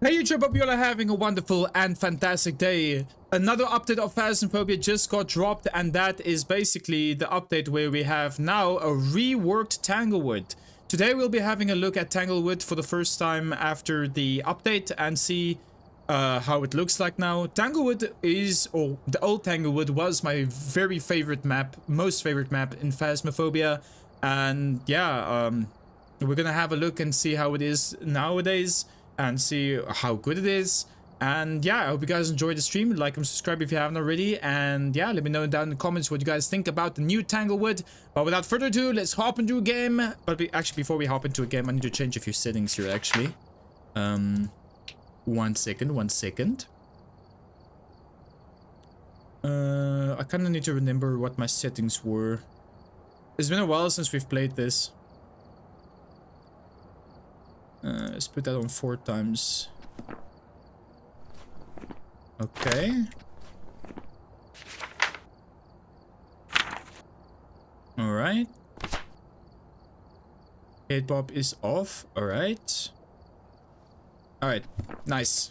Hey YouTube, hope you all are having a wonderful and fantastic day. Another update of Phasmophobia just got dropped, and that is basically the update where we have now a reworked Tanglewood. Today we'll be having a look at Tanglewood for the first time after the update and see how it looks like now. Tanglewood is, or the old Tanglewood was my very favorite map, most favorite map in Phasmophobia. And yeah, we're gonna have a look and see how it is nowadays and see how good it is. And yeah, I hope you guys enjoyed the stream. Like and subscribe if you haven't already. And yeah, let me know down in the comments what you guys think about the new Tanglewood. But without further ado, let's hop into a game. But actually, before we hop into a game, I need to change a few settings here actually. 1 second. I kind of need to remember what my settings were. It's been a while since we've played this. Let's put that on 4 times. Okay. Alright. Head bob is off. Alright. Alright. Nice.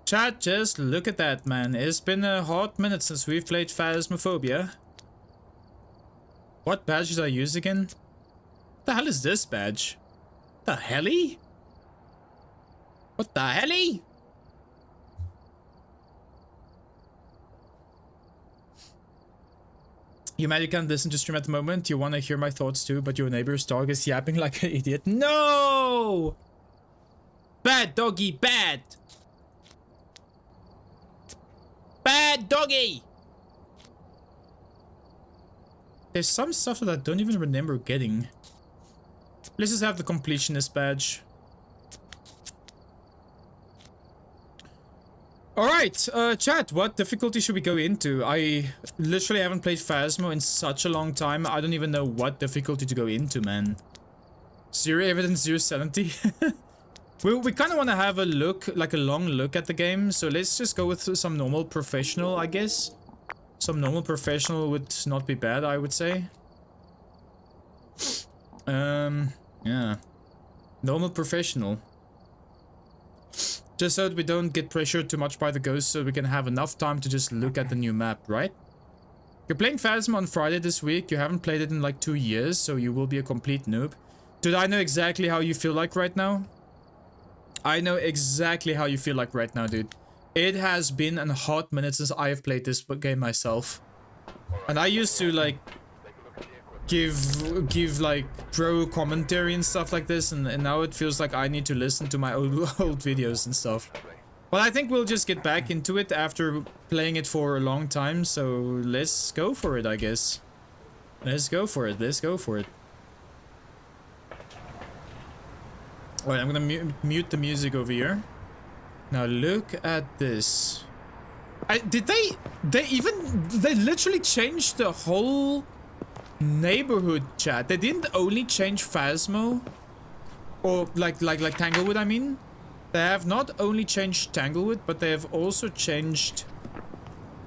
Chat, just look at that, man. It's been a hot minute since we've played Phasmophobia. What badge did I use again? The hell is this badge? The helly? What the helly? You mad you can't listen to stream at the moment? You want to hear my thoughts too, but your neighbor's dog is yapping like an idiot. No! Bad doggy, bad! Bad doggy! There's some stuff that I don't even remember getting. Let's just have the completionist badge. Alright, chat, what difficulty should we go into? I literally haven't played Phasmo in such a long time. I don't even know what difficulty to go into, man. Zero evidence, zero sanity. we kind of want to have a look, like a long look at the game. So let's just go with some normal professional, I guess. Some normal professional would not be bad, I would say. Yeah. Normal professional. Just so that we don't get pressured too much by the ghost, so we can have enough time to just look at the new map, right? You're playing Phasmo on Friday this week. You haven't played it in like 2 years, so you will be a complete noob. Dude, I know exactly how you feel like right now. I know exactly how you feel like right now, dude. It has been a hot minute since I have played this game myself. And I used to like give like pro commentary and stuff like this, and now it feels like I need to listen to my old videos and stuff. But I think we'll just get back into it after playing it for a long time, so let's go for it, I guess. Let's go for it. Alright, I'm gonna mute the music over here. Now look at this. They literally changed the whole neighborhood, chat. They didn't only change Phasmo, or like Tanglewood, I mean. They have not only changed Tanglewood, but they have also changed.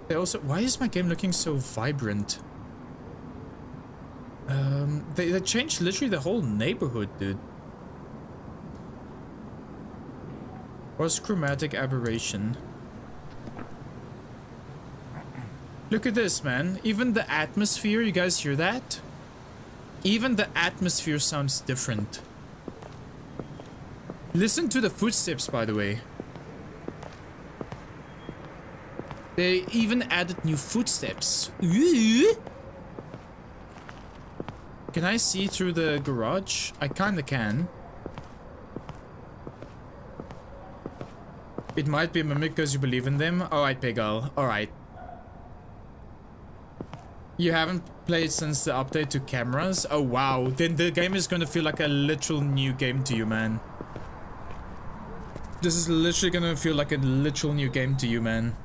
Why is my game looking so vibrant? They changed literally the whole neighborhood, dude. What's chromatic aberration? Look at this, man. Even the atmosphere, you guys hear that? Even the atmosphere sounds different. Listen to the footsteps, by the way. They even added new footsteps. Ooh. Can I see through the garage? I kinda can. It might be a mimic because you believe in them. Alright, Pegal. Alright. You haven't played since the update to cameras? Oh wow, then the game is gonna feel like a literal new game to you, man. This is literally gonna feel like a literal new game to you, man.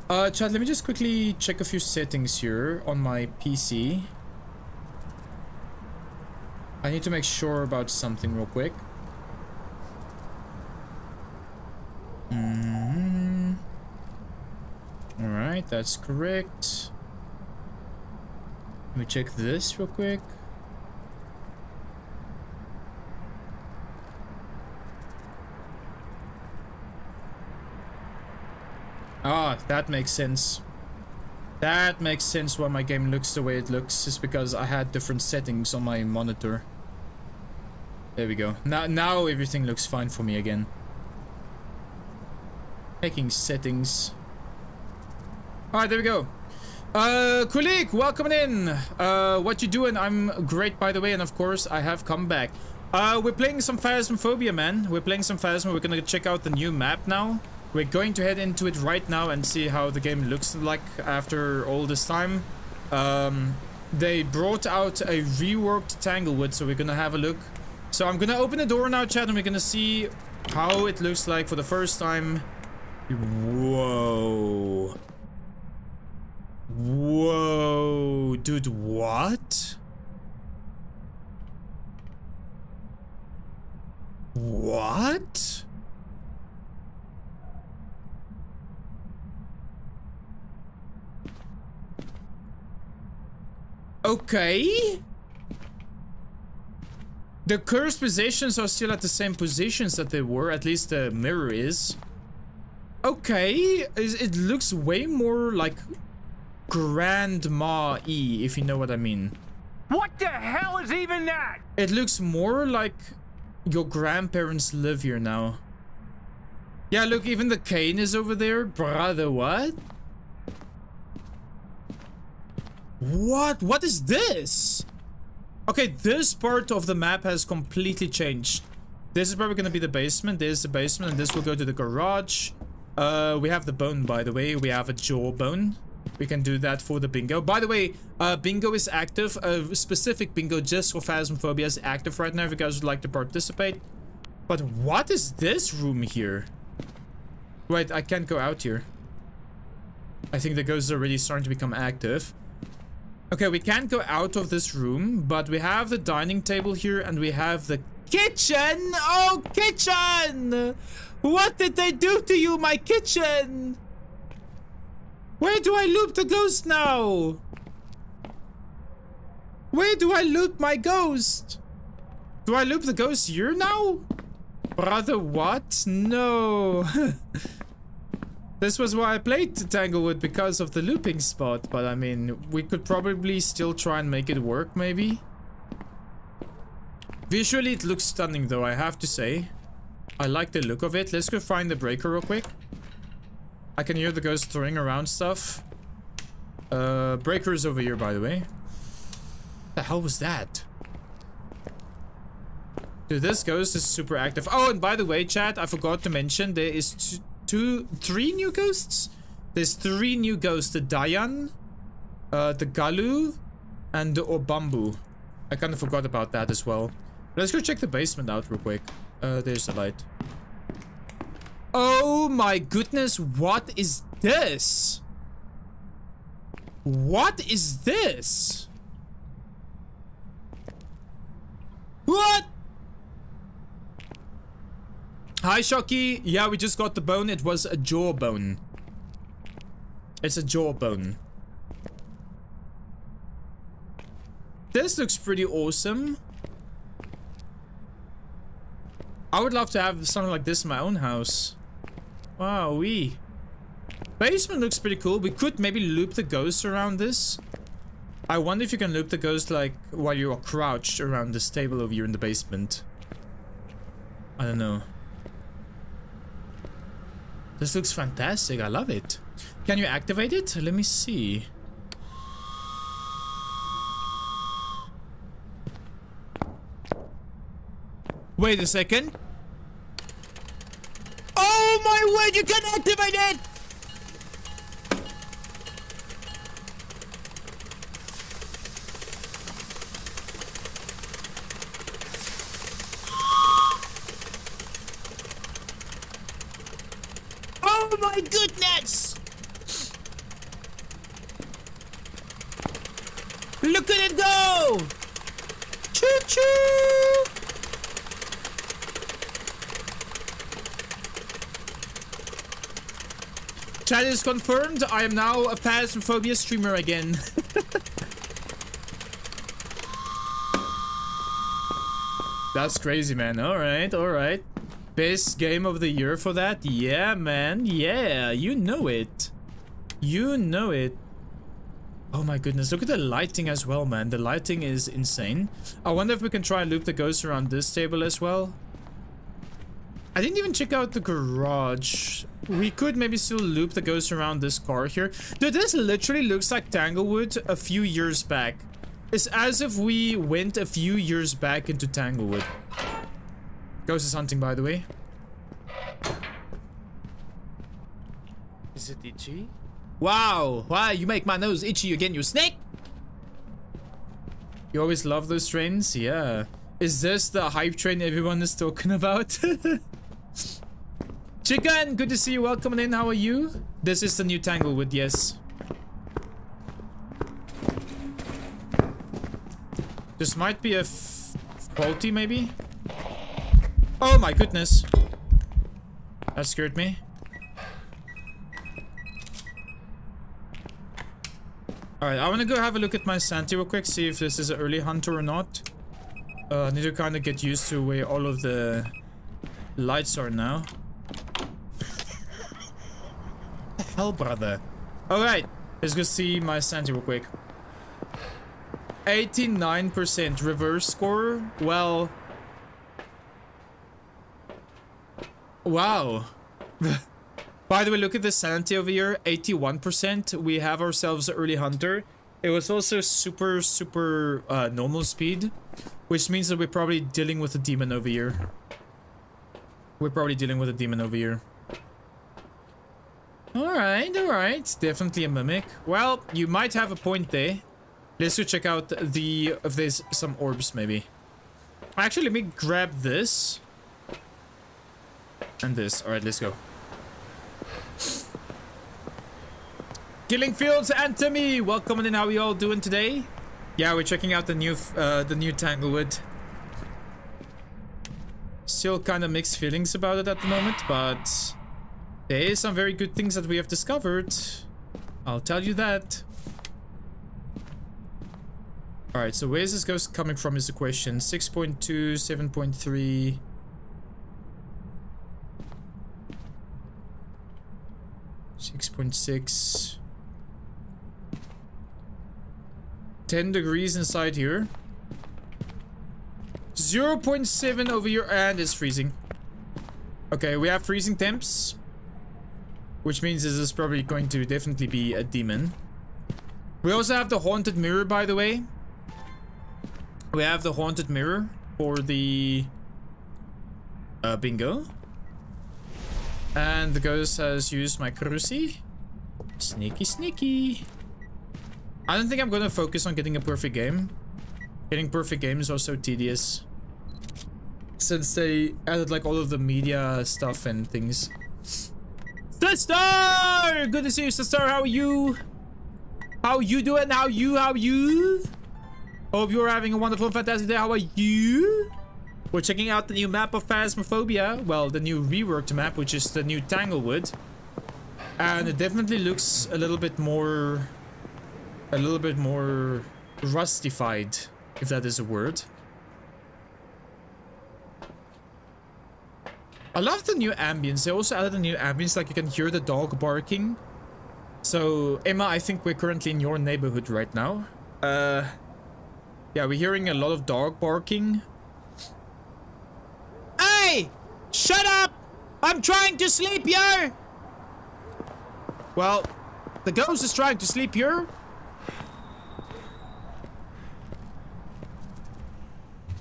Chat, let me just quickly check a few settings here on my PC. I need to make sure about something real quick. Alright, that's correct. Let me check this real quick. Ah, that makes sense. That makes sense why my game looks the way it looks. It's because I had different settings on my monitor. There we go. Now everything looks fine for me again. Making settings. Alright, there we go. Kulik, welcome in. What you doing? I'm great, by the way, and of course, I have come back. We're playing some Phasmophobia, man. We're playing some Phasmo. We're gonna check out the new map now. We're going to head into it right now and see how the game looks like after all this time. They brought out a reworked Tanglewood, so we're gonna have a look. So I'm gonna open the door now, chat, and we're gonna see how it looks like for the first time. Whoa. Whoa, dude, what? What? Okay. The cursed positions are still at the same positions that they were, at least the mirror is. Okay, it looks way more like Grandma-y, if you know what I mean. What the hell is even that? It looks more like your grandparents live here now. Yeah, look, even the cane is over there. Brother, what? What is this? Okay, this part of the map has completely changed. This is probably gonna be the basement. There's the basement, and this will go to the garage. We have the bone, by the way. We have a jawbone. We can do that for the bingo. By the way, bingo is active. A specific bingo just for Phasmophobia is active right now if you guys would like to participate. But what is this room here? Wait, I can't go out here. I think the ghost is already starting to become active. Okay, we can't go out of this room, but we have the dining table here and we have the kitchen. Oh, kitchen! What did they do to you, my kitchen? Where do I loop the ghost now? Where do I loop my ghost? Do I loop the ghost here now? Brother, what? No. This was why I played Tanglewood, because of the looping spot. But I mean, we could probably still try and make it work, maybe. Visually, it looks stunning though, I have to say. I like the look of it. Let's go find the breaker real quick. I can hear the ghost throwing around stuff. Breaker is over here, by the way. The hell was that? Dude, this ghost is super active. Oh, and by the way, chat, I forgot to mention there is three new ghosts. There's 3 new ghosts: the Dayan, the Galu, and the Obambu. I kind of forgot about that as well. Let's go check the basement out real quick. There's the light. Oh my goodness, what is this? What is this? What? Hi, Shocky. Yeah, we just got the bone. It was a jawbone. It's a jawbone. This looks pretty awesome. I would love to have something like this in my own house. Wow, basement looks pretty cool. We could maybe loop the ghost around this. I wonder if you can loop the ghost like while you are crouched around this table over here in the basement. I don't know. This looks fantastic. I love it. Can you activate it? Let me see. Wait a second. Oh my word, you can activate it! Oh my goodness! Look at it go! Choo-choo! Chat is confirmed. I am now a Phasmophobia streamer again. That's crazy, man. Alright, alright. Best game of the year for that? Yeah, man. Yeah, you know it. You know it. Oh my goodness, look at the lighting as well, man. The lighting is insane. I wonder if we can try and loop the ghost around this table as well. I didn't even check out the garage. We could maybe still loop the ghost around this car here. Dude, this literally looks like Tanglewood a few years back. It's as if we went a few years back into Tanglewood. Ghost is hunting, by the way. Is it itchy? Wow, why you make my nose itchy again, you snake? You always love those trains? Yeah. Is this the hype train everyone is talking about? Chicken, good to see you. Welcome in. How are you? This is the new Tanglewood, yes. This might be a faulty, maybe? Oh my goodness. That scared me. Alright, I want to go have a look at my Santi real quick, see if this is an early hunter or not. I need to kind of get used to where all of the lights are now. What the hell, brother? Alright, let's go see my Santi real quick. 89% reverse score. Well... Wow. By the way, look at the sanity over here, 81%. We have ourselves an early hunter. It was also super normal speed, which means that we're probably dealing with a demon over here. Alright. Definitely a mimic. Well, you might have a point there. Let's go check out if there's some orbs, maybe. Actually, let me grab this. And this. Alright, let's go. Killing Fields and Timmy, welcome in. How are you all doing today? Yeah, we're checking out the new Tanglewood. Still kind of mixed feelings about it at the moment, but there is some very good things that we have discovered. I'll tell you that. Alright, so where's this ghost coming from is the question. 6.2, 7.3... 6.6. 10 degrees inside here. 0.7 over here, and it's freezing. Okay, we have freezing temps, which means this is probably going to definitely be a demon. We also have the haunted mirror, by the way. We have the haunted mirror for the bingo. And the ghost has used my cruci. Sneaky. I don't think I'm gonna focus on getting a perfect game. Getting perfect games are so tedious, since they added like all of the media stuff and things. Sister! Good to see you, sister. How are you? How you doing? How you? Hope you're having a wonderful and fantastic day. How are you? We're checking out the new map of Phasmophobia. Well, the new reworked map, which is the new Tanglewood. And it definitely looks a little bit more rustified, if that is a word. I love the new ambience. They also added a new ambience, like you can hear the dog barking. So, Emma, I think we're currently in your neighborhood right now. Yeah, we're hearing a lot of dog barking. Hey! Shut up! I'm trying to sleep here! Well, the ghost is trying to sleep here.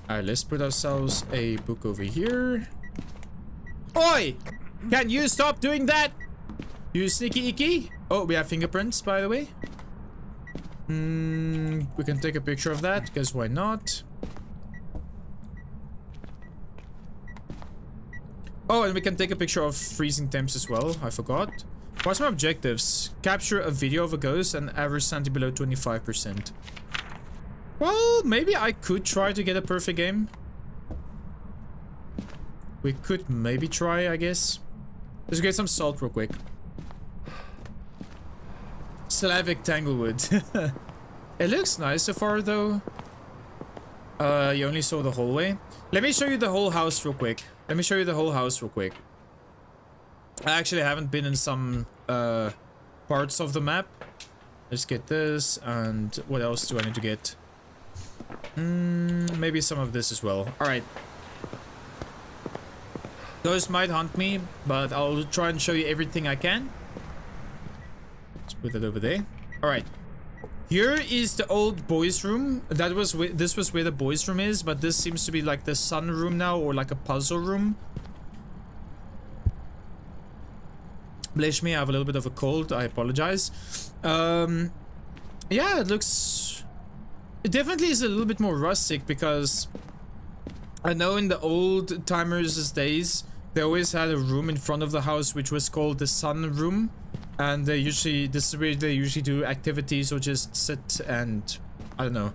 Alright, let's put ourselves a book over here. Oi! Can you stop doing that? You sneaky icky? Oh, we have fingerprints, by the way. We can take a picture of that, because why not? Oh, and we can take a picture of freezing temps as well. I forgot. What's my objectives? Capture a video of a ghost and average sanity below 25%. Well, maybe I could try to get a perfect game. We could maybe try, I guess. Let's get some salt real quick. Slavic Tanglewood. It looks nice so far, though. You only saw the hallway. Let me show you the whole house real quick. Let me show you the whole house real quick. I actually haven't been in some parts of the map. Let's get this, and what else do I need to get? Maybe some of this as well. Alright. Those might hunt me, but I'll try and show you everything I can. Let's put that over there. Alright. Here is the old boys' room. This was where the boys' room is, but this seems to be like the sun room now, or like a puzzle room. Bless me, I have a little bit of a cold. I apologize. Yeah, it looks... It definitely is a little bit more rustic, because I know in the old timers' days, they always had a room in front of the house which was called the sun room. And they usually, this is where they usually do activities or just sit and, I don't know.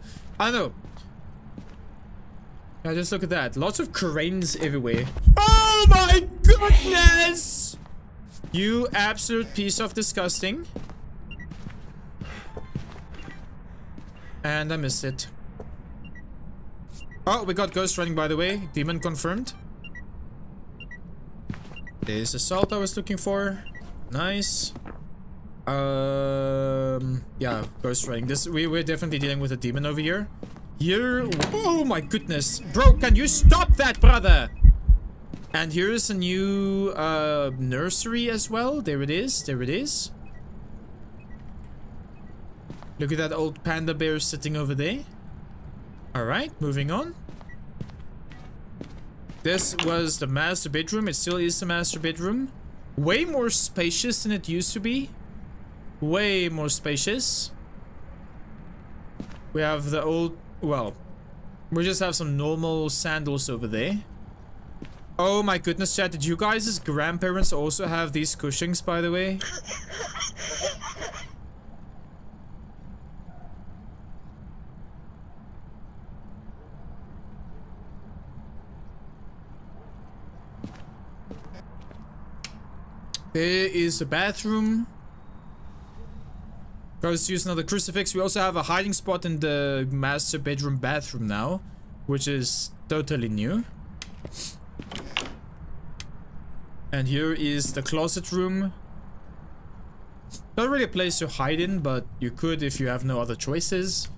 Yeah, just look at that. Lots of cranes everywhere. Oh my goodness! You absolute piece of disgusting. And I missed it. Oh, we got ghost running, by the way. Demon confirmed. There's the salt I was looking for. Nice. Yeah, ghost running. We're definitely dealing with a demon over here. Oh my goodness. Bro, can you stop that, brother? And here's a new nursery as well. There it is. There it is. Look at that old panda bear sitting over there. Alright, moving on. This was the master bedroom. It still is the master bedroom. Way more spacious than it used to be. Way more spacious. We have the old... Well, we just have some normal sandals over there. Oh my goodness, chat. Did you guys' grandparents also have these cushions, by the way? There is a bathroom. Goes to use another crucifix. We also have a hiding spot in the master bedroom bathroom now, which is totally new. And here is the closet room. Not really a place to hide in, but you could if you have no other choices.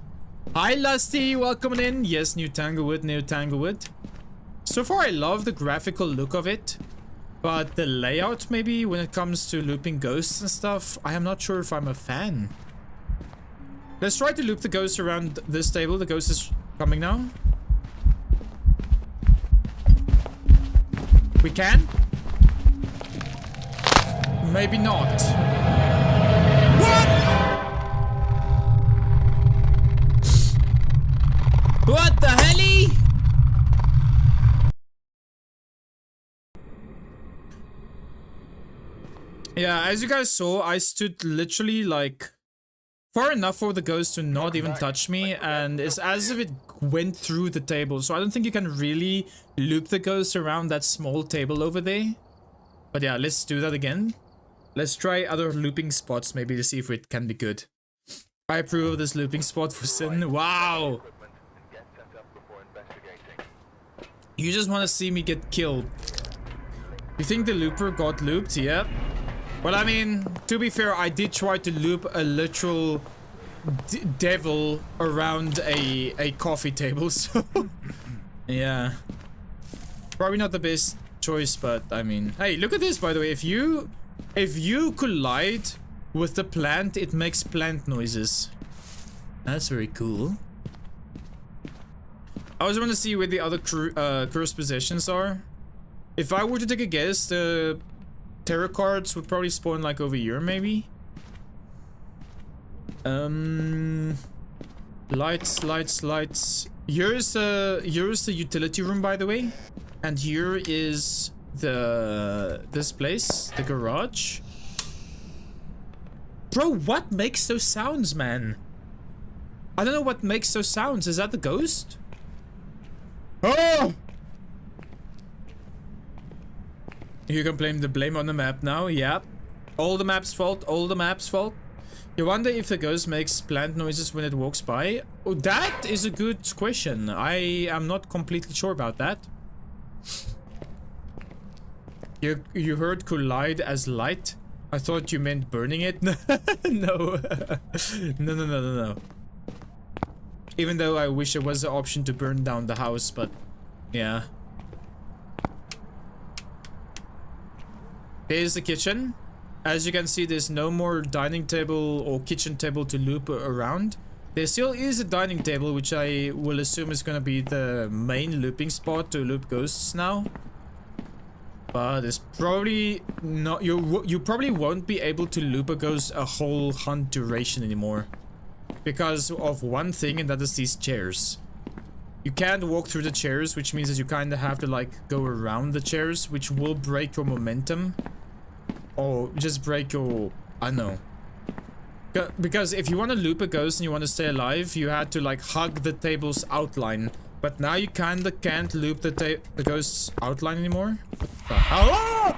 Hi Lusty, welcome in. Yes, new Tanglewood, new Tanglewood. So far I love the graphical look of it. But the layout, maybe, when it comes to looping ghosts and stuff, I am not sure if I'm a fan. Let's try to loop the ghost around this table. The ghost is coming now. We can? Maybe not. What? What the helly? Yeah, as you guys saw, I stood literally like far enough for the ghost to not even touch me, and it's as if it went through the table. So I don't think you can really loop the ghost around that small table over there. But yeah, let's do that again. Let's try other looping spots maybe to see if it can be good. I approve of this looping spot for Sin. Wow! You just want to see me get killed. You think the looper got looped? Yeah. Well, I mean, to be fair, I did try to loop a literal devil around a coffee table, so... yeah. Probably not the best choice, but I mean... Hey, look at this, by the way. If you collide with the plant, it makes plant noises. That's very cool. I also want to see where the other cursed possessions are. If I were to take a guess, the tarot cards would probably spawn like over here, maybe. Lights. Here's the utility room, by the way, and here is this place, the garage. Bro, what makes those sounds, man? I don't know what makes those sounds. Is that the ghost? Oh! You can blame the blame on the map now. Yep. All the map's fault. All the map's fault. You wonder if the ghost makes plant noises when it walks by. Oh, that is a good question. I am not completely sure about that. You heard collide as light? I thought you meant burning it. No. No. Even though I wish there was an option to burn down the house, but yeah. Here's the kitchen. As you can see, there's no more dining table or kitchen table to loop around. There still is a dining table, which I will assume is going to be the main looping spot to loop ghosts now. But it's probably not. You probably won't be able to loop a ghost a whole hunt duration anymore, because of one thing, and that is these chairs. You can't walk through the chairs, which means that you kind of have to like go around the chairs, which will break your momentum, or just break your, I don't know. Because if you want to loop a ghost and you want to stay alive, you had to like hug the table's outline. But now you kinda can't loop the ghost's outline anymore. What the hell? Oh!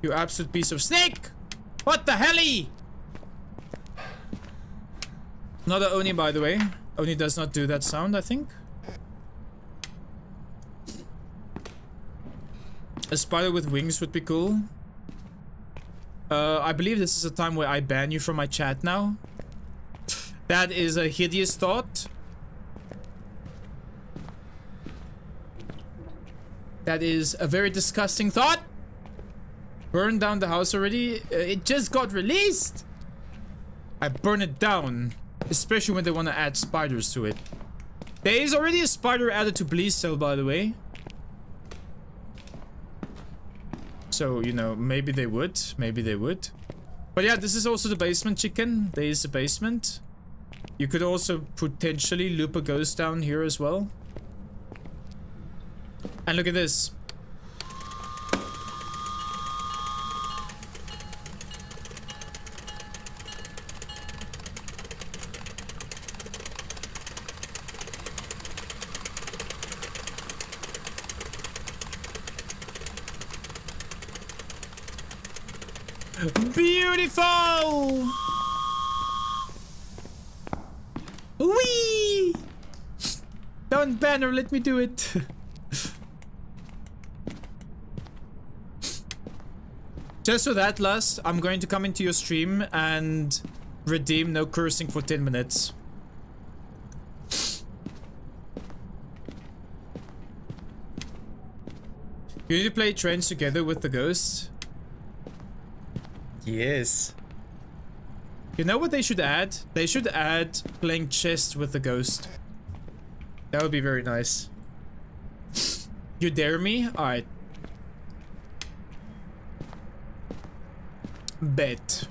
You absolute piece of snake! What the helly? Not a Oni, by the way. Oni does not do that sound, I think. A spider with wings would be cool. I believe this is a time where I ban you from my chat now. That is a hideous thought. That is a very disgusting thought. Burn down the house already? It just got released. I burn it down. Especially when they want to add spiders to it. There is already a spider added to Bleasdale, by the way. So, you know, maybe they would. Maybe they would. But yeah, this is also the basement, chicken. There is a basement. You could also potentially loop a ghost down here as well. And look at this. Beautiful! Whee! Don't banner, let me do it. Just so that, Lust, I'm going to come into your stream and redeem no cursing for 10 minutes. You need to play trains together with the ghosts. Yes. You know what they should add? They should add playing chess with the ghost. That would be very nice. You dare me? Alright. Bet.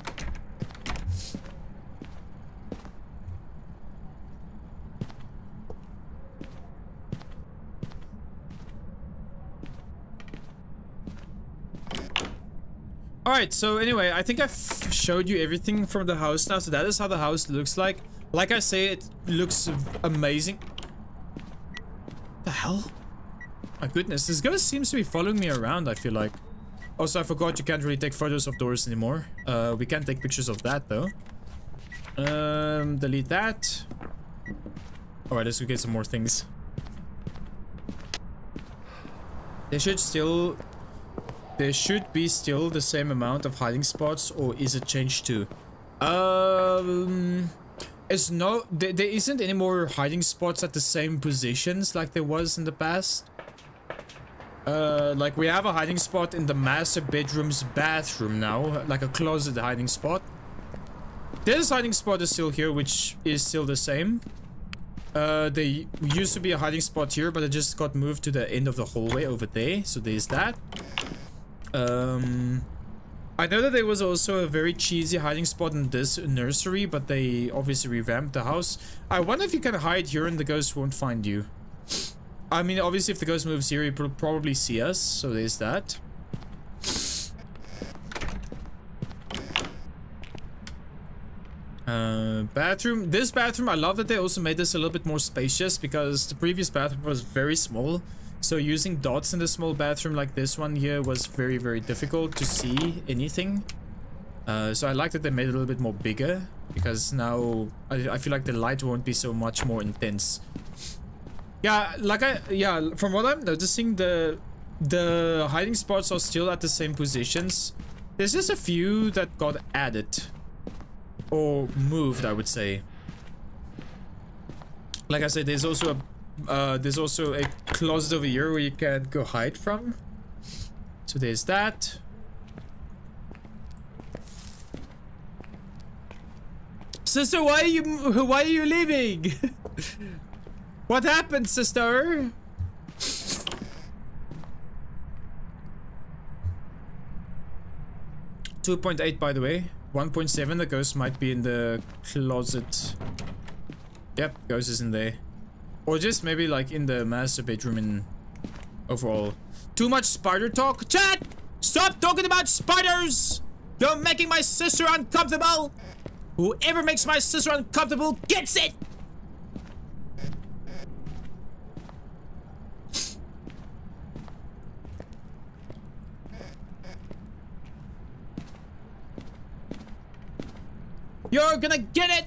Alright, so anyway, I think I've showed you everything from the house now, so that is how the house looks like. Like I say, it looks amazing. What the hell? My goodness, this ghost seems to be following me around, I feel like. Also, I forgot you can't really take photos of doors anymore. We can take pictures of that, though. Delete that. Alright, let's go get some more things. There should be still the same amount of hiding spots, or is it changed too? It's no... There isn't any more hiding spots at the same positions like there was in the past. Like we have a hiding spot in the master bedroom's bathroom now, like a closet hiding spot. This hiding spot is still here, which is still the same. There used to be a hiding spot here, but it just got moved to the end of the hallway over there, so there's that. I know that there was also a very cheesy hiding spot in this nursery, but they obviously revamped the house. I wonder if you can hide here and the ghost won't find you. I mean, obviously, if the ghost moves here, he'll probably see us, so there's that. Bathroom. This bathroom, I love that they also made this a little bit more spacious, because the previous bathroom was very small. So using dots in the small bathroom like this one here was very, very difficult to see anything. So I like that they made it a little bit more bigger. because now I feel like the light won't be so much more intense. Yeah, from what I'm noticing, the hiding spots are still at the same positions. There's just a few that got added or moved, I would say. Like I said, there's also a closet over here where you can go hide from. So there's that. Sister, why are you leaving? What happened, sister? 2.8, by the way. 1.7, the ghost might be in the closet. Yep, ghost is in there. Or just maybe like in the master bedroom in overall. Too much spider talk? Chat! Stop talking about spiders! You're making my sister uncomfortable! Whoever makes my sister uncomfortable gets it! You're gonna get it!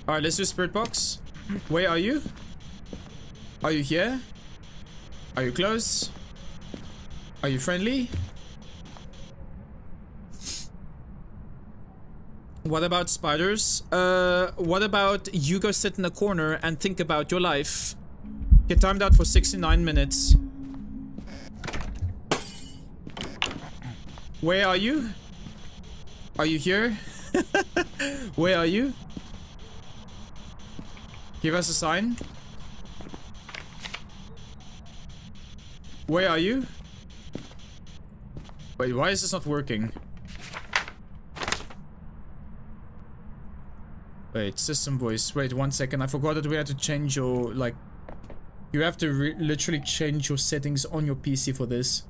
Alright, let's do spirit box. Where are you? Are you here? Are you close? Are you friendly? What about spiders? What about you go sit in a corner and think about your life? Get timed out for 69 minutes. Where are you? Are you here? Where are you? Give us a sign. Where are you? Wait, why is this not working? Wait, system voice. Wait, 1 second. I forgot that we had to change your, like... You have to literally change your settings on your PC for this.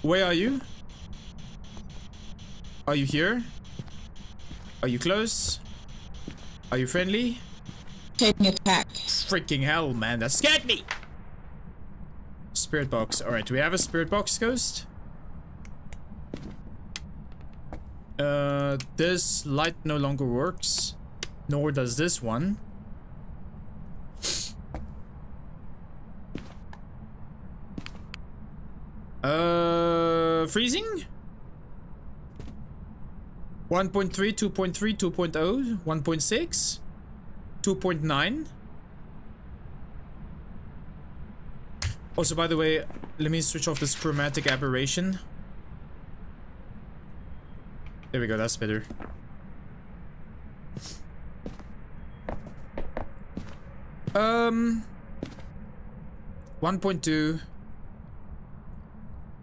Where are you? Are you here? Are you close? Are you friendly? Taking attack. Freaking hell, man. That scared me! Spirit box. Alright, do we have a spirit box, ghost? This light no longer works. Nor does this one. Freezing? 1.3, 2.3, 2.0, 1.6, 2.9. Also, by the way, let me switch off this chromatic aberration. There we go, that's better. Um, 1.2,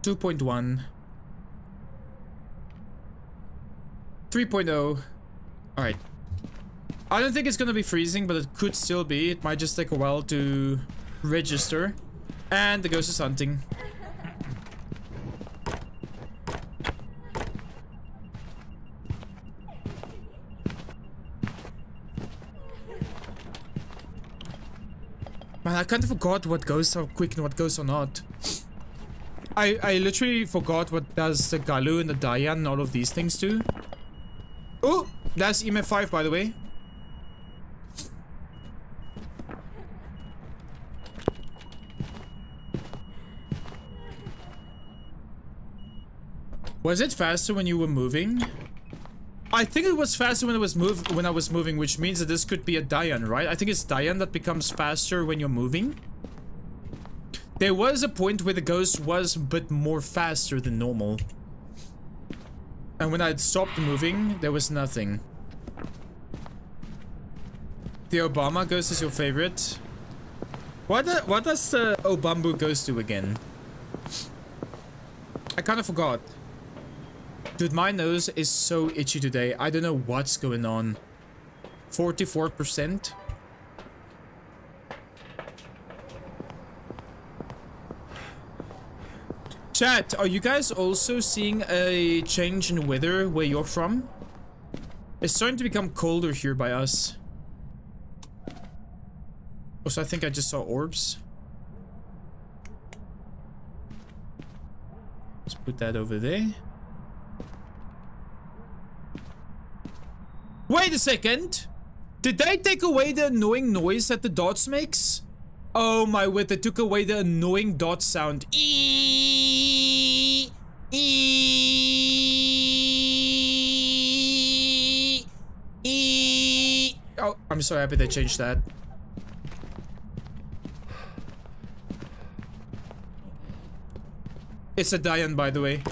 2.1, 3.0. Alright. I don't think it's gonna be freezing, but it could still be. It might just take a while to register. And the ghost is hunting. Man, I kind of forgot what ghosts are quick and what ghosts are not. I literally forgot what does the Galu and the Diane and all of these things do. Oh, that's EMF 5, by the way. Was it faster when you were moving? I think it was faster when I was moving, which means that this could be a Diane, right? I think it's Diane that becomes faster when you're moving. There was a point where the ghost was a bit more faster than normal. And when I stopped moving, there was nothing. The Obama ghost is your favorite? What does the Obambu ghost do again? I kind of forgot. Dude, my nose is so itchy today. I don't know what's going on. 44%. Chat, are you guys also seeing a change in weather where you're from? It's starting to become colder here by us. Also, I think I just saw orbs. Let's put that over there. second. Did they take away the annoying noise that the dots makes? Oh my word, they took away the annoying dot sound. Oh, I'm so happy they changed that. It's a Diane, by the way.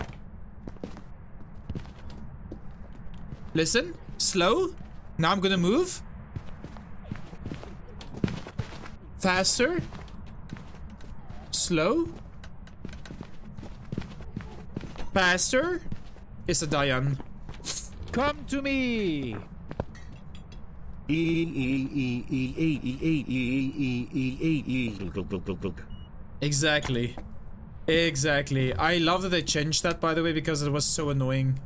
Listen, slow. Now I'm gonna move. Faster. Slow. Faster. It's a Diane. Come to me. Exactly. Exactly. I love that they changed that, by the way, because it was so annoying.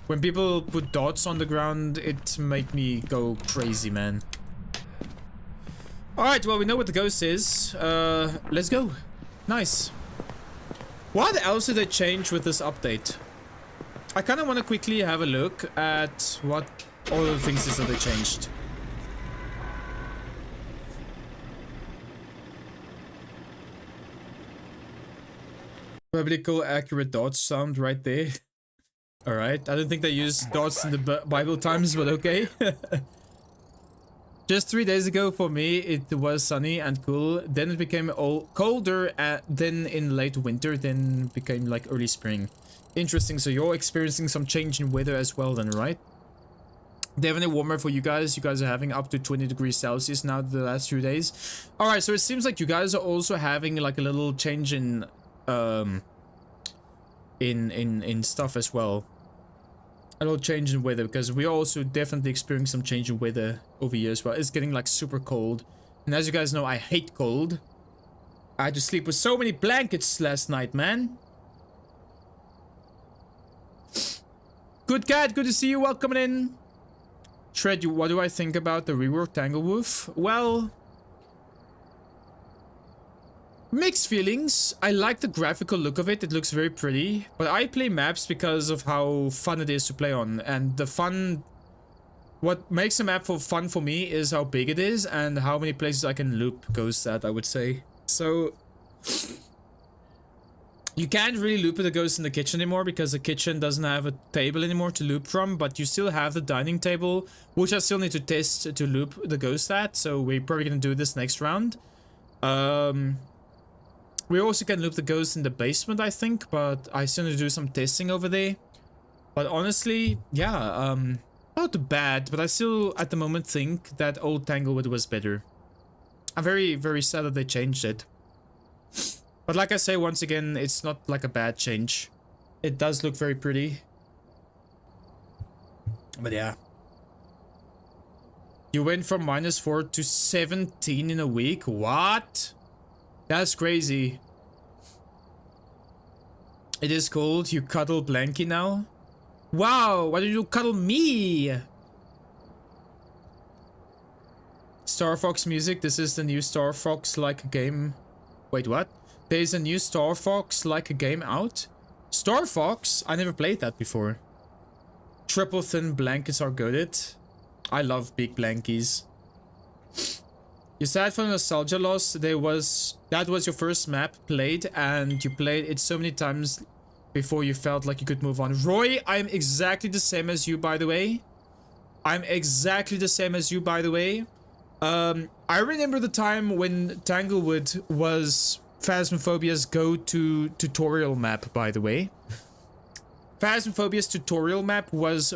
When people put dots on the ground, it made me go crazy, man. Alright, well, we know what the ghost is. Let's go. Nice. What else did they change with this update? I kind of want to quickly have a look at what all the things is that they changed. Biblical accurate dots sound right there. Alright, I don't think they used dots in the Bible times, but okay. Just 3 days ago for me, it was sunny and cool. Then it became all colder, then in late winter, then became like early spring. Interesting, so you're experiencing some change in weather as well then, right? Definitely warmer for you guys. You guys are having up to 20 degrees Celsius now the last few days. Alright, so it seems like you guys are also having like a little change in stuff as well. A little change in weather, because we are also definitely experiencing some change in weather over here as well. It's getting like super cold, and as you guys know, I hate cold. I had to sleep with so many blankets last night, man. Good cat, good to see you. Welcome in. Shred, what do I think about the reworked Tanglewood? Well, mixed feelings. I like the graphical look of it. It looks very pretty. But I play maps because of how fun it is to play on. And the fun... What makes a map fun for me is how big it is and how many places I can loop ghosts at, I would say. So... You can't really loop the ghost in the kitchen anymore because the kitchen doesn't have a table anymore to loop from. But you still have the dining table, which I still need to test to loop the ghost at. So we're probably gonna do this next round. We also can loop the ghost in the basement, I think, but I still need to do some testing over there. But honestly, yeah, not bad, but I still, at the moment, think that old Tanglewood was better. I'm very, very sad that they changed it. But like I say, once again, it's not like a bad change. It does look very pretty. But yeah. You went from -4 to 17 in a week? What? That's crazy. It is cold. You cuddle Blanky now? Wow, why did you cuddle me? Star Fox music. This is the new Star Fox like a game. Wait, what? There's a new Star Fox like a game out? Star Fox? I never played that before. Triple thin blankets are goated. I love big blankies. You sad for nostalgia loss. That was your first map played, and you played it so many times before you felt like you could move on. Roy, I'm exactly the same as you, by the way. I'm exactly the same as you, by the way. I remember the time when Tanglewood was Phasmophobia's go-to tutorial map, by the way. Phasmophobia's tutorial map was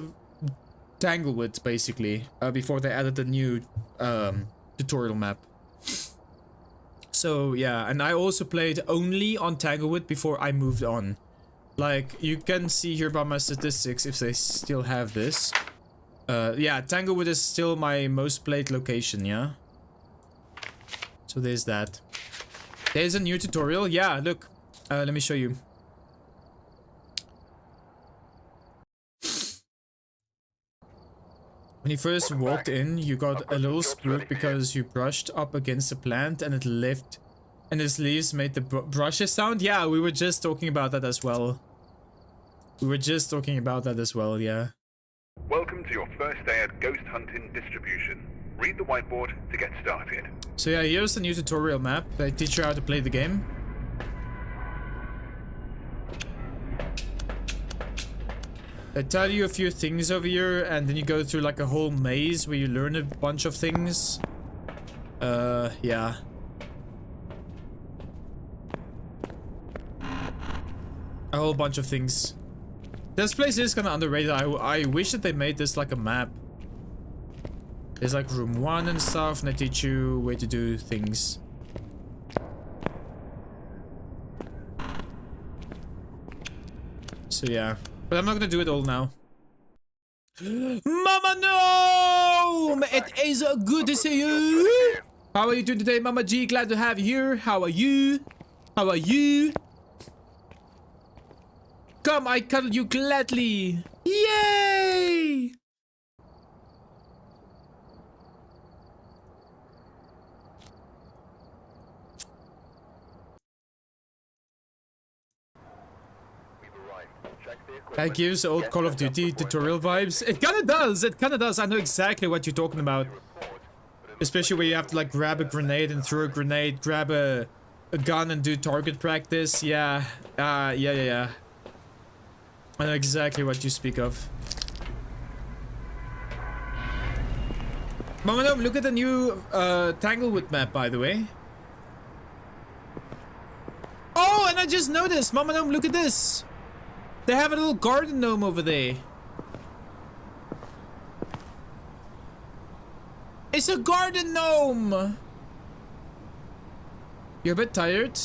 Tanglewood, basically, before they added the new tutorial map. So yeah, and I also played only on Tanglewood before I moved on. Like, you can see here by my statistics, if they still have this. Yeah, Tanglewood is still my most played location, yeah? So there's that. There's a new tutorial. Yeah, look. Let me show you. When you first walked in, you got a little spooked because you brushed up against a plant and its leaves made the brushes sound. Yeah, we were just talking about that as well. Yeah. Welcome to your first day at Ghost Hunting Distribution. Read the whiteboard to get started. So yeah, here's the new tutorial map. They teach you how to play the game. They tell you a few things over here, and then you go through like a whole maze where you learn a bunch of things. Yeah. A whole bunch of things. This place is kind of underrated. I wish that they made this like a map. There's like room 1 and stuff, and they teach you where to do things. So yeah. But I'm not gonna do it all now. Mama no! It is good to see you! How are you doing today, Mama G? Glad to have you here. How are you? How are you? Come, I cuddle you gladly. Yay! That gives old Call of Duty tutorial vibes. It kinda does. It kinda does. I know exactly what you're talking about. Especially where you have to like grab a grenade and throw a grenade, grab a gun and do target practice. Yeah. Yeah. I know exactly what you speak of. Mama Gnome, look at the new Tanglewood map, by the way. Oh, and I just noticed, Mama Gnome, look at this. They have a little garden gnome over there. It's a garden gnome! You're a bit tired.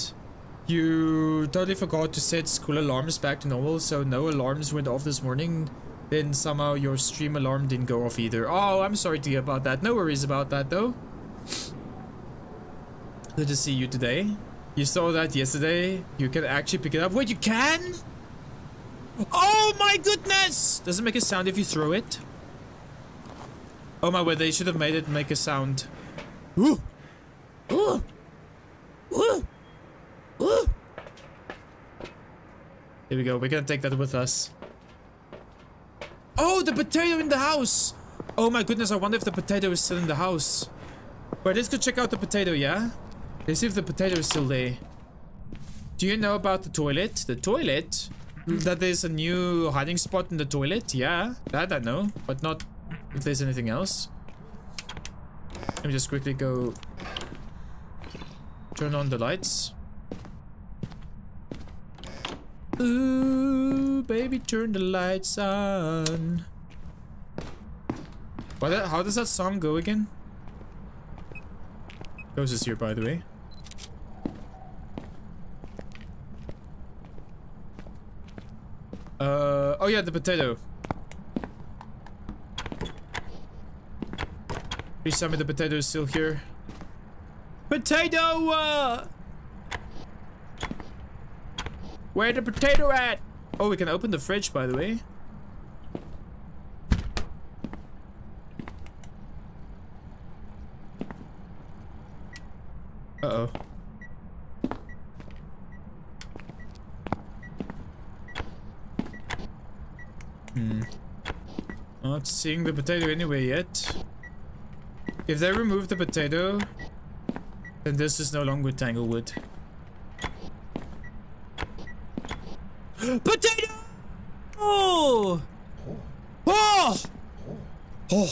You totally forgot to set school alarms back to normal, so no alarms went off this morning. Then somehow your stream alarm didn't go off either. Oh, I'm sorry to hear about that. No worries about that though. Good to see you today. You saw that yesterday. You can actually pick it up. Wait, you can? Oh my goodness! Does it make a sound if you throw it? Oh my word, they should have made it make a sound. Ooh! Ooh! Ooh! Ooh! Here we go, we're gonna take that with us. Oh, the potato in the house! Oh my goodness, I wonder if the potato is still in the house. Wait, let's go check out the potato, yeah? Let's see if the potato is still there. Do you know about the toilet? The toilet? That there's a new hiding spot in the toilet? Yeah, that I know, but not if there's anything else. Let me just quickly go turn on the lights. Ooh, baby, turn the lights on. How does that song go again? Ghost is here, by the way. Oh yeah, the potato. Please tell me the potato is still here. Potato! Where the potato at? Oh, we can open the fridge, by the way. Uh-oh. Not seeing the potato anywhere yet. If they remove the potato, then this is no longer Tanglewood. Potato! Oh! Oh! Oh!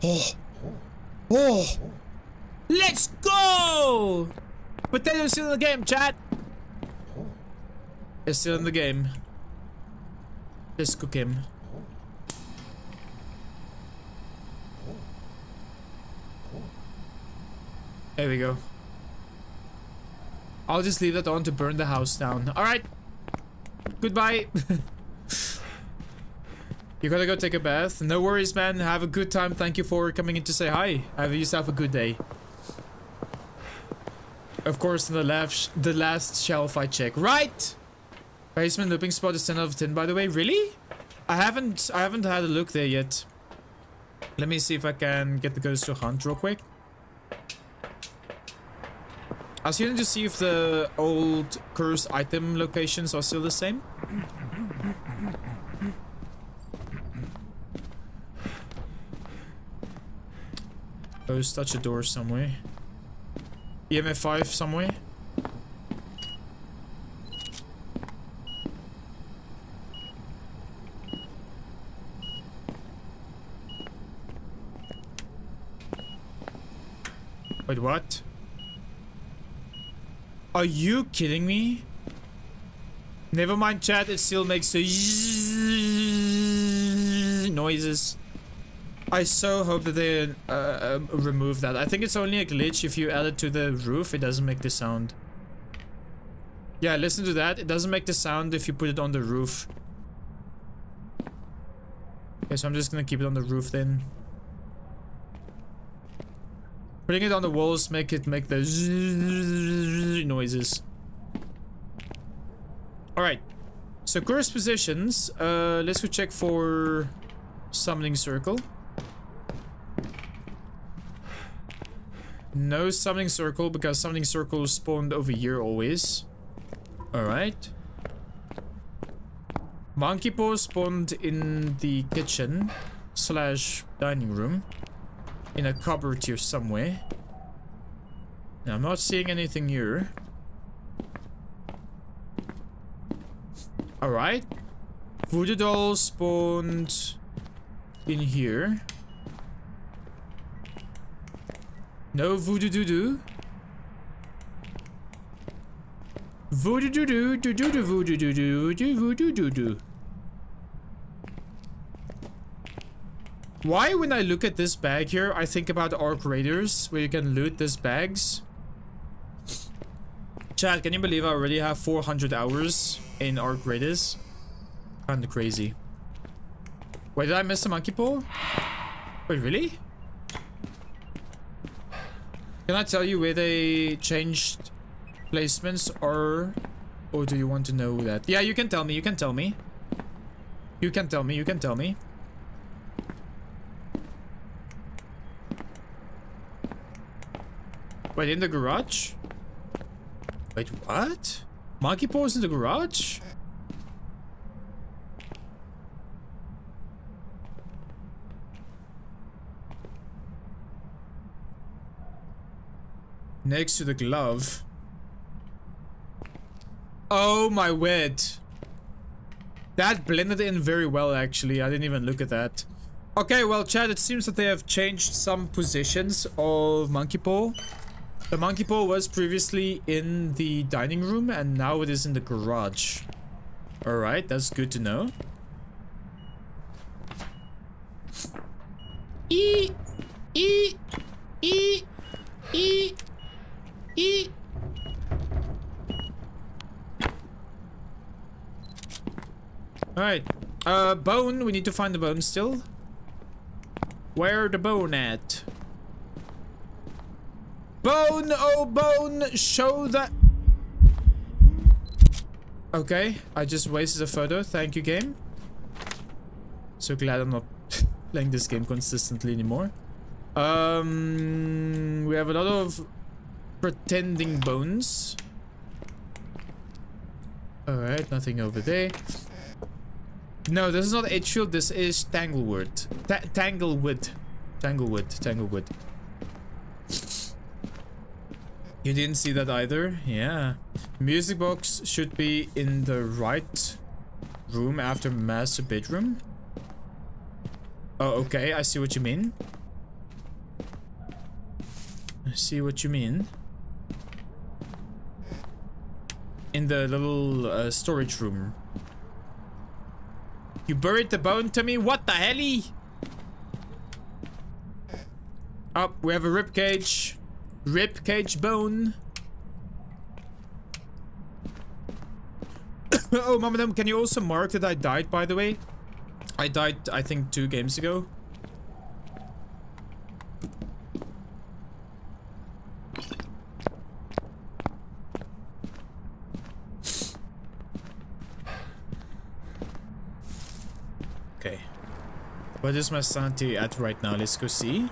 Oh! Oh! Let's go! Potato's still in the game, chat. It's still in the game. Let's cook him. There we go. I'll just leave that on to burn the house down. Alright. Goodbye. You gotta go take a bath. No worries, man. Have a good time. Thank you for coming in to say hi. Have yourself a good day. Of course, on the last shelf I check. Right! Basement looping spot is 10 out of 10, by the way. Really? I haven't had a look there yet. Let me see if I can get the ghost to hunt real quick. I was going to see if the old cursed item locations are still the same. Ghost touch a door somewhere. EMF 5 somewhere. Wait, what? Are you kidding me? Never mind, chat. It still makes the noises. I so hope that they remove that. I think it's only a glitch. If you add it to the roof, it doesn't make the sound. Yeah, listen to that. It doesn't make the sound if you put it on the roof. Okay, so I'm just gonna keep it on the roof then. Putting it on the walls make the noises. Alright. So curse positions. Let's go check for summoning circle. No summoning circle because summoning circle spawned over here always. Alright. Monkey paw spawned in the kitchen / dining room. In a cupboard here somewhere. Now, I'm not seeing anything here. Alright. Voodoo doll spawned in here. No voodoo doo-doo. Voodoo doo-doo, doo-doo-doo, voodoo doo-doo, voodoo doo-doo. Why, when I look at this bag here, I think about Arc Raiders, where you can loot these bags. Chat, can you believe I already have 400 hours in Arc Raiders? Kinda crazy. Wait, did I miss a monkey paw? Wait, really? Can I tell you where they changed placements, or do you want to know that? Yeah, you can tell me, you can tell me. You can tell me, you can tell me. Wait, in the garage? Wait, what? Monkey paws in the garage? Next to the glove. Oh my word. That blended in very well, actually. I didn't even look at that. Okay, well, chat, it seems that they have changed some positions of monkey paw. The monkey paw was previously in the dining room and now it is in the garage. Alright, that's good to know. E E E E E. Alright. Bone, we need to find the bone still. Where the bone at? Bone, oh bone, show that. Okay, I just wasted a photo. Thank you, game. So glad I'm not playing this game consistently anymore. We have a lot of pretending bones. Alright, nothing over there. No, this is not Edgefield, this is Tanglewood. Tanglewood. Tanglewood. You didn't see that either? Yeah. Music box should be in the right room after master bedroom. Oh, okay. I see what you mean. I see what you mean. In the little storage room. You buried the bone to me? What the helly? Oh, we have a rib cage. Rib cage bone. Oh, Mamadam, can you also mark that I died, by the way? I died, I think, 2 games ago. Okay. What is my sanity at right now? Let's go see.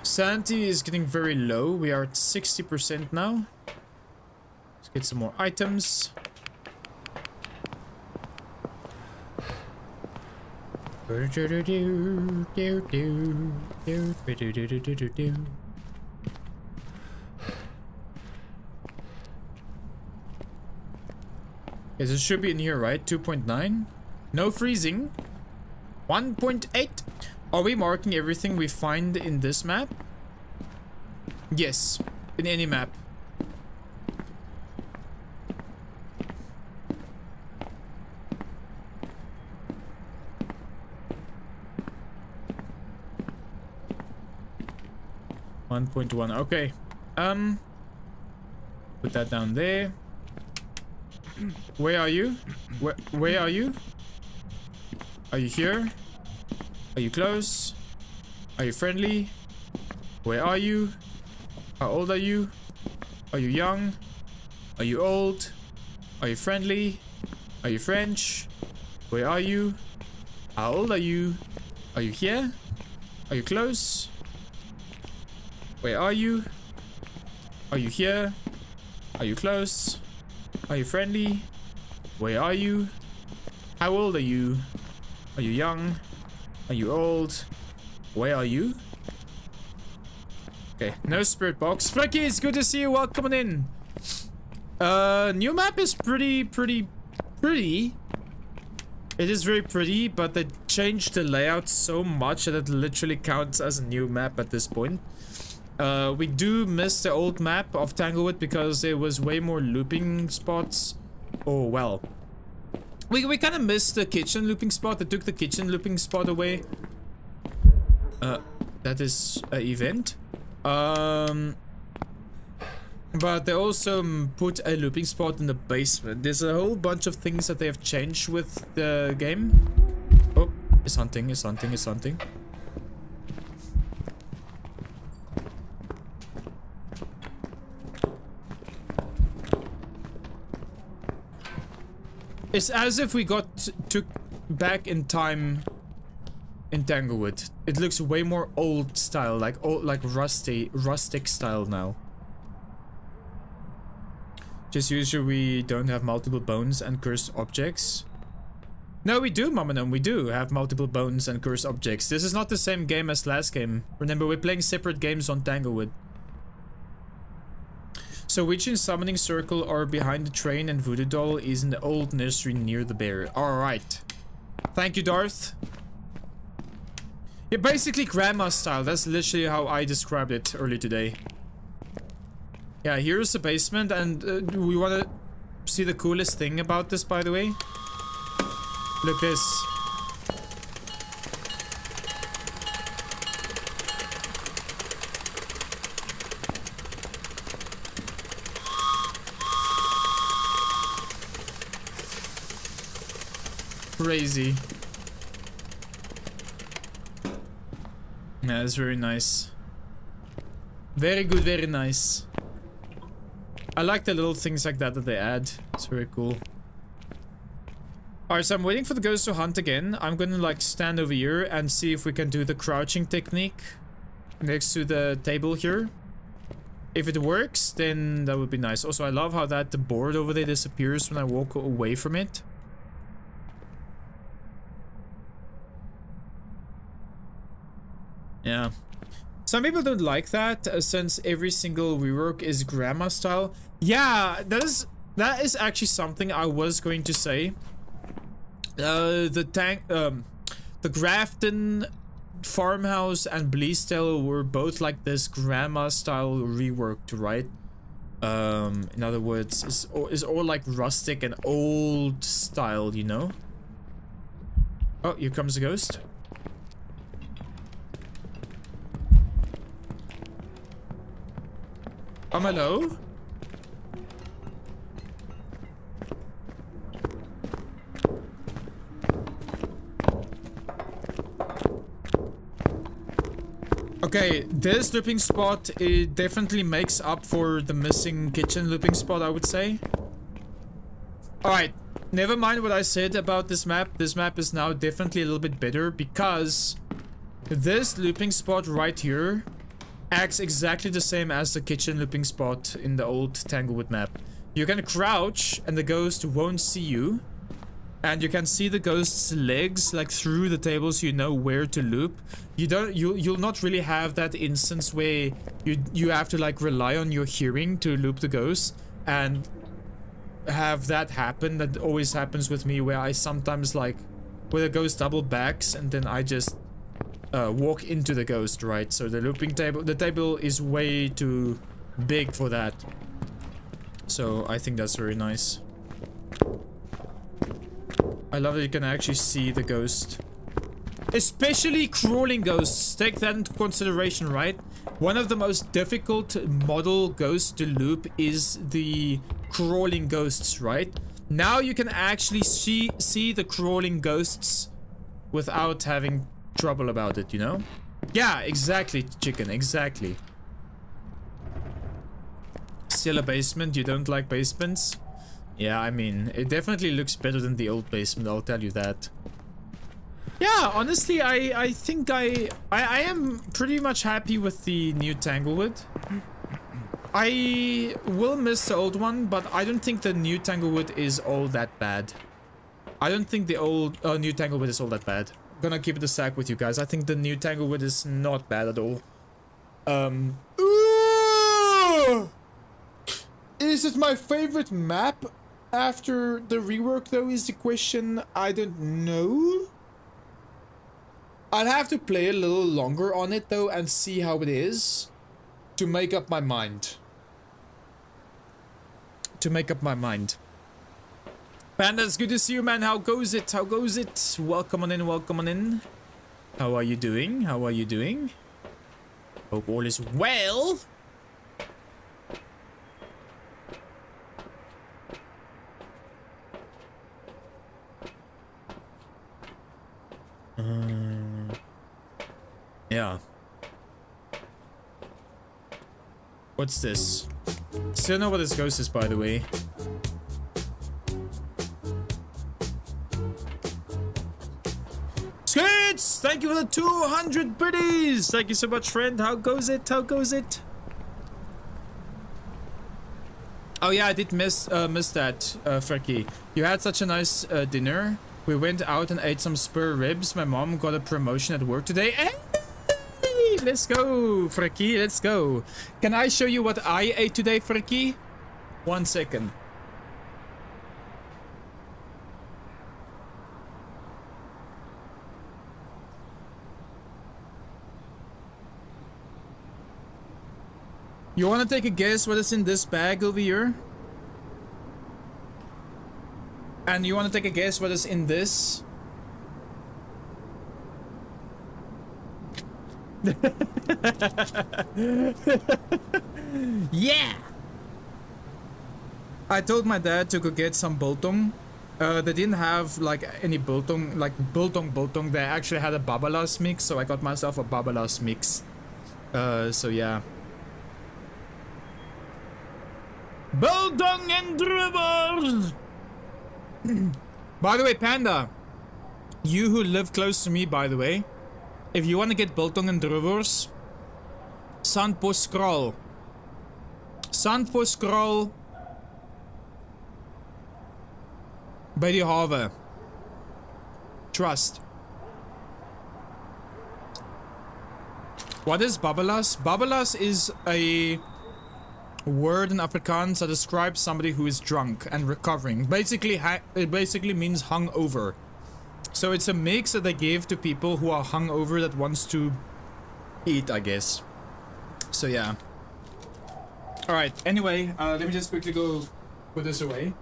Sanity is getting very low. We are at 60% now. Let's get some more items. Okay, this should be in here, right? 2.9. No freezing. 1.8. Are we marking everything we find in this map? Yes, in any map. .1. Okay. Put that down there. Where are you? Where are you? Are you here? Are you close? Are you friendly? Where are you? How old are you? Are you young? Are you old? Are you friendly? Are you French? Where are you? How old are you? Are you here? Are you close? Where are you? Are you here? Are you close? Are you friendly? Where are you? How old are you? Are you young? Are you old? Where are you? Okay, no spirit box. Flicky, it's good to see you. Welcome in. New map is pretty. It is very pretty, but they changed the layout so much that it literally counts as a new map at this point. We do miss the old map of Tanglewood because there was way more looping spots. Oh, well. We kind of missed the kitchen looping spot. They took the kitchen looping spot away. That is an event. But they also put a looping spot in the basement. There's a whole bunch of things that they have changed with the game. Oh, it's hunting, it's hunting, it's hunting. It's as if we took back in time in Tanglewood. It looks way more old style, like rustic style now. Just usually we don't have multiple bones and cursed objects. No, we do, Mamanum, we do have multiple bones and cursed objects. This is not the same game as last game. Remember, we're playing separate games on Tanglewood. So witch in summoning circle are behind the train and voodoo doll is in the old nursery near the bear. Alright. Thank you, Darth. Yeah, basically grandma style. That's literally how I described it earlier today. Yeah, here's the basement, and we want to see the coolest thing about this, by the way. Look this. Crazy. Yeah, it's very nice. Very good, very nice. I like the little things like that they add. It's very cool. Alright, so I'm waiting for the ghost to hunt again. I'm gonna like stand over here and see if we can do the crouching technique next to the table here. If it works, then that would be nice. Also, I love how that the board over there disappears when I walk away from it. Yeah. Some people don't like that since every single rework is grandma style. Yeah, that is actually something I was going to say. The Grafton farmhouse and Bleasdale were both like this grandma style reworked, right? In other words, it's all like rustic and old style, you know? Oh, here comes a ghost. Hello? Okay, this looping spot, it definitely makes up for the missing kitchen looping spot, I would say. Alright, never mind what I said about this map. This map is now definitely a little bit better because this looping spot right here acts exactly the same as the kitchen looping spot in the old Tanglewood map. You can crouch and the ghost won't see you. and you can see the ghost's legs like through the table, so you know where to loop. You'll not really have that instance where you have to like rely on your hearing to loop the ghost and have that happen. That always happens with me, where I sometimes like where the ghost double backs and then I just walk into the ghost, right? So the looping table, the table is way too big for that. So I think that's very nice. I love that you can actually see the ghost. Especially crawling ghosts, take that into consideration, right? One of the most difficult model ghosts to loop is the crawling ghosts, right? Now you can actually see the crawling ghosts without having trouble about it, you know? Yeah, exactly, chicken, exactly. Still a basement, you don't like basements? Yeah, I mean, it definitely looks better than the old basement, I'll tell you that. Yeah, honestly, I think I am pretty much happy with the new Tanglewood. I will miss the old one, but I don't think the new Tanglewood is all that bad. I don't think the old new Tanglewood is all that bad. I'm gonna keep it a stack with you guys. I think the new Tanglewood is not bad at all. Is it my favorite map after the rework though is the question? I don't know. I'll have to play a little longer on it though and see how it is to make up my mind. Panda, it's good to see you, man. How goes it? How goes it? Welcome on in, welcome on in. How are you doing? How are you doing? Hope all is well. Yeah. What's this? Still know what this ghost is, by the way. Skits! Thank you for the 200 biddies! Thank you so much, friend. How goes it? How goes it? Oh yeah, I did miss that, Frecky. You had such a nice dinner. We went out and ate some spur ribs. My mom got a promotion at work today. Hey! Let's go, Frecky. Let's go. Can I show you what I ate today, Frecky? 1 second. You want to take a guess what is in this bag over here? And you want to take a guess what is in this? Yeah! I told my dad to go get some biltong. They didn't have like any biltong, like biltong. They actually had a babalas mix, so I got myself a babalas mix. So yeah. Biltong and drivers! By the way, Panda, you who live close to me, by the way, if you want to get biltong and drivers, sand på scroll by the haven. Trust. What is babalas? Babalas is a word in Afrikaans that describes somebody who is drunk and recovering. Basically, it basically means hungover. So it's a mix that they give to people who are hungover that wants to eat, I guess. So yeah. All right. Anyway, let me just quickly go put this away.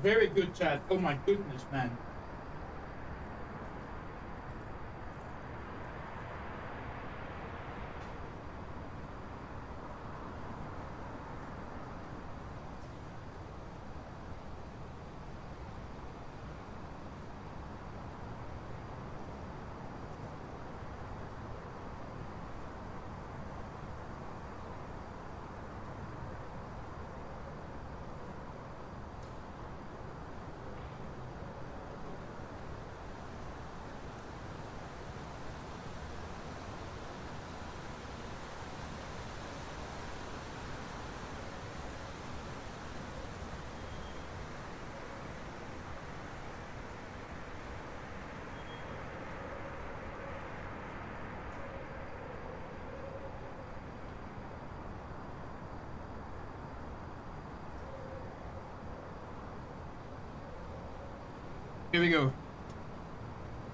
Very good chat. Oh my goodness, man. Here we go.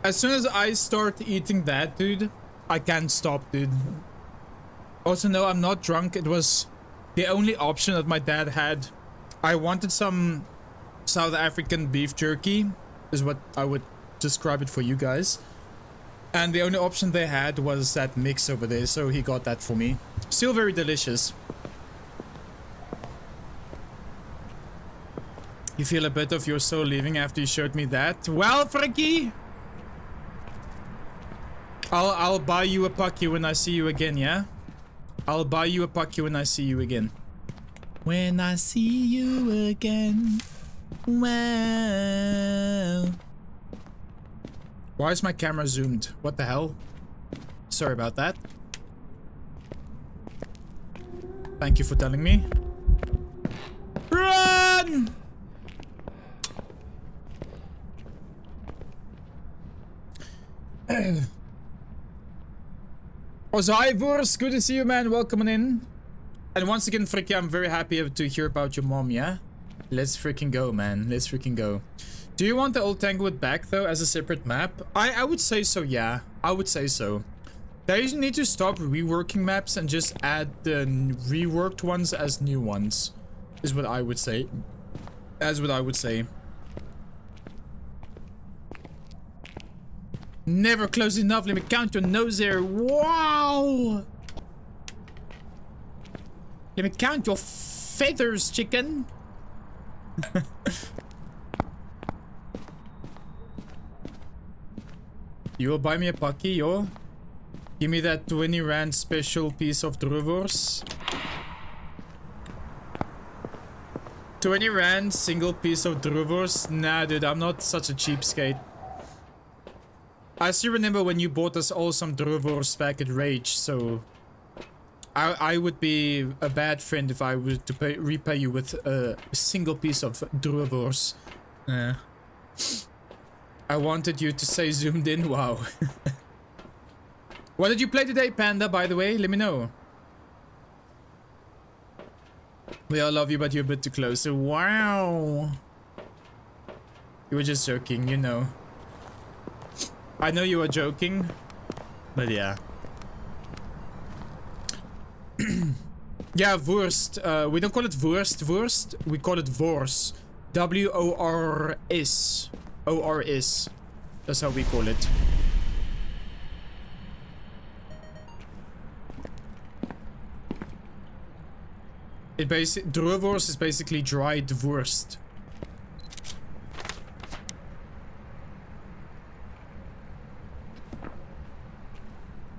As soon as I start eating that, dude, I can't stop, dude. Also, no, I'm not drunk. It was the only option that my dad had. I wanted some South African beef jerky, is what I would describe it for you guys. And the only option they had was that mix over there, so he got that for me. Still very delicious. You feel a bit of your soul leaving after you showed me that? Well, Frankie, I'll buy you a pucky when I see you again, yeah? I'll buy you a pucky when I see you again. When I see you again. Well. Why is my camera zoomed? What the hell? Sorry about that. Thank you for telling me. Run! Ozivors, good to see you, man. Welcome in. And once again, Frikkie, I'm very happy to hear about your mom, yeah? Let's freaking go, man. Let's freaking go. Do you want the old Tanglewood back, though, as a separate map? I would say so, yeah. I would say so. They need to stop reworking maps and just add the reworked ones as new ones. Is what I would say. That's what I would say. Never close enough. Let me count your nose there. Wow! Let me count your feathers, chicken. You will buy me a pucky, yo? Give me that 20 rand special piece of druvors. 20 rand single piece of druvors? Nah, dude, I'm not such a cheapskate. I still remember when you bought us all some druvors back at Rage, so I would be a bad friend if I were to repay you with a single piece of druvors. I wanted you to say zoomed in. Wow. What did you play today, Panda, by the way? Let me know. We all love you, but you're a bit too close. Wow. You were just joking, you know. I know you were joking, but yeah. Yeah, Wurst. We don't call it Wurst. We call it Wors. W-O-R-S. O-R-S. That's how we call it. Druvors is basically dried Wurst.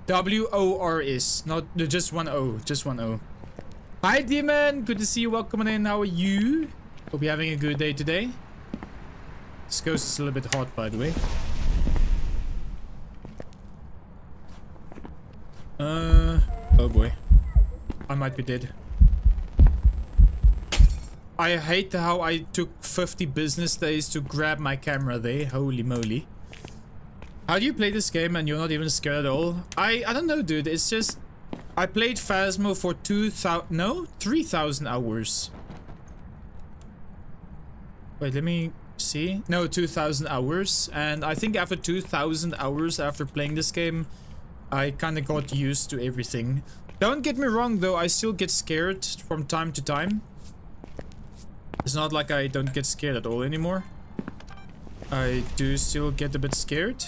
W-O-R-S. Not just one O. Just one O. Hi, Demon. Good to see you. Welcome in. How are you? Hope you're having a good day today. This ghost is a little bit hot, by the way. Oh boy. I might be dead. I hate how I took 50 business days to grab my camera there. Holy moly. How do you play this game and you're not even scared at all? I don't know, dude. It's just... I played Phasmo for 3,000 hours. Wait, let me see. No, 2,000 hours. And I think after 2,000 hours after playing this game, I kind of got used to everything. Don't get me wrong, though. I still get scared from time to time. It's not like I don't get scared at all anymore. I do still get a bit scared.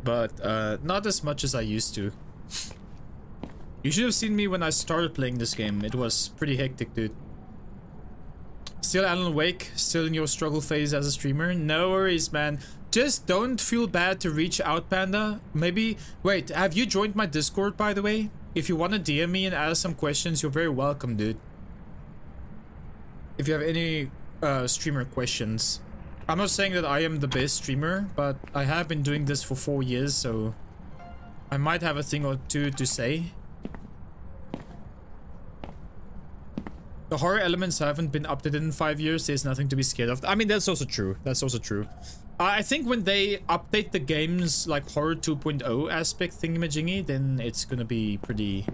But not as much as I used to. You should have seen me when I started playing this game. It was pretty hectic, dude. Still Alan Wake? Still in your struggle phase as a streamer? No worries, man. Just don't feel bad to reach out, Panda. Maybe... Wait, have you joined my Discord, by the way? If you want to DM me and ask some questions, you're very welcome, dude. If you have any streamer questions. I'm not saying that I am the best streamer, but I have been doing this for 4 years, so I might have a thing or two to say. The horror elements haven't been updated in 5 years. There's nothing to be scared of. I mean, that's also true. That's also true. I think when they update the game's like horror 2.0 aspect thingamajiggy, then it's gonna be pretty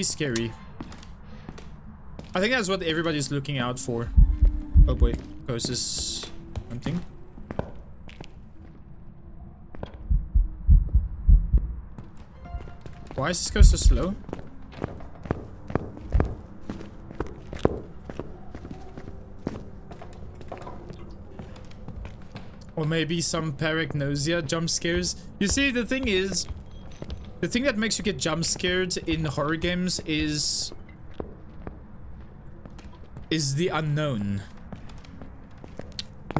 scary. I think that's what everybody's looking out for. Oh boy. Ghost is hunting. Why is this ghost so slow? Or maybe some paragnosia jump scares. You see, the thing is, the thing that makes you get jump scared in horror games is the unknown.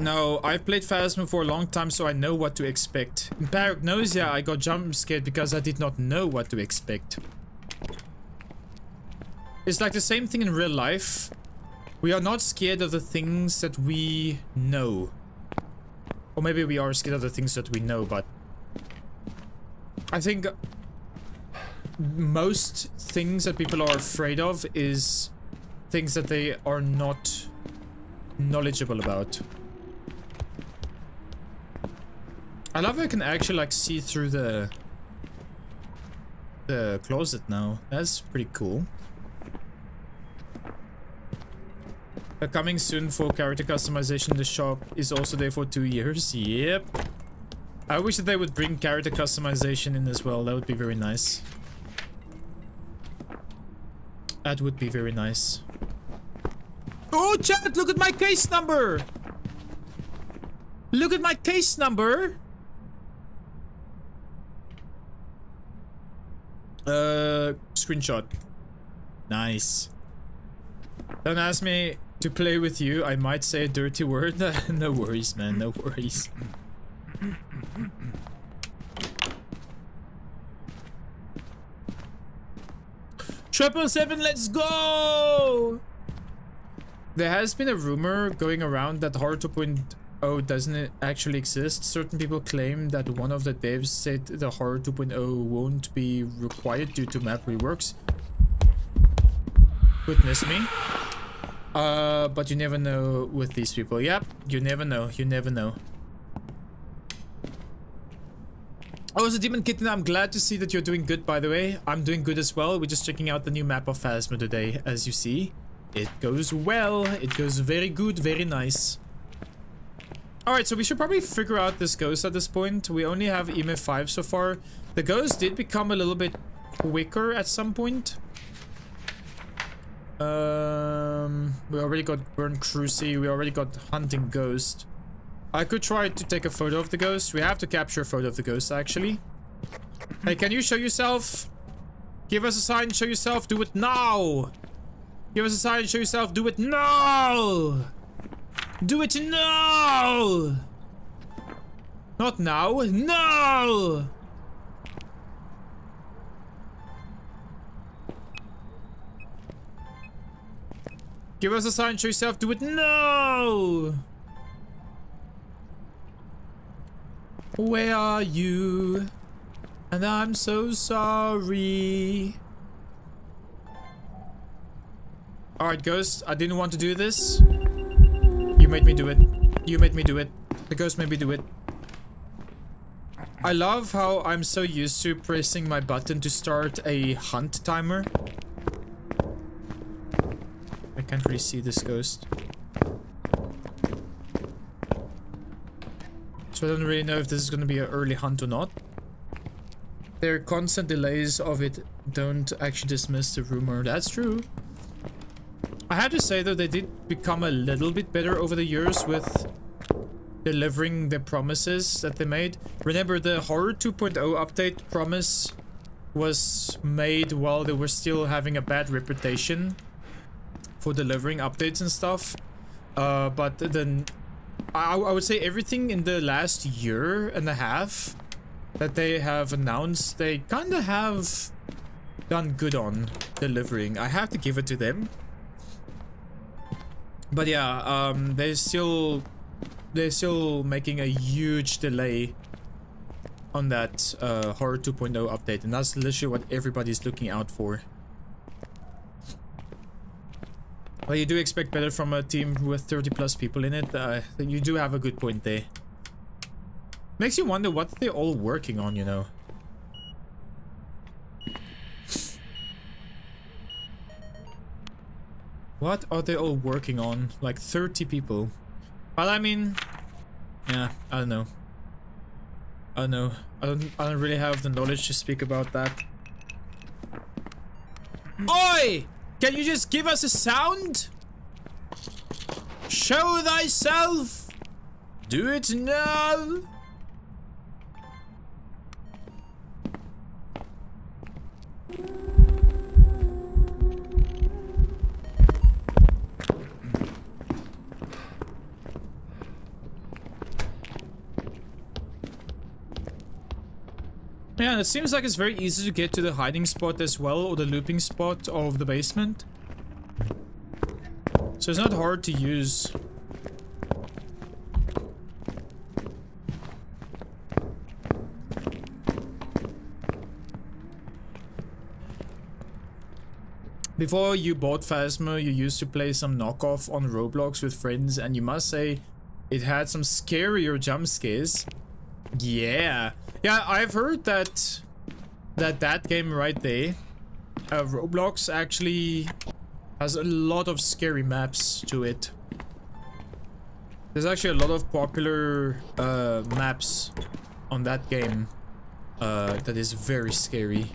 No, I've played Phasmo for a long time, so I know what to expect. In paragnosia, I got jump scared because I did not know what to expect. It's like the same thing in real life. We are not scared of the things that we know. Or maybe we are scared of the things that we know, but I think most things that people are afraid of is things that they are not knowledgeable about. I love how I can actually like see through the closet now. That's pretty cool. Coming soon for character customization. The shop is also there for 2 years. Yep. I wish that they would bring character customization in as well. That would be very nice. That would be very nice. Oh, chat! Look at my case number! Look at my case number! Screenshot. Nice. Don't ask me to play with you. I might say a dirty word. No worries, man. No worries. 777, let's go! There has been a rumor going around that Horror 2.0 doesn't actually exist. Certain people claim that one of the devs said the Horror 2.0 won't be required due to map reworks. Goodness me. But you never know with these people. Yep, you never know. You never know. Oh, it's a Demon Kitten. I'm glad to see that you're doing good, by the way. I'm doing good as well. We're just checking out the new map of Phasmo today, as you see. It goes well. It goes very good, very nice. Alright, so we should probably figure out this ghost at this point. We only have EMF 5 so far. The ghost did become a little bit quicker at some point. We already got Burn Cruci. We already got Hunting Ghost. I could try to take a photo of the ghost. We have to capture a photo of the ghost, actually. Hey, can you show yourself? Give us a sign, show yourself. Do it now. Give us a sign, show yourself. Do it now. Do it now. Not now. No. Give us a sign, show yourself. Do it now. Where are you? And I'm so sorry. Alright, Ghost, I didn't want to do this. You made me do it. You made me do it. The ghost made me do it. I love how I'm so used to pressing my button to start a hunt timer. I can't really see this ghost. So I don't really know if this is going to be an early hunt or not. Their constant delays of it don't actually dismiss the rumor. That's true. I have to say though, they did become a little bit better over the years with delivering the promises that they made. Remember, the Horror 2.0 update promise was made while they were still having a bad reputation for delivering updates and stuff. But then I would say everything in the last year and a half that they have announced, they kind of have done good on delivering. I have to give it to them. But yeah, they're still making a huge delay on that Horror 2.0 update, and that's literally what everybody's looking out for. Well, you do expect better from a team with 30 plus people in it. You do have a good point there. Makes you wonder what they're all working on, you know. What are they all working on? Like 30 people. But I mean, yeah, I don't know. I don't know. I don't really have the knowledge to speak about that. Oi! Can you just give us a sound? Show thyself! Do it now! Yeah, it seems like it's very easy to get to the hiding spot as well, or the looping spot of the basement. So it's not hard to use. Before you bought Phasmo, you used to play some knockoff on Roblox with friends, and you must say it had some scarier jump scares. Yeah. Yeah, I've heard that that game right there, Roblox, actually has a lot of scary maps to it. There's actually a lot of popular maps on that game that is very scary.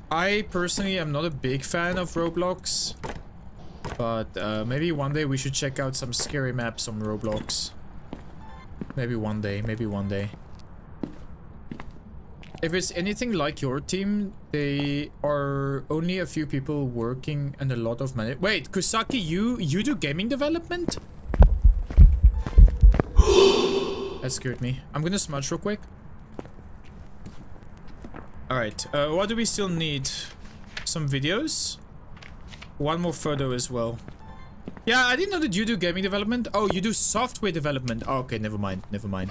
I personally am not a big fan of Roblox, but maybe one day we should check out some scary maps on Roblox. Maybe one day, maybe one day. If it's anything like your team, they are only a few people working and a lot of money. Wait, Kusaki, you do gaming development? That scared me. I'm gonna smudge real quick. Alright, what do we still need? Some videos? One more photo as well. Yeah, I didn't know that you do gaming development. Oh, you do software development. Oh, okay, never mind, never mind.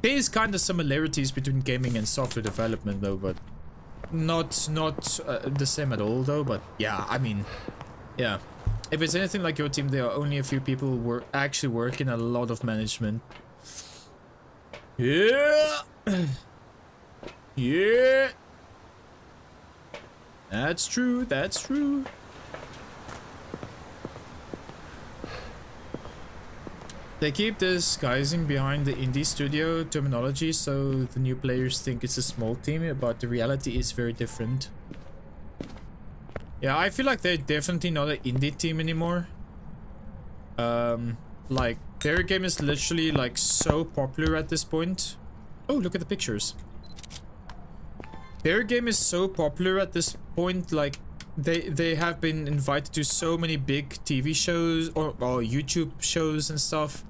There's kind of similarities between gaming and software development though, but not the same at all though, but yeah, I mean, yeah. If it's anything like your team, there are only a few people who actually work in a lot of management. Yeah! Yeah! That's true, that's true. They keep disguising behind the indie studio terminology so the new players think it's a small team, but the reality is very different. Yeah, I feel like they're definitely not an indie team anymore. Like, their game is literally like so popular at this point. Oh, look at the pictures. Their game is so popular at this point, like they have been invited to so many big TV shows or YouTube shows and stuff.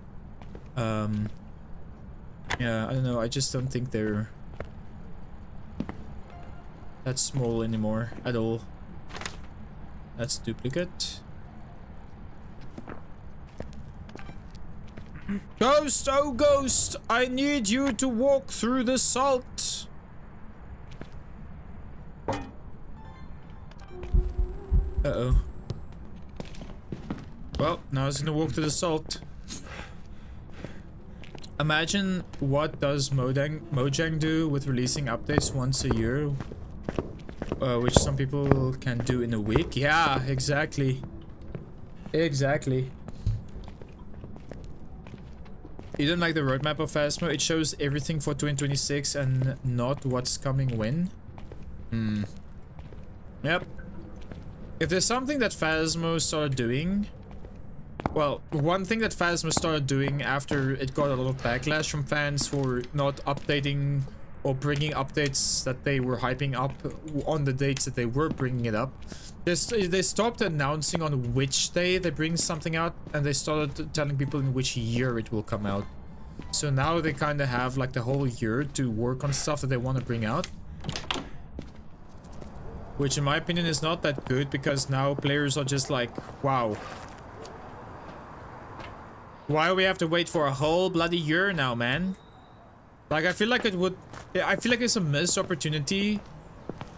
Yeah, I don't know, I just don't think they're that small anymore at all. That's duplicate. Ghost, oh ghost, I need you to walk through the salt. Uh-oh. Well, now it's gonna walk to the salt. Imagine what does Mojang do with releasing updates once a year, which some people can do in a week. Yeah, exactly. Exactly. You don't like the roadmap of Phasmo? It shows everything for 2026 and not what's coming when. Yep. If there's something that Phasmo started doing, well, one thing that Phasmo started doing after it got a lot of backlash from fans for not updating or bringing updates that they were hyping up on the dates that they were bringing it up, they stopped announcing on which day they bring something out, and they started telling people in which year it will come out. So now they kind of have like the whole year to work on stuff that they want to bring out. Which in my opinion is not that good, because now players are just like, wow. Why do we have to wait for a whole bloody year now, man? Like, I feel like it's a missed opportunity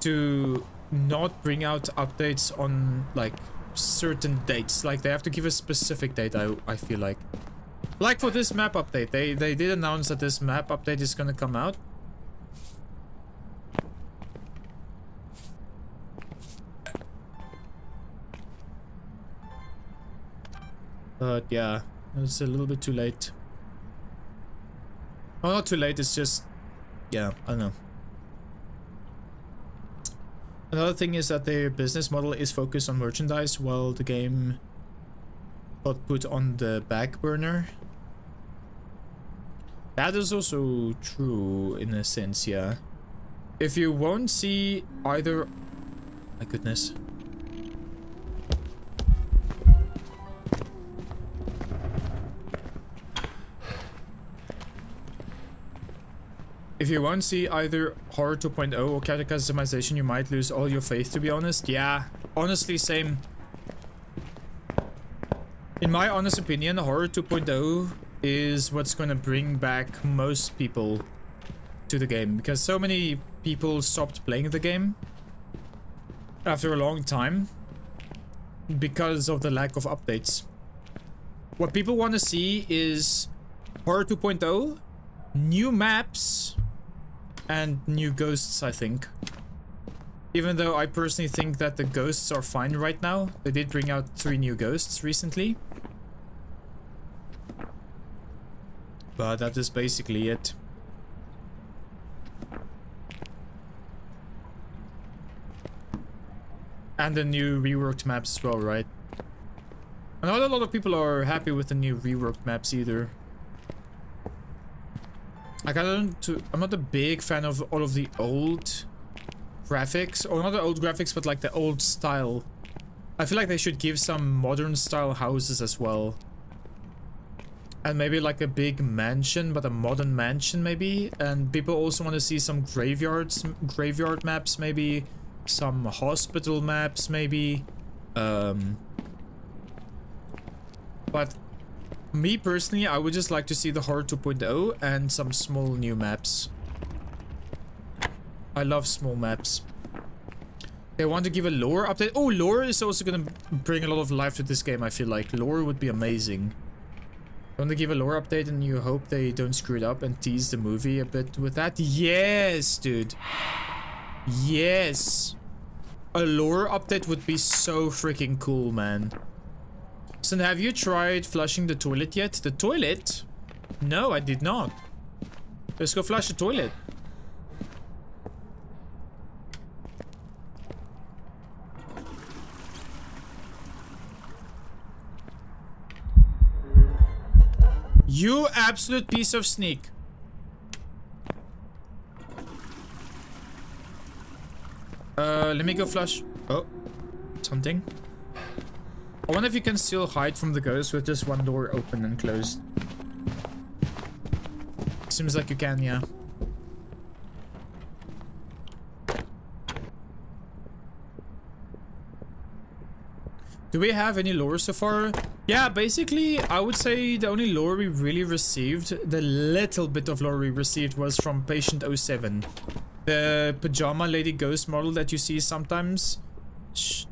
to not bring out updates on like certain dates. Like, they have to give a specific date, I feel like. Like for this map update, they did announce that this map update is gonna come out. But yeah, it's a little bit too late. Oh, not too late, it's just... yeah, I don't know. Another thing is that their business model is focused on merchandise while the game got put on the back burner. That is also true in a sense, yeah. If you won't see either... my goodness. If you won't see either Horror 2.0 or character customization, you might lose all your faith, to be honest. Yeah, honestly, same. In my honest opinion, Horror 2.0 is what's gonna bring back most people to the game, because so many people stopped playing the game after a long time because of the lack of updates. What people want to see is Horror 2.0, new maps, and new ghosts, I think. Even though I personally think that the ghosts are fine right now. They did bring out 3 new ghosts recently. But that is basically it. And the new reworked maps as well, right? Not a lot of people are happy with the new reworked maps either. Like, I'm not a big fan of all of the old graphics, or not the old graphics, but like the old style. I feel like they should give some modern style houses as well. And maybe like a big mansion, but a modern mansion maybe. And people also want to see some graveyard maps maybe. Some hospital maps maybe. But me personally, I would just like to see the Horror 2.0 and some small new maps. I love small maps. They want to give a lore update. Oh, lore is also gonna bring a lot of life to this game, I feel like. Lore would be amazing. They want to give a lore update and you hope they don't screw it up and tease the movie a bit with that. Yes, dude. Yes. A lore update would be so freaking cool, man. So have you tried flushing the toilet yet? The toilet? No, I did not. Let's go flush the toilet. You absolute piece of sneak. Let me go flush. Oh, something. I wonder if you can still hide from the ghost with just one door open and closed. Seems like you can, yeah. Do we have any lore so far? Yeah, basically, I would say the only lore we really received, the little bit of lore we received, was from Patient 07. The pajama lady ghost model that you see sometimes.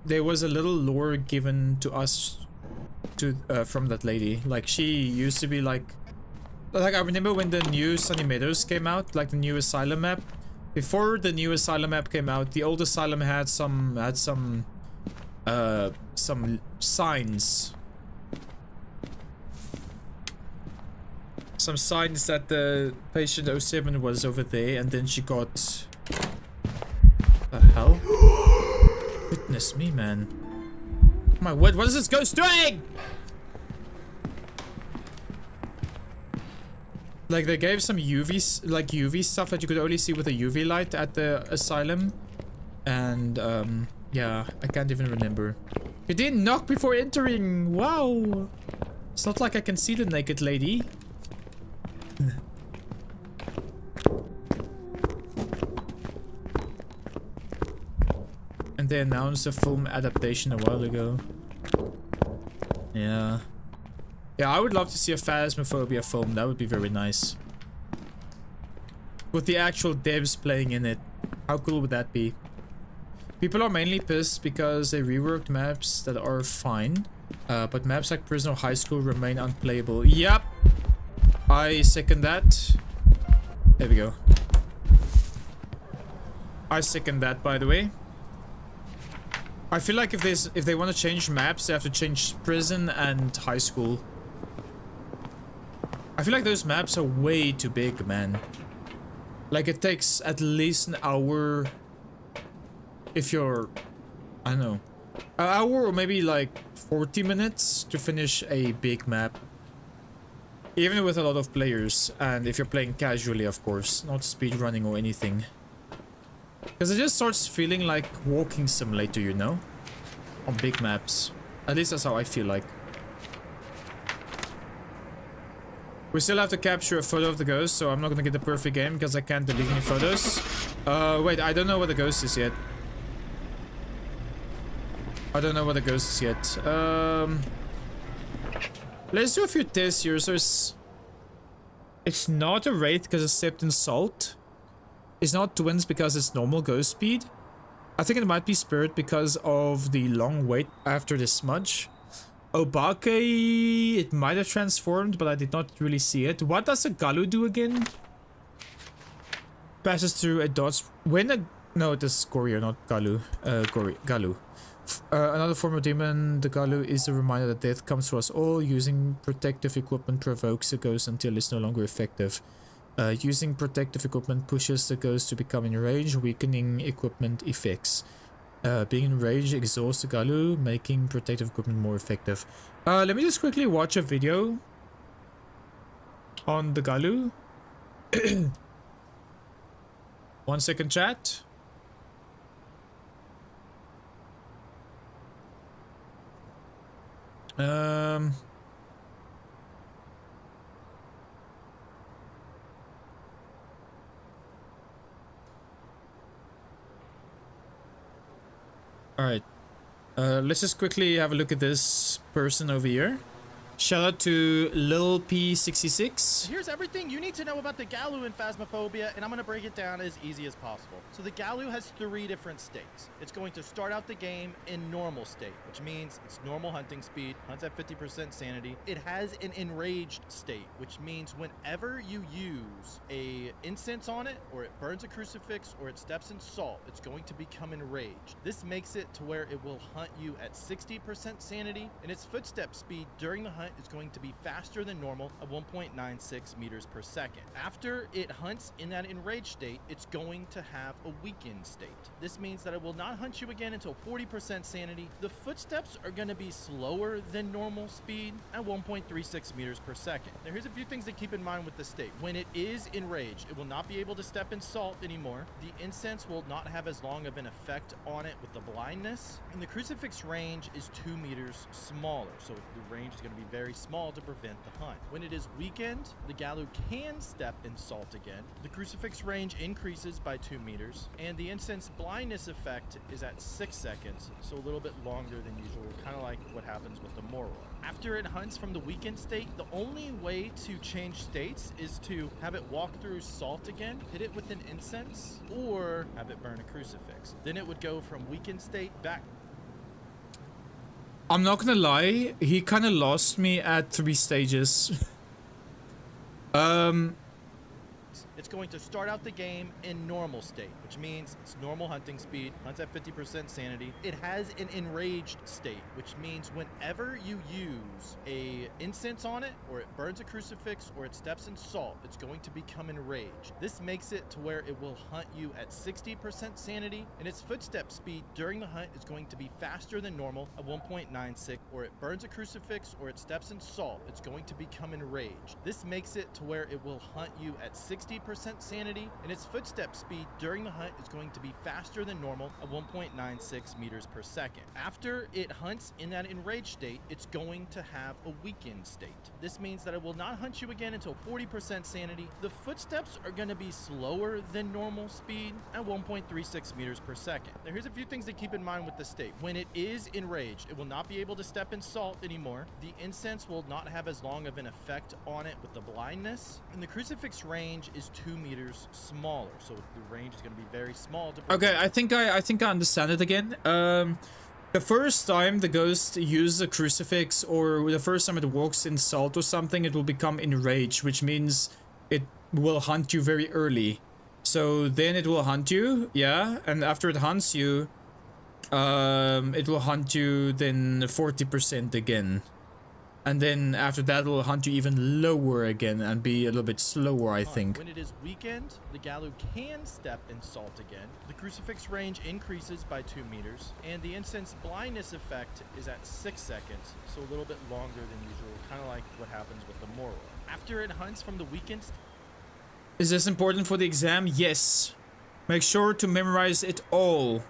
There was a little lore given to us from that lady. Like, she used to be like I remember when the new Sunny Meadows came out, like the new asylum map. Before the new asylum map came out, the old asylum had some signs. Some signs that the Patient 07 was over there, and then she got... the hell? Goodness me, man. My word, what is this ghost doing? Like, they gave some UV stuff that you could only see with a UV light at the asylum. And, yeah, I can't even remember. You didn't knock before entering! Wow! It's not like I can see the naked lady. And they announced a film adaptation a while ago. Yeah. Yeah, I would love to see a Phasmophobia film. That would be very nice. With the actual devs playing in it. How cool would that be? People are mainly pissed because they reworked maps that are fine. But maps like Prison or High School remain unplayable. Yep. I second that. There we go. I second that, by the way. I feel like if they want to change maps, they have to change prison and high school. I feel like those maps are way too big, man. Like it takes at least an hour if you're, I don't know, an hour or maybe like 40 minutes to finish a big map. Even with a lot of players, and if you're playing casually, of course, not speedrunning or anything. Because it just starts feeling like walking simulator, you know? On big maps. At least that's how I feel like. We still have to capture a photo of the ghost, so I'm not gonna get the perfect game because I can't delete any photos. Wait, I don't know what the ghost is yet. I don't know what the ghost is yet. Let's do a few tests here. So it's not a wraith because it's stepped in salt. It's not twins because it's normal ghost speed. I think it might be spirit because of the long wait after the smudge. Obake, it might have transformed, but I did not really see it. What does a Galu do again? Passes through a dot. When a... No, it is Courier, not Galu. Galu. Another form of demon, the Galu, is a reminder that death comes to us all. Using protective equipment provokes the ghost until it's no longer effective. Using protective equipment pushes the ghost to become enraged, weakening equipment effects. Being enraged exhausts the Galu, making protective equipment more effective. Let me just quickly watch a video on the Galu. 1 second, chat. Alright. Let's just quickly have a look at this person over here. Shout out to Lil P66. Here's everything you need to know about the Galu in Phasmophobia, and I'm going to break it down as easy as possible. So the Galu has 3 different states. It's going to start out the game in normal state, which means it's normal hunting speed, hunts at 50% sanity. It has an enraged state, which means whenever you use a incense on it, or it burns a crucifix, or it steps in salt, it's going to become enraged. This makes it to where it will hunt you at 60% sanity, and its footstep speed during the hunt is going to be faster than normal at 1.96 meters per second. After it hunts in that enraged state, it's going to have a weakened state. This means that it will not hunt you again until 40% sanity. The footsteps are going to be slower than normal speed at 1.36 meters per second. Now here's a few things to keep in mind with the state. When it is enraged, it will not be able to step in salt anymore. The incense will not have as long of an effect on it with the blindness. And the crucifix range is 2 meters smaller. So the range is going to be very small to prevent the hunt. When it is weakened, the Galu can step in salt again. The crucifix range increases by 2 meters, and the incense blindness effect is at 6 seconds, so a little bit longer than usual, kind of like what happens with the Moror. After it hunts from the weakened state, the only way to change states is to have it walk through salt again, hit it with an incense, or have it burn a crucifix. Then it would go from weakened state back. I'm not gonna lie, he kind of lost me at 3 stages. It's going to start out the game in normal state, which means it's normal hunting speed, hunts at 50% sanity. It has an enraged state, which means whenever you use a incense on it, or it burns a crucifix, or it steps in salt, it's going to become enraged. This makes it to where it will hunt you at 60% sanity, and its footstep speed during the hunt is going to be faster than normal at 1.96, or it burns a crucifix, or it steps in salt, it's going to become enraged. This makes it to where it will hunt you at 60% sanity, and its footstep speed during the hunt is going to be faster than normal at 1.96 meters per second. After it hunts in that enraged state, it's going to have a weakened state. This means that it will not hunt you again until 40% sanity. The footsteps are going to be slower than normal speed at 1.36 meters per second. Now here's a few things to keep in mind with the state. When it is enraged, it will not be able to step in salt anymore. The incense will not have as long of an effect on it with the blindness, and the crucifix range is 2 meters smaller, so the range is going to be very small to Okay, I think I understand it again. The first time the ghost uses a crucifix, or the first time it walks in salt or something, it will become enraged, which means it will hunt you very early. So then it will hunt you, yeah, and after it hunts you, it will hunt you then 40% again. And then after that, it will hunt you even lower again and be a little bit slower, I think. When it is weakened, the Galu can step in salt again. The crucifix range increases by 2 meters, and the incense blindness effect is at 6 seconds, so a little bit longer than usual, kind of like what happens with the Moro. After it hunts from the weakened... Is this important for the exam? Yes. Make sure to memorize it all.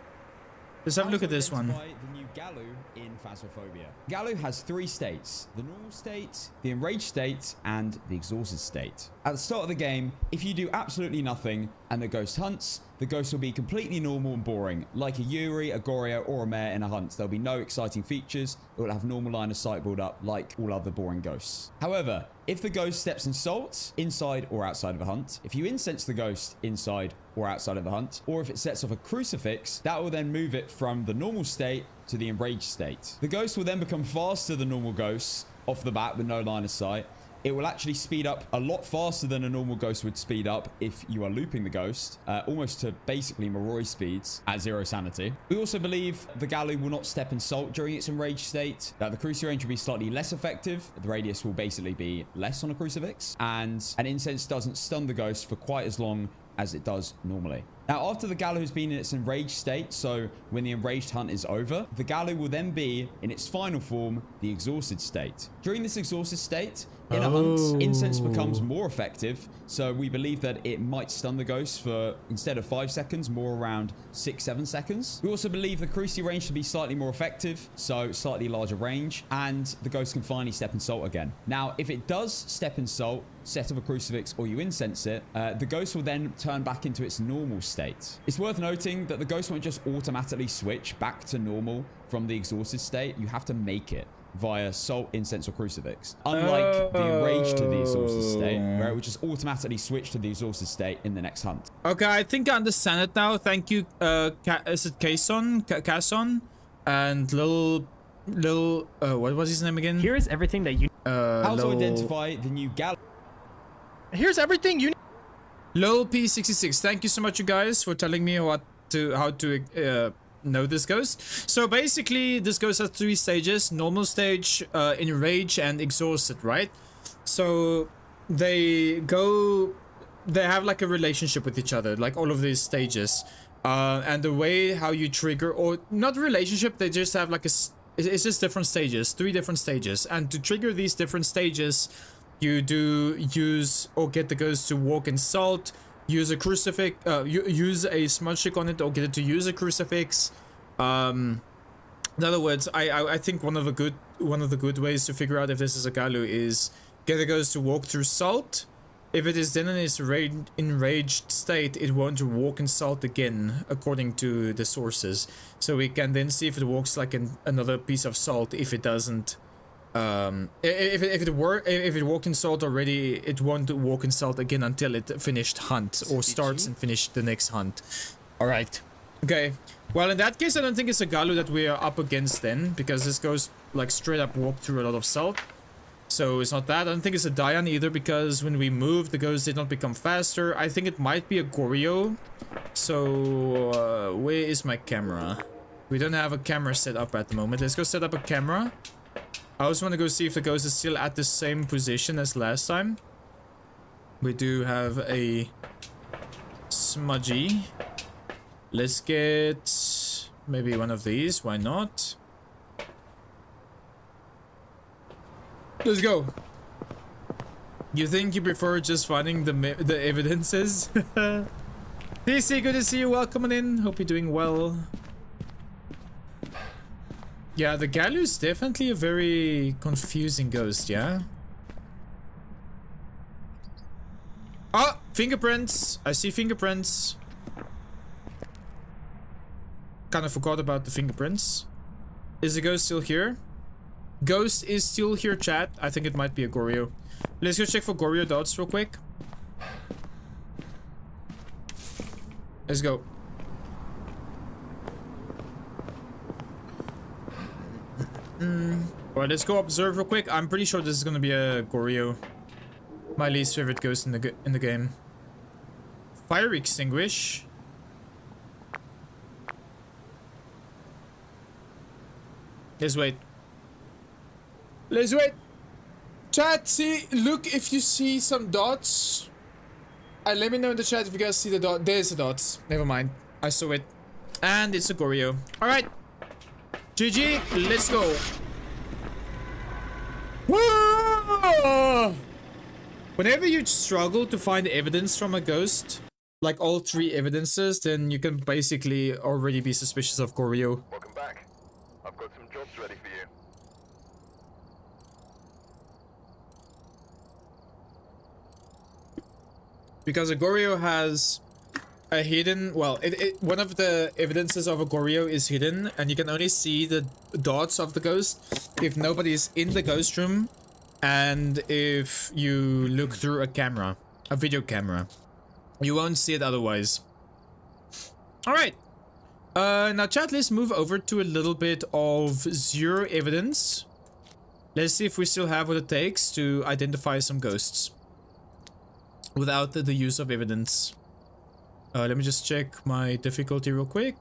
Let's have a look at this one. The new Galu in Phasmophobia. Galu has 3 states: the normal state, the enraged state, and the exhausted state. At the start of the game, if you do absolutely nothing and the ghost hunts, the ghost will be completely normal and boring, like a Yuri, a Goryo, or a Mare in a hunt. There'll be no exciting features. It will have normal line of sight build up like all other boring ghosts. However, if the ghost steps in salt, inside or outside of a hunt, if you incense the ghost inside or outside of the hunt, or if it sets off a crucifix, that will then move it from the normal state to the enraged state. The ghost will then become faster than normal ghosts off the bat with no line of sight. It will actually speed up a lot faster than a normal ghost would speed up if you are looping the ghost, almost to basically Moroi speeds at 0 sanity. We also believe the Galu will not step in salt during its enraged state, that the cruci range will be slightly less effective, the radius will basically be less on a crucifix, and an incense doesn't stun the ghost for quite as long as it does normally. Now, after the Galu has been in its enraged state, so when the enraged hunt is over, the Galu will then be, in its final form, the exhausted state. During this exhausted state, in a hunt, incense becomes more effective, so we believe that it might stun the ghost for, instead of 5 seconds, more around 6-7 seconds. We also believe the cruci range to be slightly more effective, so slightly larger range, and the ghost can finally step in salt again. Now, if it does step in salt, set of a crucifix, or you incense it, the ghost will then turn back into its normal state. It's worth noting that the ghost won't just automatically switch back to normal from the exhausted state. You have to make it via salt, incense, or crucifix. Unlike the enraged to the exhausted state, where it would just automatically switch to the exhausted state in the next hunt. Okay, I think I understand it now. Thank you, is it Kason? And what was his name again? Here is everything that you... How to identify the new Galu. Here's everything you need. Lol P66, thank you so much, you guys, for telling me how to know this ghost. So basically, this ghost has 3 stages: normal stage, enraged, and exhausted, right? So they have like a relationship with each other, like all of these stages. And the way how you trigger, or not relationship, they just have like it's just different stages, 3 different stages. And to trigger these different stages, you do use or get the ghost to walk in salt, use a crucifix, use a smudge stick on it, or get it to use a crucifix. In other words, I think one of the good ways to figure out if this is a Galu is get the ghost to walk through salt. If it is then in its enraged state, it won't walk in salt again, according to the sources. So we can then see if it walks like another piece of salt. If it doesn't. If it walked in salt already, it won't walk in salt again until it finished hunt or starts and finish the next hunt. All right. Okay. Well, in that case, I don't think it's a Galu that we are up against then, because this goes like straight up walk through a lot of salt. So it's not that. I don't think it's a Dian either, because when we moved, the ghost did not become faster. I think it might be a Goryo. So where is my camera? We don't have a camera set up at the moment. Let's go set up a camera. I also want to go see if the ghost is still at the same position as last time. We do have a smudgy. Let's get maybe one of these. Why not? Let's go. You think you prefer just finding the evidences? DC, good to see you. Welcome in. Hope you're doing well. Yeah, the Galu is definitely a very confusing ghost, yeah? Oh, fingerprints! I see fingerprints. Kind of forgot about the fingerprints. Is the ghost still here? Ghost is still here, chat. I think it might be a Goryo. Let's go check for Goryo dots real quick. Let's go. Well, let's go observe real quick. I'm pretty sure this is gonna be a Goryo. My least favorite ghost in the game. Fire extinguish. Let's wait. Let's wait. Chat, see, look if you see some dots. And let me know in the chat if you guys see the dot. There's the dots. Never mind. I saw it. And it's a Goryo. Alright. GG, let's go. Whoa! Whenever you struggle to find evidence from a ghost, like all 3 evidences, then you can basically already be suspicious of Goryo. Welcome back. I've got some jobs ready for you. Because a Goryo has a hidden, well, one of the evidences of a Goryo is hidden, and you can only see the dots of the ghost if nobody's in the ghost room and if you look through a camera, a video camera. You won't see it otherwise. Alright. Now chat, let's move over to a little bit of 0 evidence. Let's see if we still have what it takes to identify some ghosts without the use of evidence. Let me just check my difficulty real quick.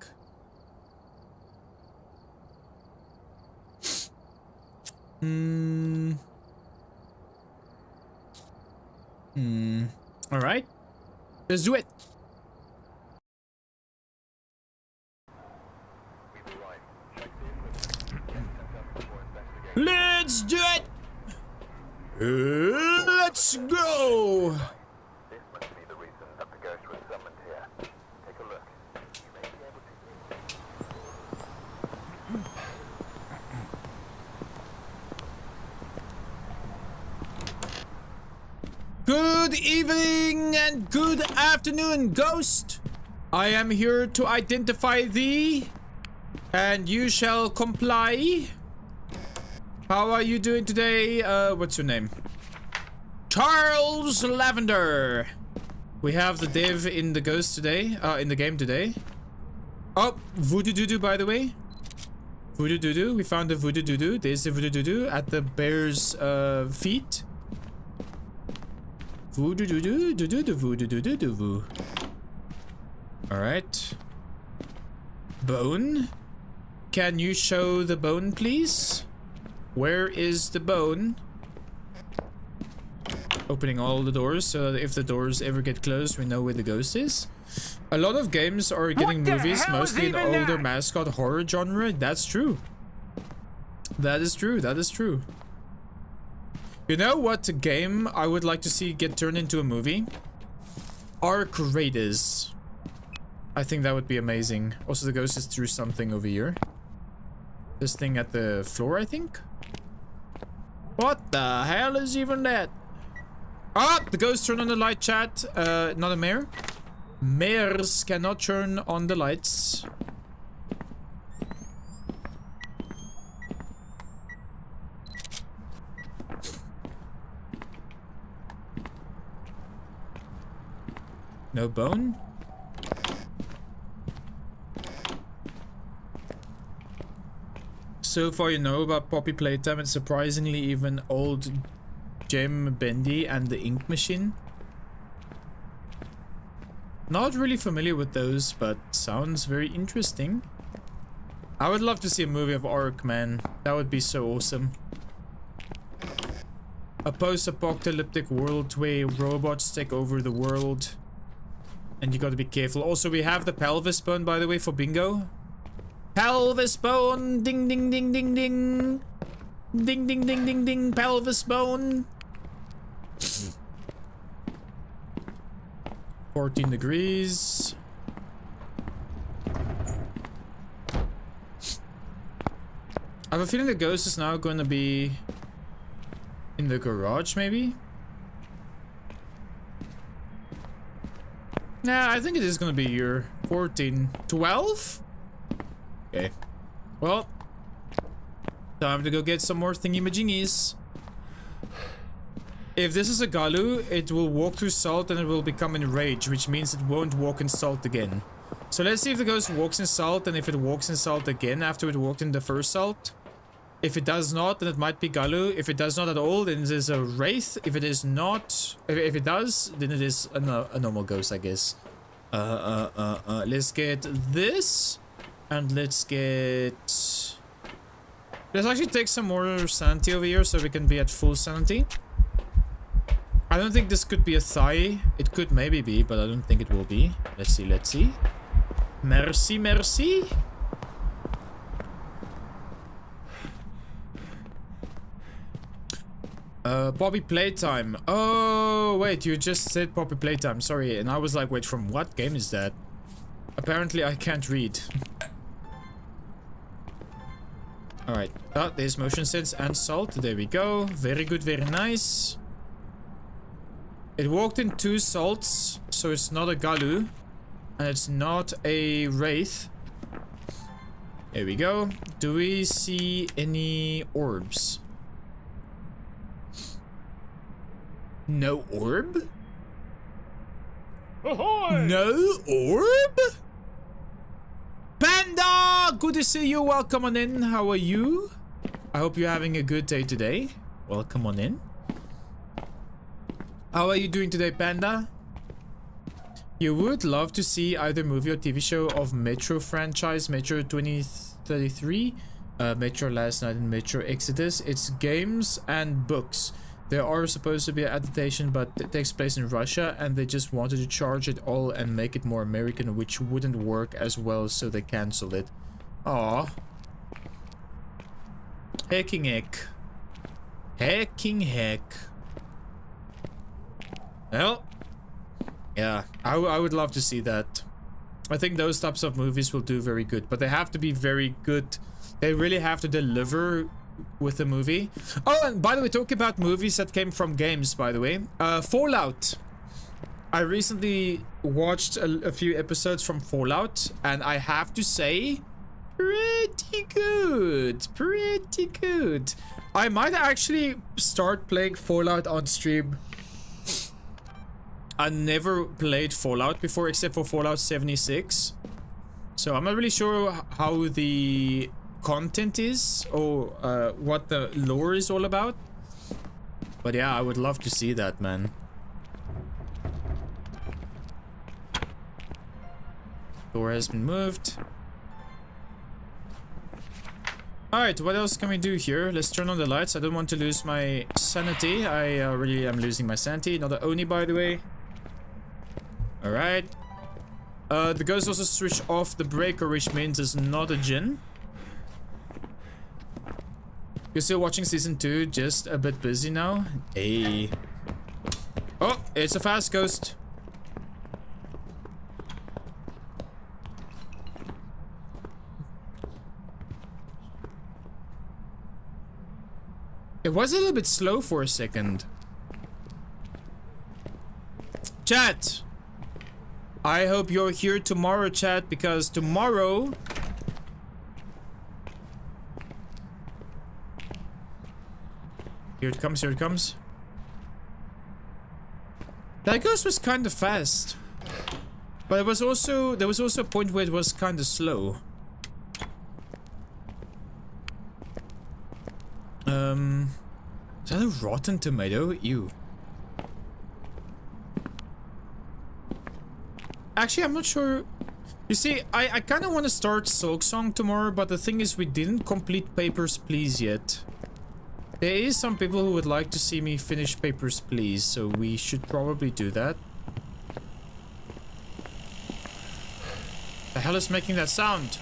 Alright. Let's do it. Let's do it. Let's go. This must be the reason that the ghost was summoned here. Take a look. You may be able to... Good evening and good afternoon, ghost. I am here to identify thee, and you shall comply. How are you doing today? What's your name? Charles Lavender. We have the dev in the ghost today, in the game today. Oh, voodoo doo-doo, by the way. Voodoo doo-doo. We found the voodoo doo-doo. There's the voodoo doo-doo at the bear's feet. Voodoo doo-doo, doo-doo, voodoo doo-doo, doo-doo. Alright. Bone. Can you show the bone, please? Where is the bone? Opening all the doors so that if the doors ever get closed, we know where the ghost is. A lot of games are getting movies, mostly in older mascot horror genre. That's true. That is true. That is true. You know what game I would like to see get turned into a movie? Arc Raiders. I think that would be amazing. Also, the ghost is through something over here. This thing at the floor, I think. What the hell is even that? Ah, the ghost turned on the light, chat. Not a mare. Mares cannot turn on the lights. No bone? So far you know about Poppy Playtime and surprisingly even old Gem Bendy and the Ink Machine. Not really familiar with those, but sounds very interesting. I would love to see a movie of Ark, man. That would be so awesome. A post-apocalyptic world where robots take over the world. And you gotta be careful. Also, we have the pelvis bone, by the way, for bingo. Pelvis bone! Ding ding ding ding ding! Ding ding ding ding ding! Pelvis bone! 14 degrees. I have a feeling the ghost is now going to be in the garage, maybe? Nah, I think it is going to be here. 14. 12? Okay. Well, time to go get some more thingy-majingies. If this is a Galu, it will walk through salt and it will become enraged, which means it won't walk in salt again. So let's see if the ghost walks in salt and if it walks in salt again after it walked in the first salt. If it does not, then it might be Galu. If it does not at all, then it is a wraith. If it is not, if it does, then it is a normal ghost, I guess. Let's get this. And let's get Let's actually take some more sanity over here so we can be at full sanity. I don't think this could be a thigh. It could maybe be, but I don't think it will be. Let's see, let's see. Merci, merci. Poppy playtime. Oh, wait, you just said Poppy playtime. Sorry, and I was like, wait, from what game is that? Apparently, I can't read. Alright. Oh, there's motion sense and salt. There we go. Very good, very nice. It walked in 2 salts, so it's not a Galu. And it's not a Wraith. There we go. Do we see any orbs? No orb? Ahoy! No orb? Panda! Good to see you. Welcome on in. How are you? I hope you're having a good day today. Welcome on in. How are you doing today, Panda? You would love to see either movie or TV show of Metro franchise, Metro 2033, Metro Last Night, and Metro Exodus. It's games and books. There are supposed to be an adaptation, but it takes place in Russia, and they just wanted to charge it all and make it more American, which wouldn't work as well, so they cancelled it. Aww. Hecking heck. Hecking heck. Well, yeah, I would love to see that. I think those types of movies will do very good, but they have to be very good. They really have to deliver with the movie. Oh, and by the way, talk about movies that came from games, by the way. Fallout. I recently watched a few episodes from Fallout, and I have to say, pretty good. Pretty good. I might actually start playing Fallout on stream. I never played Fallout before, except for Fallout 76. So I'm not really sure how the content is or what the lore is all about. But yeah, I would love to see that, man. Door has been moved. Alright, what else can we do here? Let's turn on the lights. I don't want to lose my sanity. I really am losing my sanity. Not an Oni, by the way. Alright. The ghost also switched off the breaker, which means it's not a Jinn. You're still watching season 2, just a bit busy now. Hey. Oh, it's a fast ghost. It was a little bit slow for a second. Chat. I hope you're here tomorrow, chat, because tomorrow... Here it comes, here it comes. That ghost was kind of fast. But it was also... There was also a point where it was kind of slow. Is that a rotten tomato? Ew. Actually, I'm not sure. You see, I kind of want to start Silk Song tomorrow, but the thing is we didn't complete Papers, Please yet. There is some people who would like to see me finish Papers, Please, so we should probably do that. The hell is making that sound?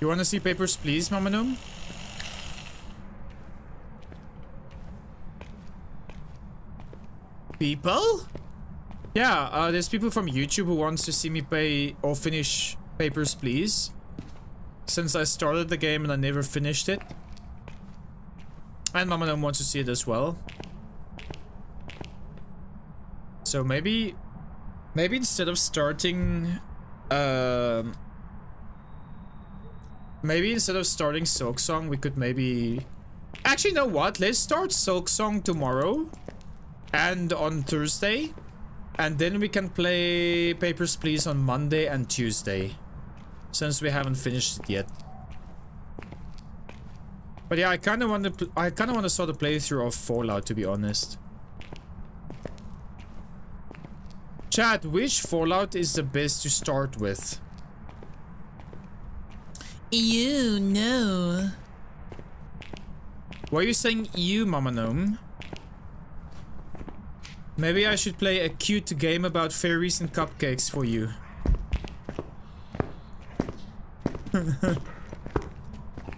You want to see Papers, Please, Mamanum? People? Yeah, there's people from YouTube who wants to see me play or finish Papers, Please. Since I started the game and I never finished it. And Mamanum wants to see it as well. So maybe instead of starting maybe instead of starting Silk Song, we could maybe... Actually, you know what? Let's start Silk Song tomorrow. And on Thursday. And then we can play Papers, Please on Monday and Tuesday. Since we haven't finished it yet. But yeah, I kind of want to start a playthrough of Fallout, to be honest. Chat, which Fallout is the best to start with? You know. Why are you saying you, Mama Gnome? Maybe I should play a cute game about fairies and cupcakes for you.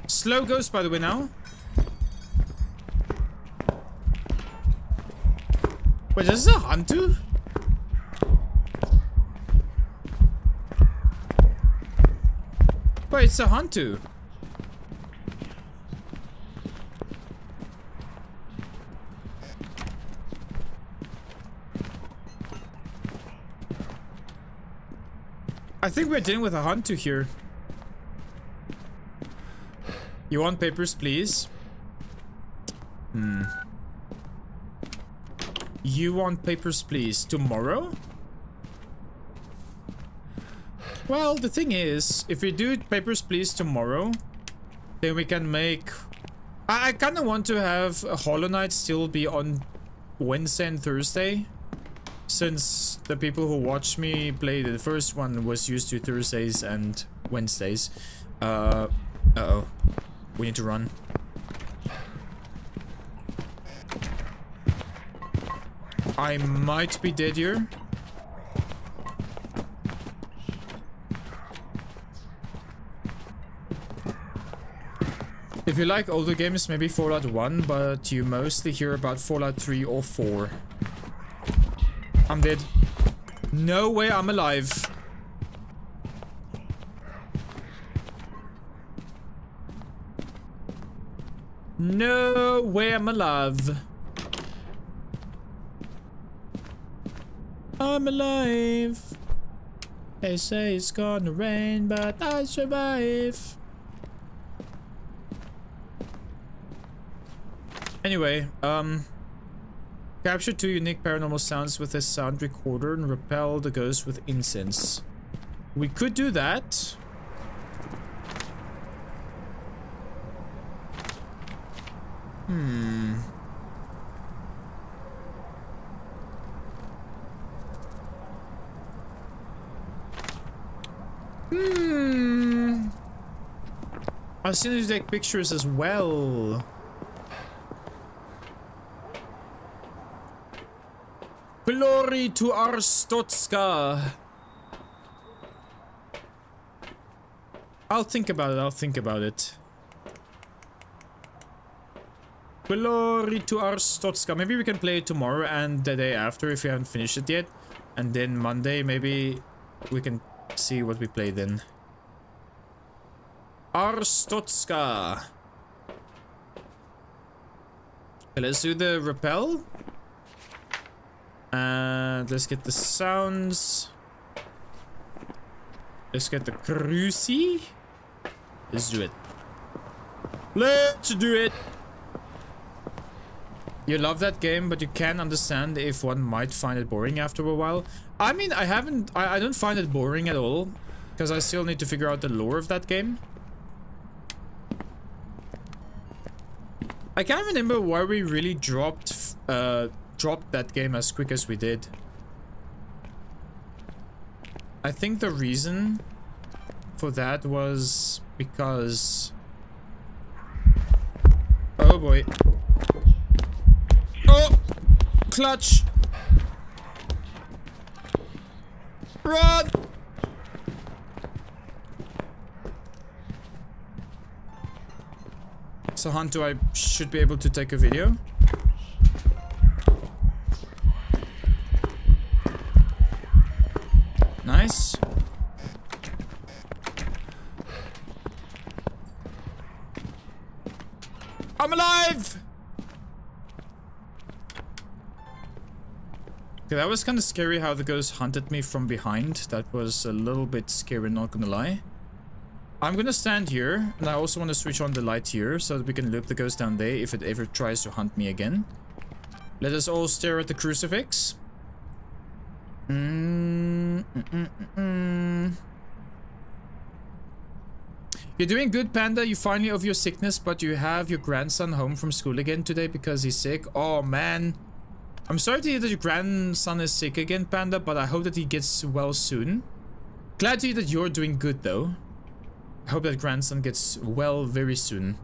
Slow ghost, by the way, now. Wait, this is a Hantu? Wait, it's a Hantu. I think we're dealing with a Hantu here. You want papers, please? You want papers, please? Tomorrow? Well, the thing is, if we do papers, please tomorrow, then we can make... I kind of want to have a Hollow Knight still be on Wednesday and Thursday. Since the people who watched me play the first one was used to Thursdays and Wednesdays. Uh-oh. We need to run. I might be dead here. If you like older games, maybe Fallout 1, but you mostly hear about Fallout 3 or 4. I'm dead. No way I'm alive. No way I'm alive. I'm alive. They say it's gonna rain, but I survive. Anyway, capture 2 unique paranormal sounds with a sound recorder and repel the ghost with incense. We could do that. I still need to take pictures as well. Glory to Arstotska. I'll think about it, I'll think about it. Glory to Arstotska. Maybe we can play it tomorrow and the day after if we haven't finished it yet. And then Monday, maybe we can see what we play then. Arstotska. Okay, let's do the repel. And let's get the sounds. Let's get the cruci. Let's do it. Let's do it. You love that game, but you can understand if one might find it boring after a while. I mean, I don't find it boring at all, because I still need to figure out the lore of that game. I can't remember why we really dropped that game as quick as we did. I think the reason for that was because... Oh boy. Oh! Clutch! Run! So Hantu, I should be able to take a video. Nice. I'm alive! Okay, that was kind of scary how the ghost hunted me from behind. That was a little bit scary, not gonna lie. I'm gonna stand here, and I also want to switch on the light here so that we can loop the ghost down there if it ever tries to hunt me again. Let us all stare at the crucifix. You're doing good, Panda. You finally over your sickness, but you have your grandson home from school again today because he's sick. Oh man, I'm sorry to hear that your grandson is sick again, Panda, but I hope that he gets well soon. Glad to hear that you're doing good, though. I hope that grandson gets well very soon.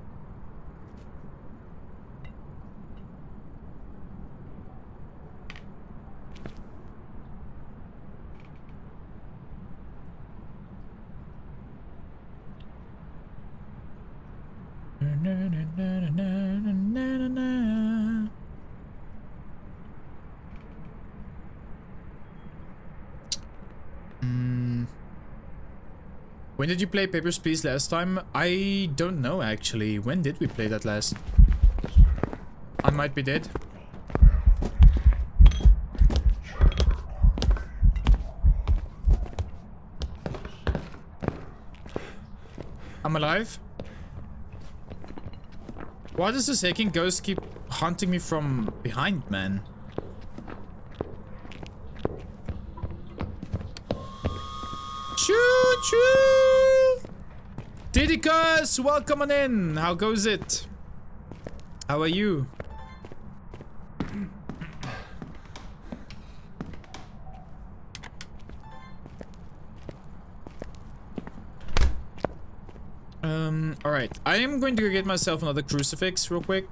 When did you play Papers, Please last time? I don't know, actually. When did we play that last? I might be dead. I'm alive. Why does this hacking ghost keep hunting me from behind, man? Choo choo! Didicus, welcome on in. How goes it? How are you? Alright. I am going to go get myself another crucifix real quick.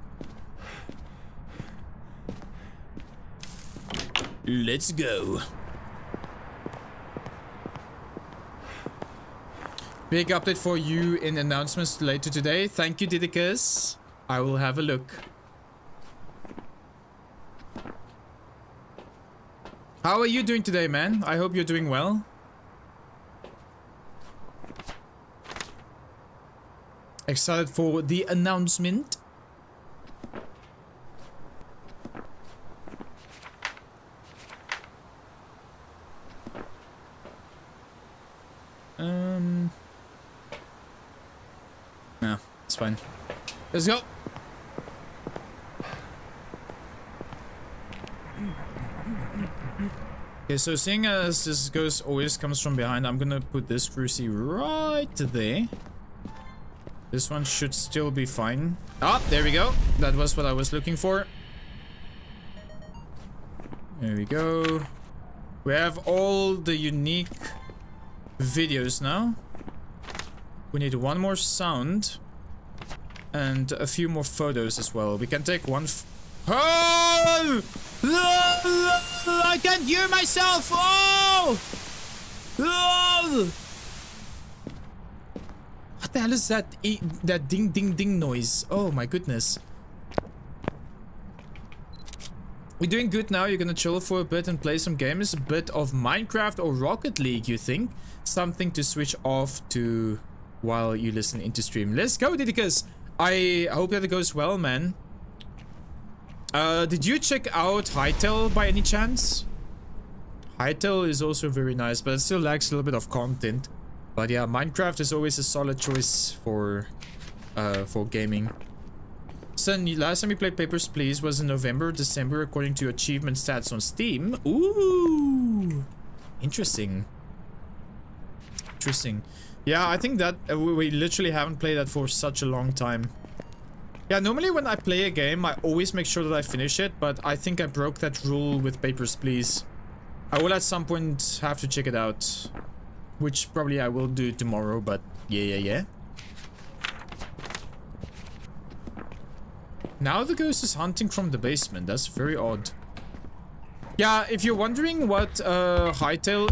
Let's go. Big update for you in announcements later today. Thank you, Didicus. I will have a look. How are you doing today, man? I hope you're doing well. Excited for the announcement. No, it's fine. Let's go. Okay, so seeing as this ghost always comes from behind, I'm gonna put this cruci right there. This one should still be fine. Ah, there we go. That was what I was looking for. There we go. We have all the unique videos now. We need one more sound. And a few more photos as well. We can take one. Oh! I can't hear myself! Oh! Oh! What the hell is that? That ding ding ding noise? Oh my goodness. We're doing good now. You're gonna chill for a bit and play some games. A bit of Minecraft or Rocket League, you think? Something to switch off to while you listen into stream. Let's go, Didicus. I hope that it goes well, man. Did you check out Hytale by any chance? Hytale is also very nice, but it still lacks a little bit of content. But yeah, Minecraft is always a solid choice for gaming. Son, last time you played Papers, Please was in November, December, according to achievement stats on Steam. Ooh, interesting. Interesting. Yeah, I think that we literally haven't played that for such a long time. Yeah, normally when I play a game, I always make sure that I finish it, but I think I broke that rule with Papers, Please. I will at some point have to check it out. Which probably I will do tomorrow, but yeah. Now the ghost is hunting from the basement. That's very odd. Yeah, if you're wondering what Hytale...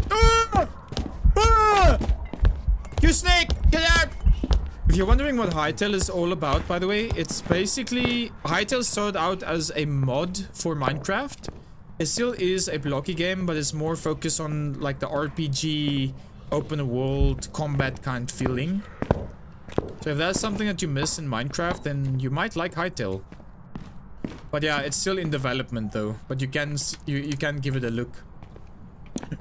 You snake! Get out! If you're wondering what Hytale is all about, by the way, it's basically... Hytale started out as a mod for Minecraft. It still is a blocky game, but it's more focused on like the RPG... open world combat kind feeling. So if that's something that you miss in Minecraft, then you might like Hytale. But yeah, it's still in development though. But you can give it a look.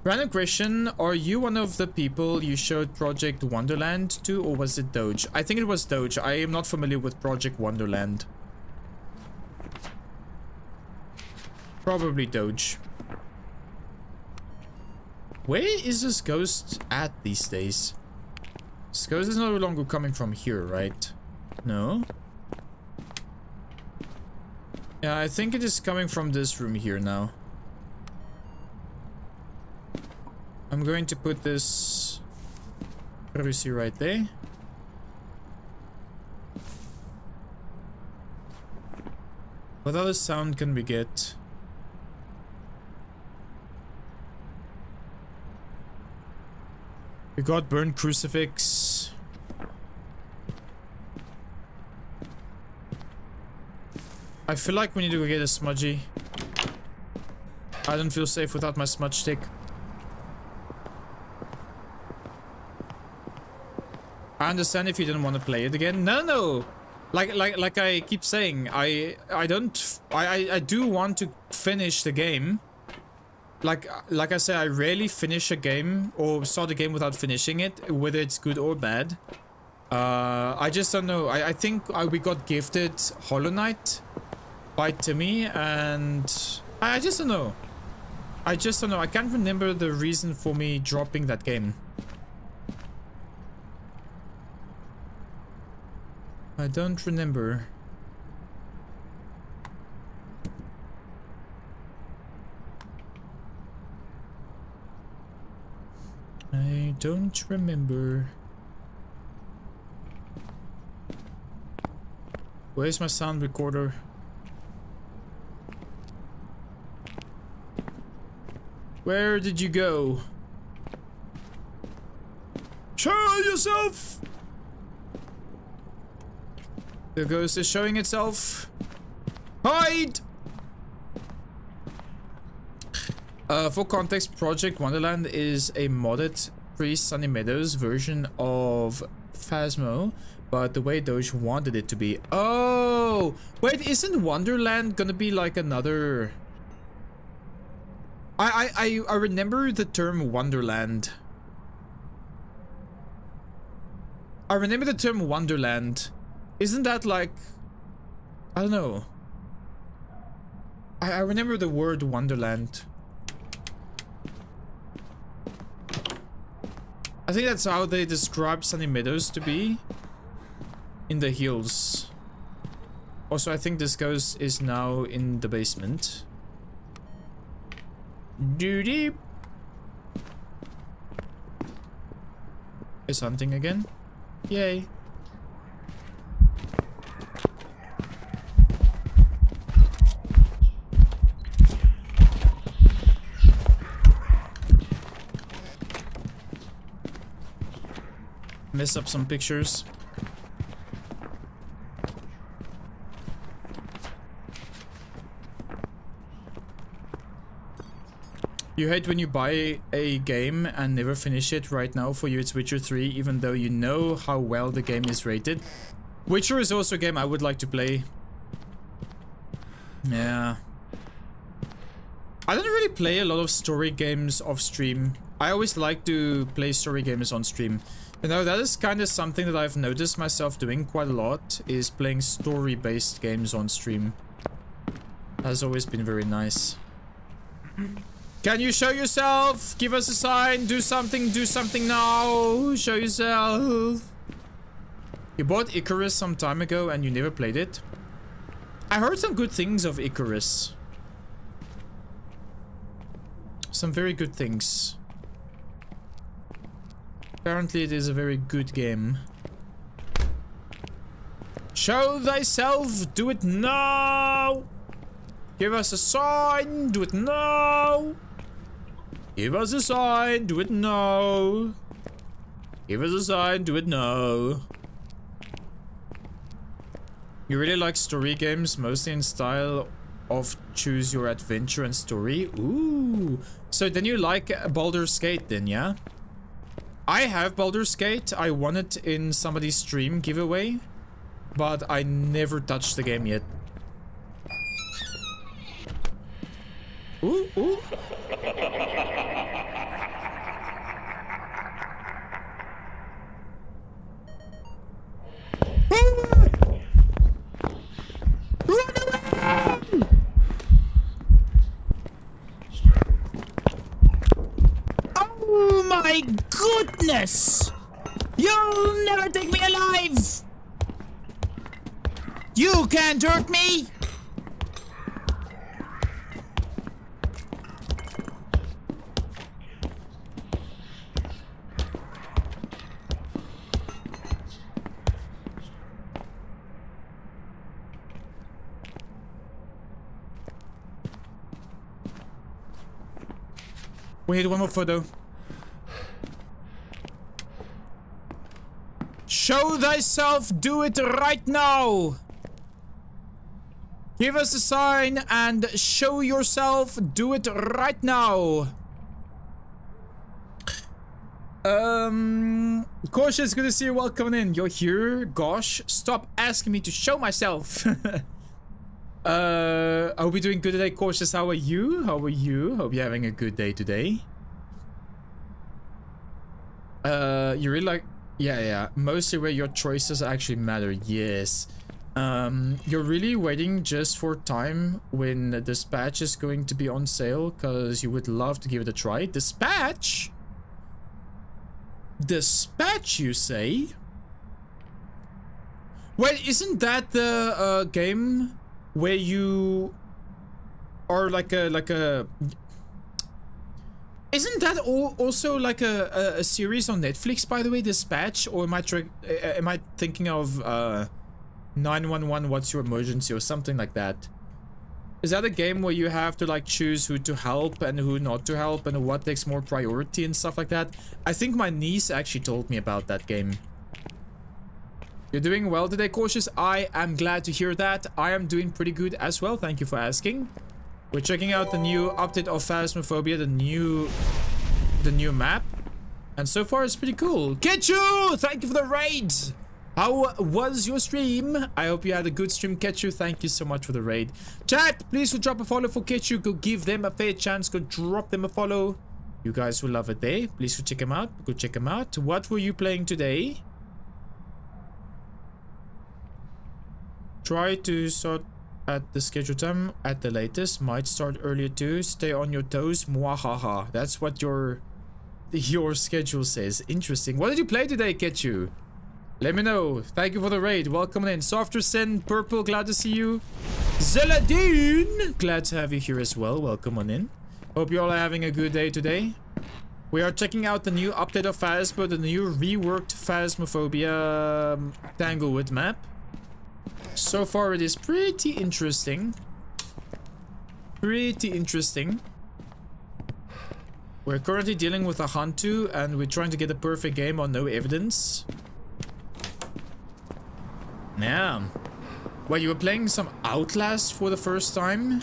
Random question: are you one of the people you showed Project Wonderland to, or was it Doge? I think it was Doge. I am not familiar with Project Wonderland. Probably Doge. Where is this ghost at these days? This ghost is no longer coming from here, right? No? Yeah, I think it is coming from this room here now. I'm going to put this Rusi right there. What other sound can we get? We got burned crucifix. I feel like we need to go get a smudgy. I don't feel safe without my smudge stick. I understand if you didn't want to play it again. No. Like I keep saying, I do want to finish the game. Like I said, I rarely finish a game or start a game without finishing it, whether it's good or bad. I just don't know. I think we got gifted Hollow Knight by Timmy, and I just don't know. I can't remember the reason for me dropping that game. I don't remember. I don't remember. Where's my sound recorder? Where did you go? Show yourself! The ghost is showing itself. Hide! For context, Project Wonderland is a modded pre-Sunny Meadows version of Phasmo, but the way Doge wanted it to be. Oh! Wait, isn't Wonderland gonna be like another... I remember the term Wonderland. I remember the term Wonderland. Isn't that like... I don't know. I remember the word Wonderland. I think that's how they describe Sunny Meadows to be. In the hills. Also, I think this ghost is now in the basement. Duty. Is hunting again. Yay. Mess up some pictures. You hate when you buy a game and never finish it. Right now for you it's Witcher 3, even though you know how well the game is rated. Witcher is also a game I would like to play. Yeah. I don't really play a lot of story games off stream. I always like to play story games on stream. You know, that is kind of something that I've noticed myself doing quite a lot, is playing story-based games on stream. Has always been very nice. Can you show yourself? Give us a sign. Do something now. Show yourself. You bought Icarus some time ago and you never played it? I heard some good things of Icarus. Some very good things. Apparently it is a very good game. Show thyself. Do it now. Give us a sign. Do it now. Give us a sign. Do it now. Give us a sign. Do it now. You really like story games, mostly in style of choose your adventure and story. Ooh. So then you like Baldur's Gate then, yeah? I have Baldur's Gate. I won it in somebody's stream giveaway, but I never touched the game yet. Ooh, ooh. Run away! Oh my goodness! You'll never take me alive! You can't hurt me! We need one more photo. Show thyself, do it right now. Give us a sign and show yourself, do it right now. Cautious, good to see you. Welcome in. You're here. Gosh, stop asking me to show myself. Are we doing good today, Cautious? How are you? How are you? Hope you're having a good day today. You really like... Yeah. Mostly where your choices actually matter. Yes. You're really waiting just for time when the Dispatch is going to be on sale because you would love to give it a try. Dispatch? Dispatch, you say? Wait, isn't that the game where you are like a isn't that also like a series on Netflix, by the way, Dispatch? Or am I thinking of 911 what's your emergency or something like that? Is that a game where you have to like choose who to help and who not to help and what takes more priority and stuff like that? I think my niece actually told me about that game. You're doing well today, Cautious. I am glad to hear that. I am doing pretty good as well. Thank you for asking. We're checking out the new update of Phasmophobia, the new map. And so far it's pretty cool. Ketchu! Thank you for the raid! How was your stream? I hope you had a good stream, Ketchu. Thank you so much for the raid. Chat, please go drop a follow for Ketchu. Go give them a fair chance. Go drop them a follow. You guys will love it there. Please go check them out. Go check them out. What were you playing today? Try to sort at the scheduled time at the latest. Might start earlier too. Stay on your toes. Mwahaha. That's what your schedule says. Interesting. What did you play today, Ketchu? Let me know. Thank you for the raid. Welcome in. Softer Sin, Purple, glad to see you. Zeladine, glad to have you here as well. Welcome on in. Hope you all are having a good day today. We are checking out the new update of Phasmo, the new reworked Phasmophobia Tanglewood map. So far it is pretty interesting. Pretty interesting. We're currently dealing with a Hantu and we're trying to get a perfect game on no evidence. Yeah. Well, you were playing some Outlast for the first time?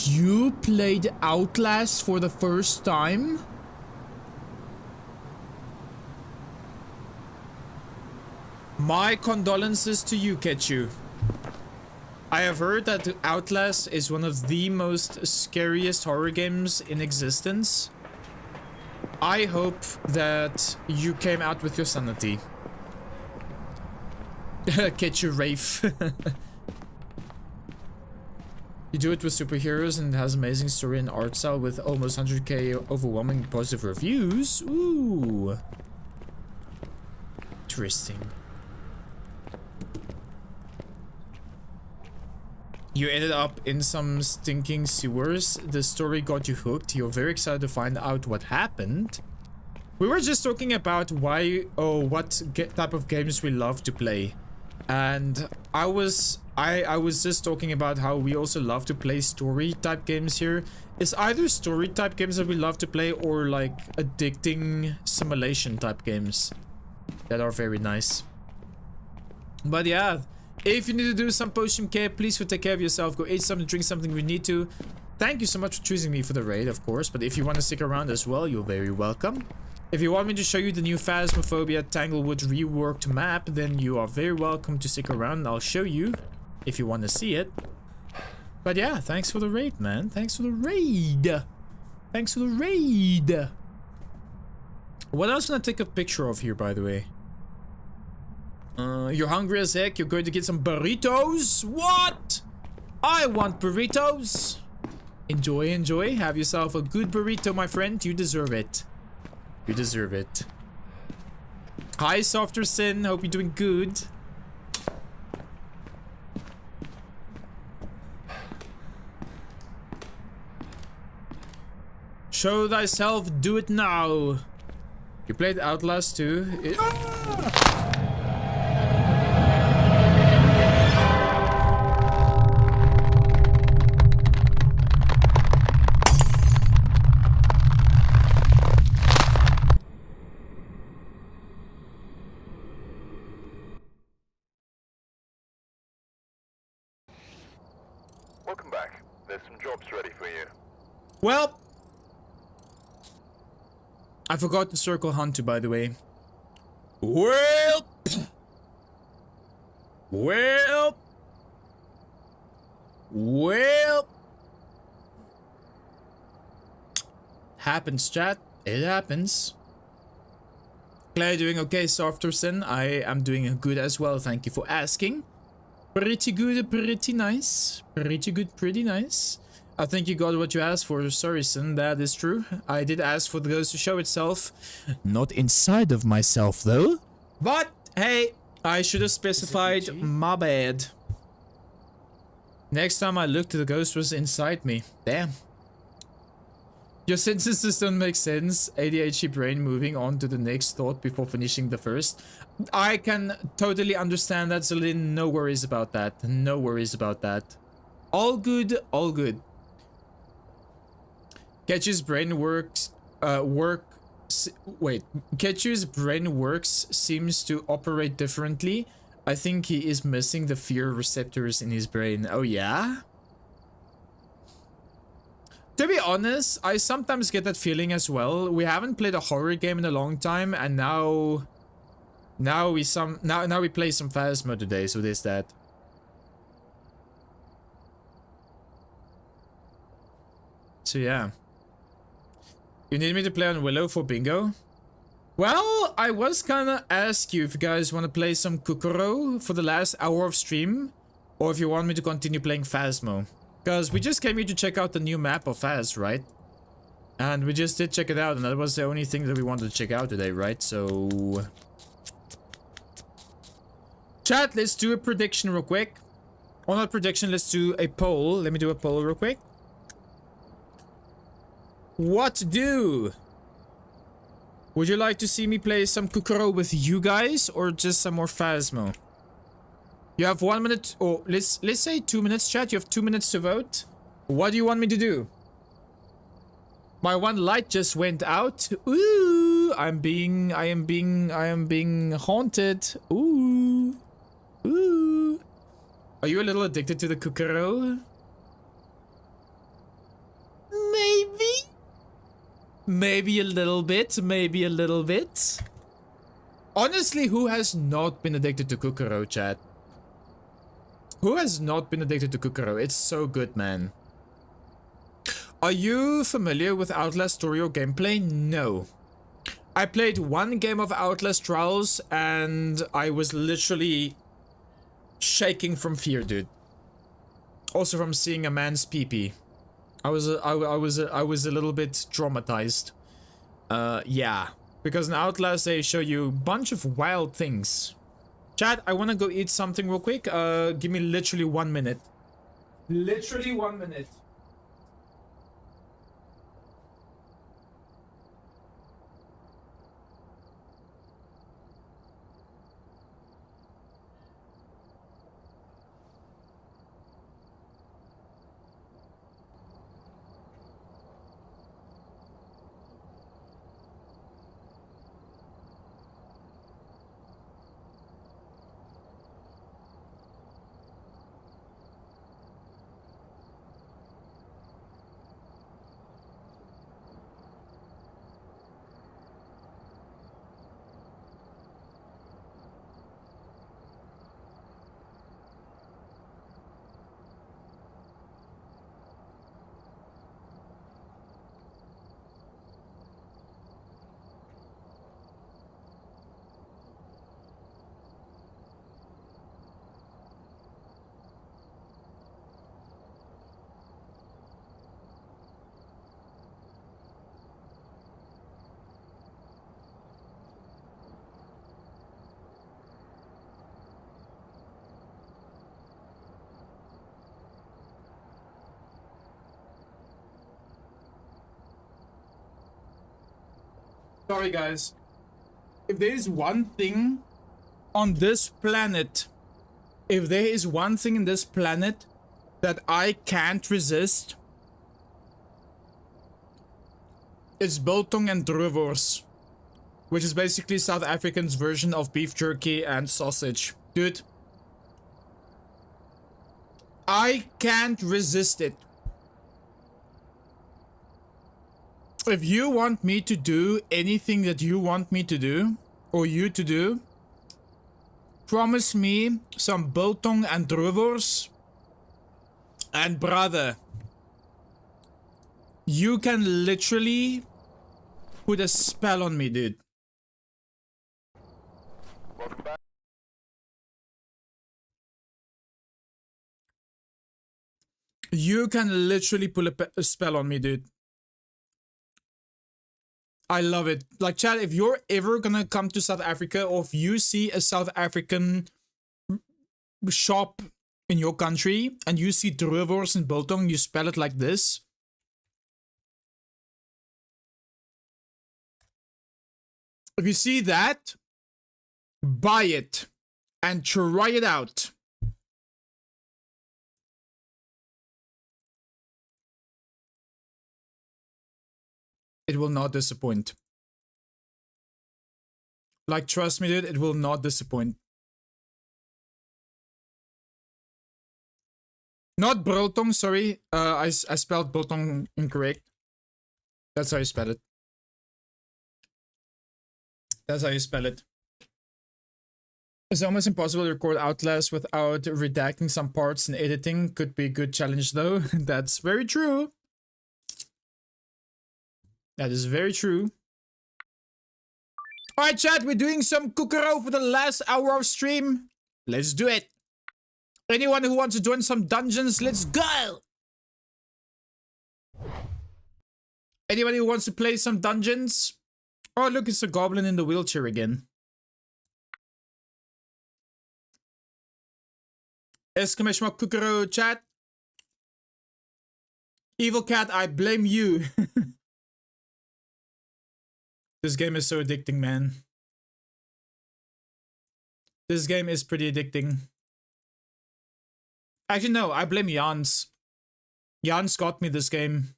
You played Outlast for the first time? My condolences to you, Ketchu. I have heard that Outlast is one of the most scariest horror games in existence. I hope that you came out with your sanity. Ketchu Rafe. You do it with superheroes and it has amazing story and art style with almost 100k overwhelming positive reviews. Ooh. Interesting. You ended up in some stinking sewers. The story got you hooked. You're very excited to find out what happened. We were just talking about what type of games we love to play. And I was just talking about how we also love to play story type games here. It's either story type games that we love to play or like addicting simulation type games that are very nice. But yeah, if you need to do some post-stream care, please go take care of yourself. Go eat something, drink something if you need to. Thank you so much for choosing me for the raid, of course. But if you want to stick around as well, you're very welcome. If you want me to show you the new Phasmophobia Tanglewood reworked map, then you are very welcome to stick around. I'll show you if you want to see it. But yeah, thanks for the raid, man. Thanks for the raid. Thanks for the raid. What else can I take a picture of here, by the way? You're hungry as heck. You're going to get some burritos? What? I want burritos. Enjoy, enjoy. Have yourself a good burrito, my friend. You deserve it. You deserve it. Hi, Softer Sin. Hope you're doing good. Show thyself. Do it now. You played Outlast too? welcome back. There's some jobs ready for you. Well, I forgot to circle Hunter, by the way. Well, well, well. Happens, chat. It happens. Claire doing okay, Softerson. I am doing good as well. Thank you for asking. Pretty good, pretty nice. Pretty good, pretty nice. I think you got what you asked for, Sorryson. That is true. I did ask for the ghost to show itself. Not inside of myself, though. But, hey, I should have specified. My bad. Next time I looked, the ghost was inside me. Damn. Your senses just don't make sense. ADHD brain moving on to the next thought before finishing the first. I can totally understand that, Celine. No worries about that. No worries about that. All good, all good. Ketchu's brain works, Ketchu's brain works seems to operate differently. I think he is missing the fear receptors in his brain. Oh yeah? To be honest, I sometimes get that feeling as well. We haven't played a horror game in a long time, and now we play some Phasmo today, so there's that. So yeah. You need me to play on Willow for bingo? Well, I was gonna ask you if you guys want to play some Kukuro for the last hour of stream, or if you want me to continue playing Phasmo. Because we just came here to check out the new map of Phas, right? And we just did check it out, and that was the only thing that we wanted to check out today, right? So... Chat, let's do a prediction real quick. Or not prediction, let's do a poll. Let me do a poll real quick. What to do? Would you like to see me play some Kukuro with you guys, or just some more Phasmo? You have 1 minute, or let's say 2 minutes, chat. You have 2 minutes to vote. What do you want me to do? My one light just went out. Ooh, I am being haunted. Ooh, ooh. Are you a little addicted to the Kukuro? Maybe. Maybe a little bit. Maybe a little bit. Honestly, who has not been addicted to Kukuro, chat? Who has not been addicted to Kukuro? It's so good, man. Are you familiar with Outlast story or gameplay? No. I played one game of Outlast Trials and I was literally shaking from fear, dude. Also from seeing a man's pee-pee. I was a little bit traumatized. Yeah. Because in Outlast they show you a bunch of wild things. Chat, I want to go eat something real quick. Give me literally 1 minute. Literally 1 minute. Sorry guys, if there is one thing on this planet, if there is one thing in this planet that I can't resist, it's biltong and droewors, which is basically South African's version of beef jerky and sausage. Dude, I can't resist it. If you want me to do anything that you want me to do, or you to do, promise me some biltong and druivors. And brother, you can literally put a spell on me, dude. Welcome back. You can literally pull a spell on me, dude. I love it. Like, chat, if you're ever gonna come to South Africa, or if you see a South African shop in your country and you see druivors and biltong, you spell it like this. If you see that, buy it and try it out. It will not disappoint. Like, trust me, dude, it will not disappoint. Not biltong, sorry. I spelled biltong incorrect. That's how you spell it. That's how you spell it. It's almost impossible to record Outlast without redacting some parts and editing. Could be a good challenge though. That's very true. That is very true. Alright, chat, we're doing some Kukuro for the last hour of stream. Let's do it. Anyone who wants to join some dungeons, let's go! Anybody who wants to play some dungeons? Oh, look, it's a goblin in the wheelchair again. Exclamation mark Kukuro, chat. Evil cat, I blame you. This game is so addicting, man. This game is pretty addicting. Actually, no, I blame Jans. Jans got me this game.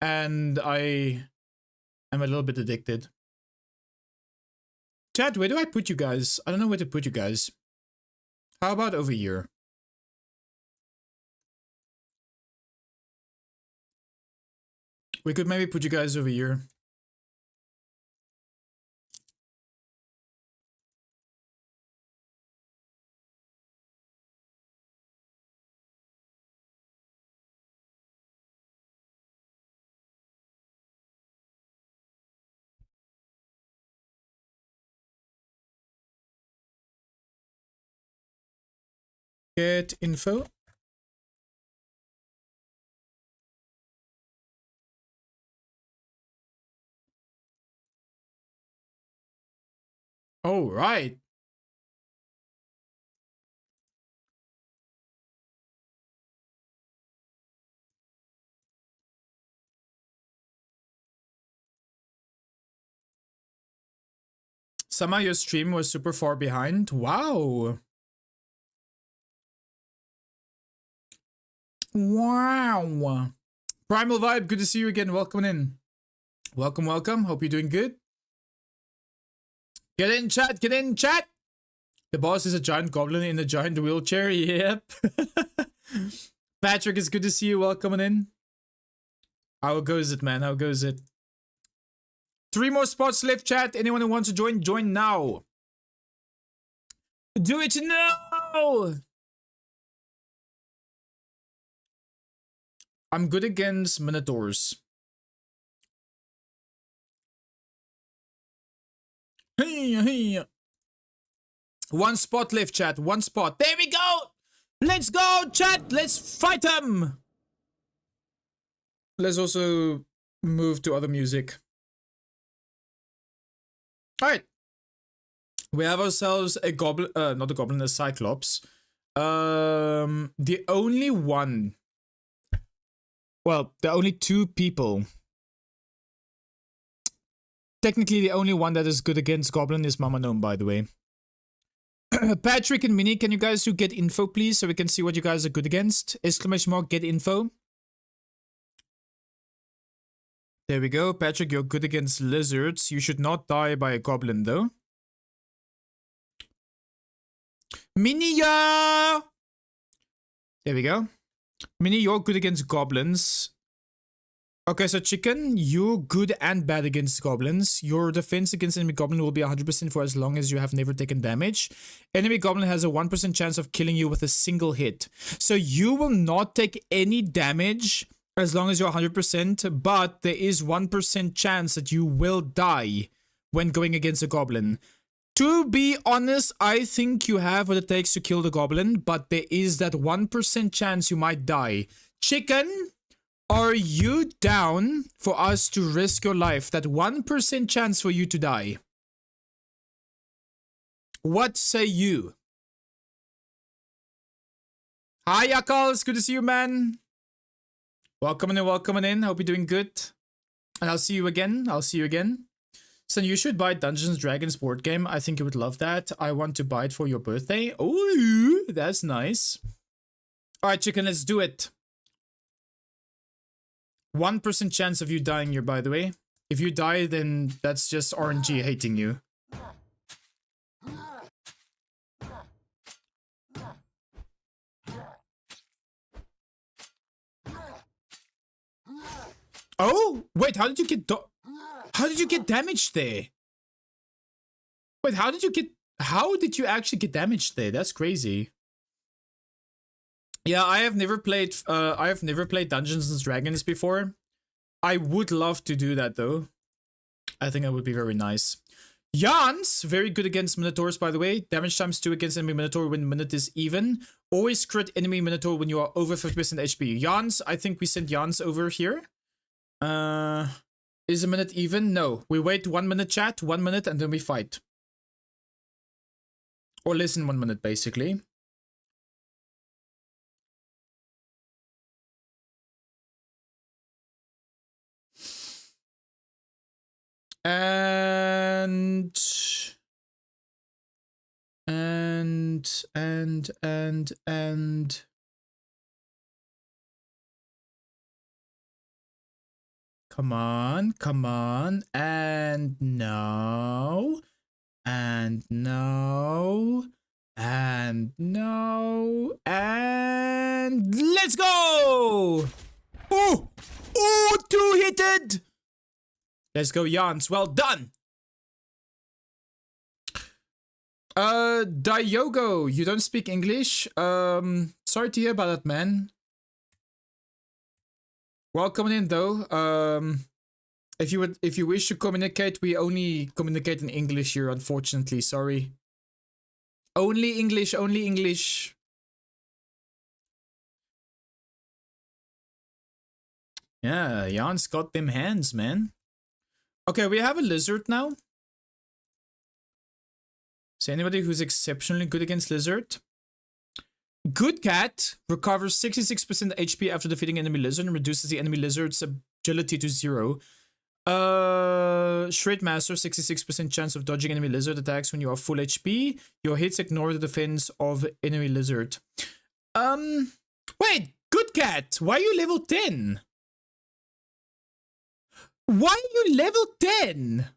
And I am a little bit addicted. Chat, where do I put you guys? I don't know where to put you guys. How about over here? We could maybe put you guys over here. Get info. All right. Somehow your stream was super far behind. Wow. Wow. Primal Vibe, good to see you again. Welcome in. Welcome, welcome. Hope you're doing good. Get in, chat. Get in, chat. The boss is a giant goblin in a giant wheelchair. Yep. Patrick, it's good to see you. Welcome in. How goes it, man? How goes it? 3 more spots left, chat. Anyone who wants to join, join now. Do it now. I'm good against minotaurs. Hey. 1 spot left, chat. 1 spot. There we go. Let's go, chat. Let's fight them. Let's also move to other music. All right. We have ourselves a goblin, not a goblin, a cyclops. The only one. Well, the only 2 people. Technically, the only one that is good against Goblin is Mama Gnome, by the way. Patrick and Minnie, can you guys do get info, please, so we can see what you guys are good against? Exclamation mark, get info. There we go. Patrick, you're good against lizards. You should not die by a goblin, though. Minnie! There we go. Mini, you're good against goblins. Okay, so Chicken, you're good and bad against goblins. Your defense against enemy goblin will be 100% for as long as you have never taken damage. Enemy goblin has a 1% chance of killing you with a single hit. So you will not take any damage as long as you're 100%, but there is 1% chance that you will die when going against a goblin. To be honest, I think you have what it takes to kill the goblin, but there is that 1% chance you might die. Chicken, are you down for us to risk your life? That 1% chance for you to die. What say you? Hi, Yakal. It's good to see you, man. Welcome in. Hope you're doing good. And I'll see you again. So you should buy Dungeons & Dragons board game. I think you would love that. I want to buy it for your birthday. Oh, that's nice. All right, Chicken, let's do it. 1% chance of you dying here, by the way. If you die, then that's just RNG hating you. Oh, wait, how did you get damaged there? Wait, how did you actually get damaged there? That's crazy. Yeah, I have never played Dungeons & Dragons before. I would love to do that though. I think that would be very nice. Jans, very good against Minotaurs, by the way. Damage times 2 against enemy Minotaur when minute is even. Always crit enemy Minotaur when you are over 50% HP. Jans, I think we sent Jans over here. Is a minute even? No. We wait 1 minute chat, 1 minute, and then we fight. Or less than 1 minute, basically. And come on, and no, and no, and no, and let's go! Oh, 2-hitted! Let's go, Jans. Well done. Diogo, you don't speak English? Sorry to hear about that, man. Welcome in, though. If you wish to communicate, we only communicate in English here, unfortunately. Sorry. Only English, only English. Yeah, Jan's got them hands, man. Okay, we have a lizard now. So anybody who's exceptionally good against lizard. Good cat recovers 66% HP after defeating enemy lizard and reduces the enemy lizard's agility to 0. Shred Master, 66% chance of dodging enemy lizard attacks when you are full HP. Your hits ignore the defense of enemy lizard. Wait, good cat, why are you level 10? Why are you level 10?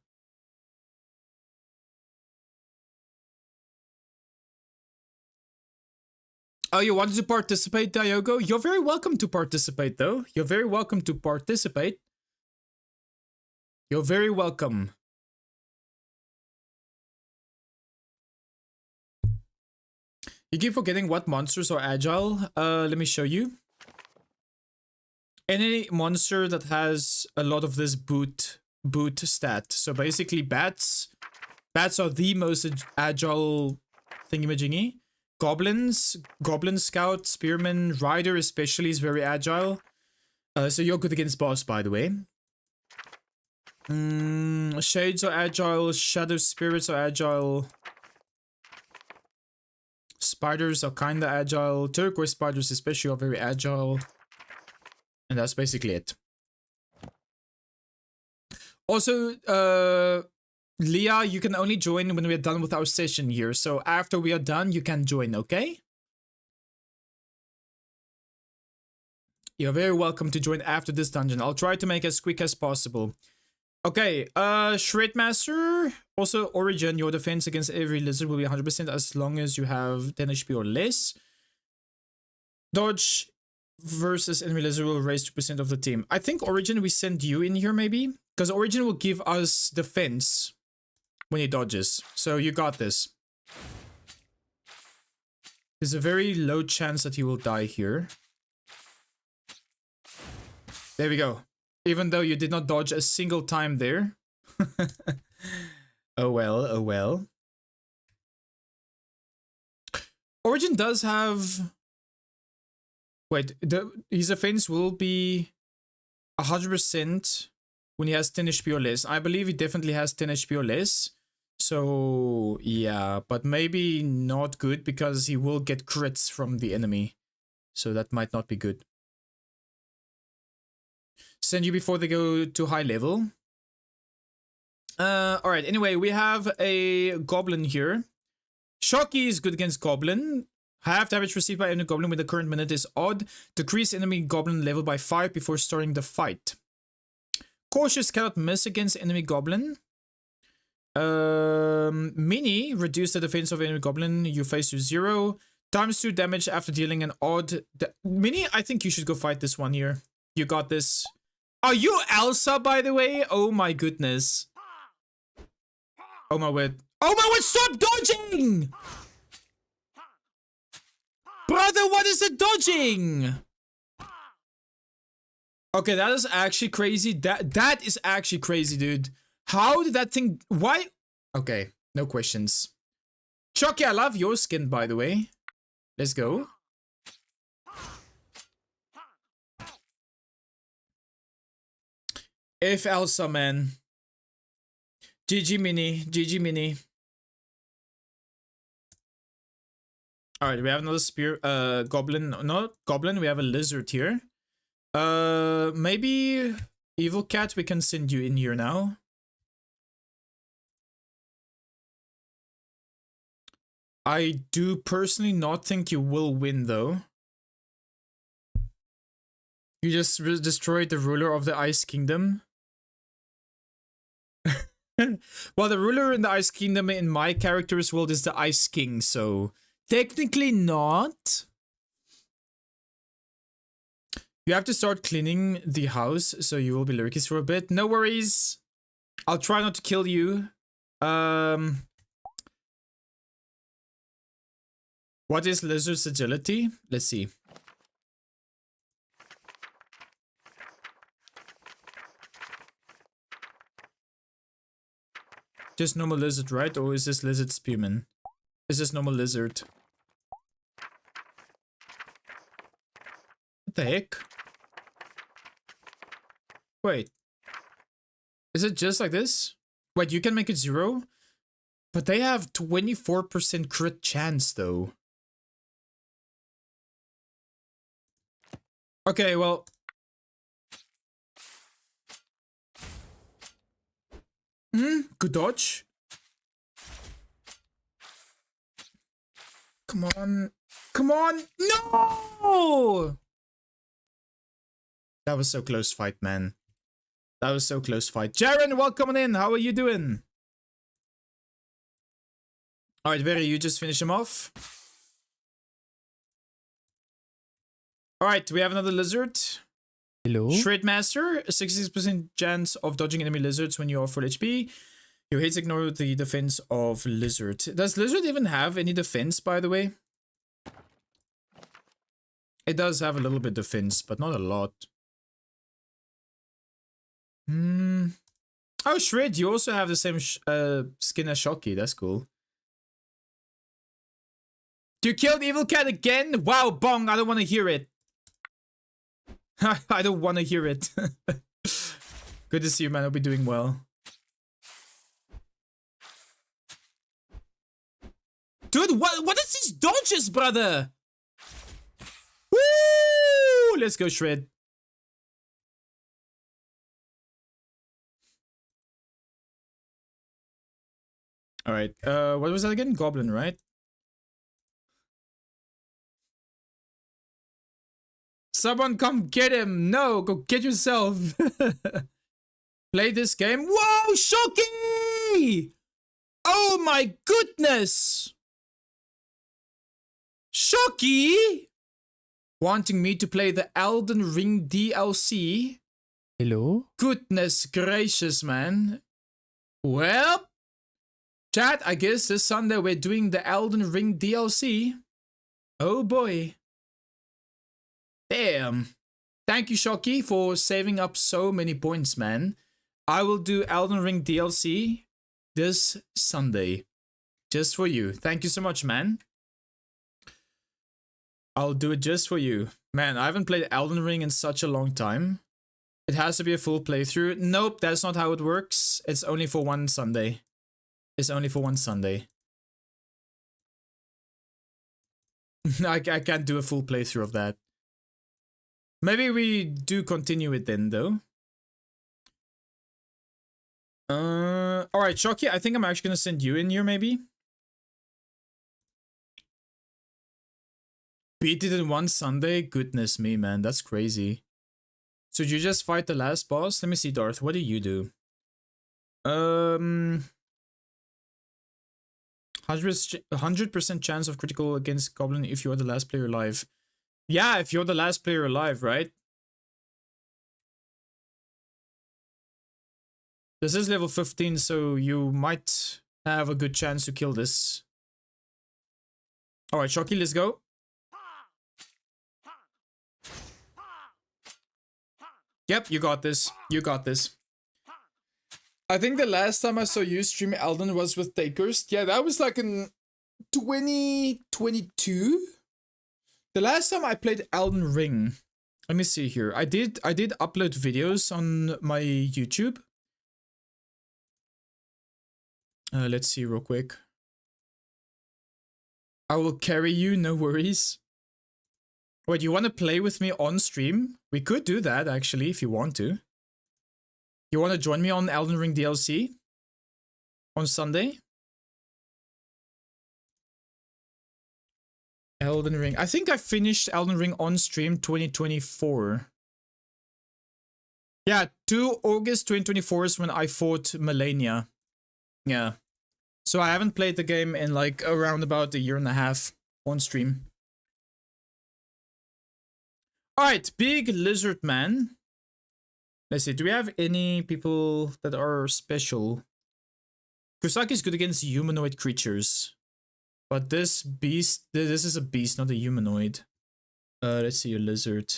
Oh, you wanted to participate, Diogo? You're very welcome to participate, though. You're very welcome to participate. You're very welcome. You keep forgetting what monsters are agile. Let me show you. Any monster that has a lot of this boot stat. So basically bats. Bats are the most agile thingamajiggy. Goblins, Goblin Scout, Spearman, Rider especially is very agile. So you're good against boss, by the way. Shades are agile, Shadow Spirits are agile. Spiders are kinda agile. Turquoise spiders especially are very agile. And that's basically it. Also, Leah, you can only join when we are done with our session here. So after we are done, you can join, okay? You're very welcome to join after this dungeon. I'll try to make it as quick as possible. Okay, Shred Master. Also, Origin, your defense against every lizard will be 100% as long as you have 10 HP or less. Dodge versus enemy lizard will raise 2% of the team. I think Origin, we send you in here maybe. Because Origin will give us defense when he dodges. So you got this. There's a very low chance that he will die here. There we go. Even though you did not dodge a single time there. Oh well, oh well. Origin does have... Wait, his offense will be 100% when he has 10 HP or less. I believe he definitely has 10 HP or less. So, yeah, but maybe not good because he will get crits from the enemy. So that might not be good. Send you before they go to high level. Alright, anyway, we have a goblin here. Shocky is good against goblin. Half damage received by enemy goblin with the current minute is odd. Decrease enemy goblin level by 5 before starting the fight. Cautious cannot miss against enemy goblin. Mini, reduce the defense of enemy goblin you face to 0. Times 2 damage after dealing an odd... Mini, I think you should go fight this one here. You got this. Are you Elsa, by the way? Oh my goodness. Oh my word. Oh my word, stop dodging! Brother, what is the dodging? Okay, that is actually crazy. That is actually crazy, dude. How did that thing... Why? Okay, no questions. Chucky, I love your skin, by the way. Let's go. If Elsa, man. GG Mini. GG Mini. Alright, we have another spear. Goblin. Not goblin, we have a lizard here. Maybe... Evil Cat, we can send you in here now. I do personally not think you will win, though. You just destroyed the ruler of the Ice Kingdom. Well, the ruler in the Ice Kingdom in my character's world is the Ice King, so technically not. You have to start cleaning the house, so you will be lurkies for a bit. No worries. I'll try not to kill you. What is lizard's agility? Let's see. Just normal lizard, right? Or is this lizard spearman? Is this normal lizard? What the heck? Wait. Is it just like this? Wait, you can make it 0? But they have 24% crit chance, though. Okay, well... Good dodge. Come on. Come on. No! That was so close fight, man. That was so close fight. Jaren, welcome in. How are you doing? Alright, Very, you just finish him off. Alright, we have another lizard. Hello? Shred Master, a 66% chance of dodging enemy lizards when you are full HP. Your hits ignore the defense of lizard. Does lizard even have any defense, by the way? It does have a little bit of defense, but not a lot. Oh, Shred, you also have the same skin as Shocky. That's cool. You killed Evil Cat again? Wow, Bong, I don't want to hear it. I don't want to hear it. Good to see you, man. I'll be doing well. Dude, what is these dodges, brother? Woo! Let's go, Shred. Alright, what was that again? Goblin, right? Someone come get him! No, go get yourself! Play this game. Whoa, Shocky! Oh my goodness! Shocky! wanting me to play the Elden Ring DLC. Hello? Goodness gracious, man. Well, chat, I guess this Sunday we're doing the Elden Ring DLC. Oh boy. Damn. Thank you, Shocky, for saving up so many points, man. I will do Elden Ring DLC this Sunday. Just for you. Thank you so much, man. I'll do it just for you. Man, I haven't played Elden Ring in such a long time. It has to be a full playthrough. Nope, that's not how it works. It's only for one Sunday. It's only for one Sunday. I can't do a full playthrough of that. Maybe we do continue it then, though. Alright, Shocky, I think I'm actually gonna send you in here, maybe. Beat it in one Sunday? Goodness me, man, that's crazy. So you just fight the last boss? Let me see, Darth, what do you do? 100% chance of critical against Goblin if you're the last player alive. Yeah, if you're the last player alive, right? This is level 15, so you might have a good chance to kill this. Alright, Shocky, let's go. Yep, you got this. You got this. I think the last time I saw you stream Elden was with Takers. Yeah, that was like in 2022. The last time I played Elden Ring. Let me see here. I did upload videos on my YouTube. Let's see real quick. I will carry you, no worries. Wait, you want to play with me on stream? We could do that, actually, if you want to. You want to join me on Elden Ring DLC? On Sunday? Elden Ring. I think I finished Elden Ring on stream 2024. Yeah, 2 August 2024 is when I fought Melania. Yeah. So I haven't played the game in like around about a year and a half on stream. Alright, Big Lizard Man. Let's see, do we have any people that are special? Kusaki is good against humanoid creatures. But this beast, this is a beast, not a humanoid. Let's see, a lizard.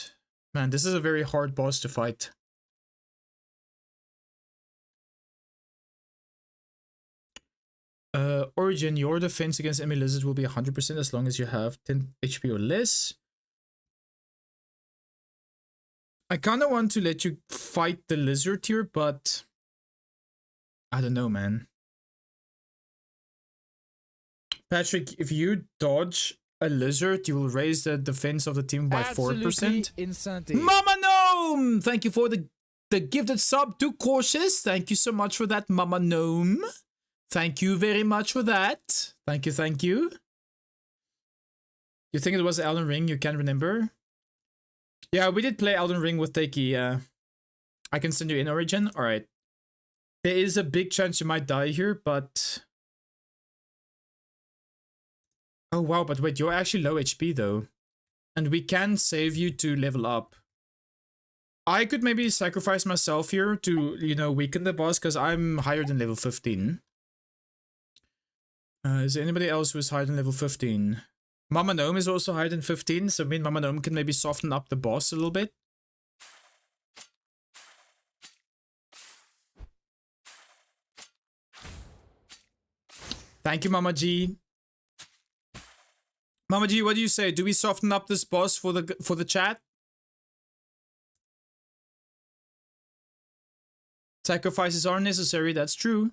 Man, this is a very hard boss to fight. Origin, your defense against enemy lizards will be 100% as long as you have 10 HP or less. I kind of want to let you fight the lizard here, but I don't know, man. Patrick, if you dodge a lizard, you will raise the defense of the team by 4%. Insanity. Mama Gnome! Thank you for the gifted sub to Cautious. Thank you so much for that, Mama Gnome. Thank you very much for that. Thank you, thank you. You think it was Elden Ring? You can't remember? Yeah, we did play Elden Ring with Takey. I can send you in Origin. Alright. There is a big chance you might die here, but... Oh wow, but wait, you're actually low HP though. And we can save you to level up. I could maybe sacrifice myself here to, you know, weaken the boss, because I'm higher than level 15. Is there anybody else who's higher than level 15? Mama Gnome is also higher than 15, so me and Mama Gnome can maybe soften up the boss a little bit. Thank you, Mama G. Mama G, what do you say? Do we soften up this boss for the chat? Sacrifices are necessary, that's true.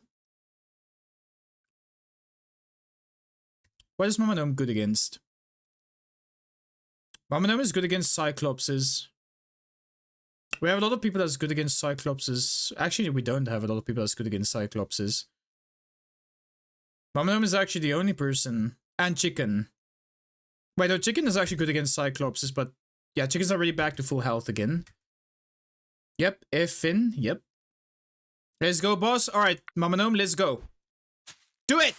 What is Mama Gnome good against? Mama Gnome is good against Cyclopses. We have a lot of people that's good against Cyclopses. Actually, we don't have a lot of people that's good against Cyclopses. Mama Gnome is actually the only person. And Chicken. Wait, no, Chicken is actually good against Cyclopses, but yeah, Chicken's already back to full health again. Yep, Finn, yep. Let's go, boss. Alright, Mama Gnome, let's go. Do it!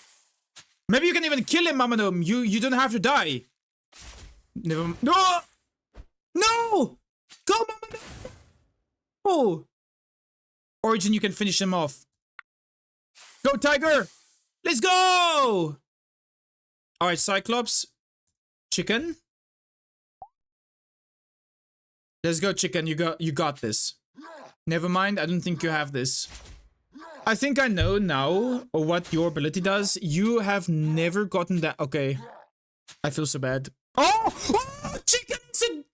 Maybe you can even kill him, Mama Gnome. You don't have to die. Never. No! No! Go, Mama! No! Origin, you can finish him off. Go, Tiger! Let's go! Alright, Cyclops. Chicken. Let's go, Chicken. You got this. Never mind, I don't think you have this. I think I know now what your ability does. You have never gotten that. Okay. I feel so bad. Oh! Oh! Chicken is a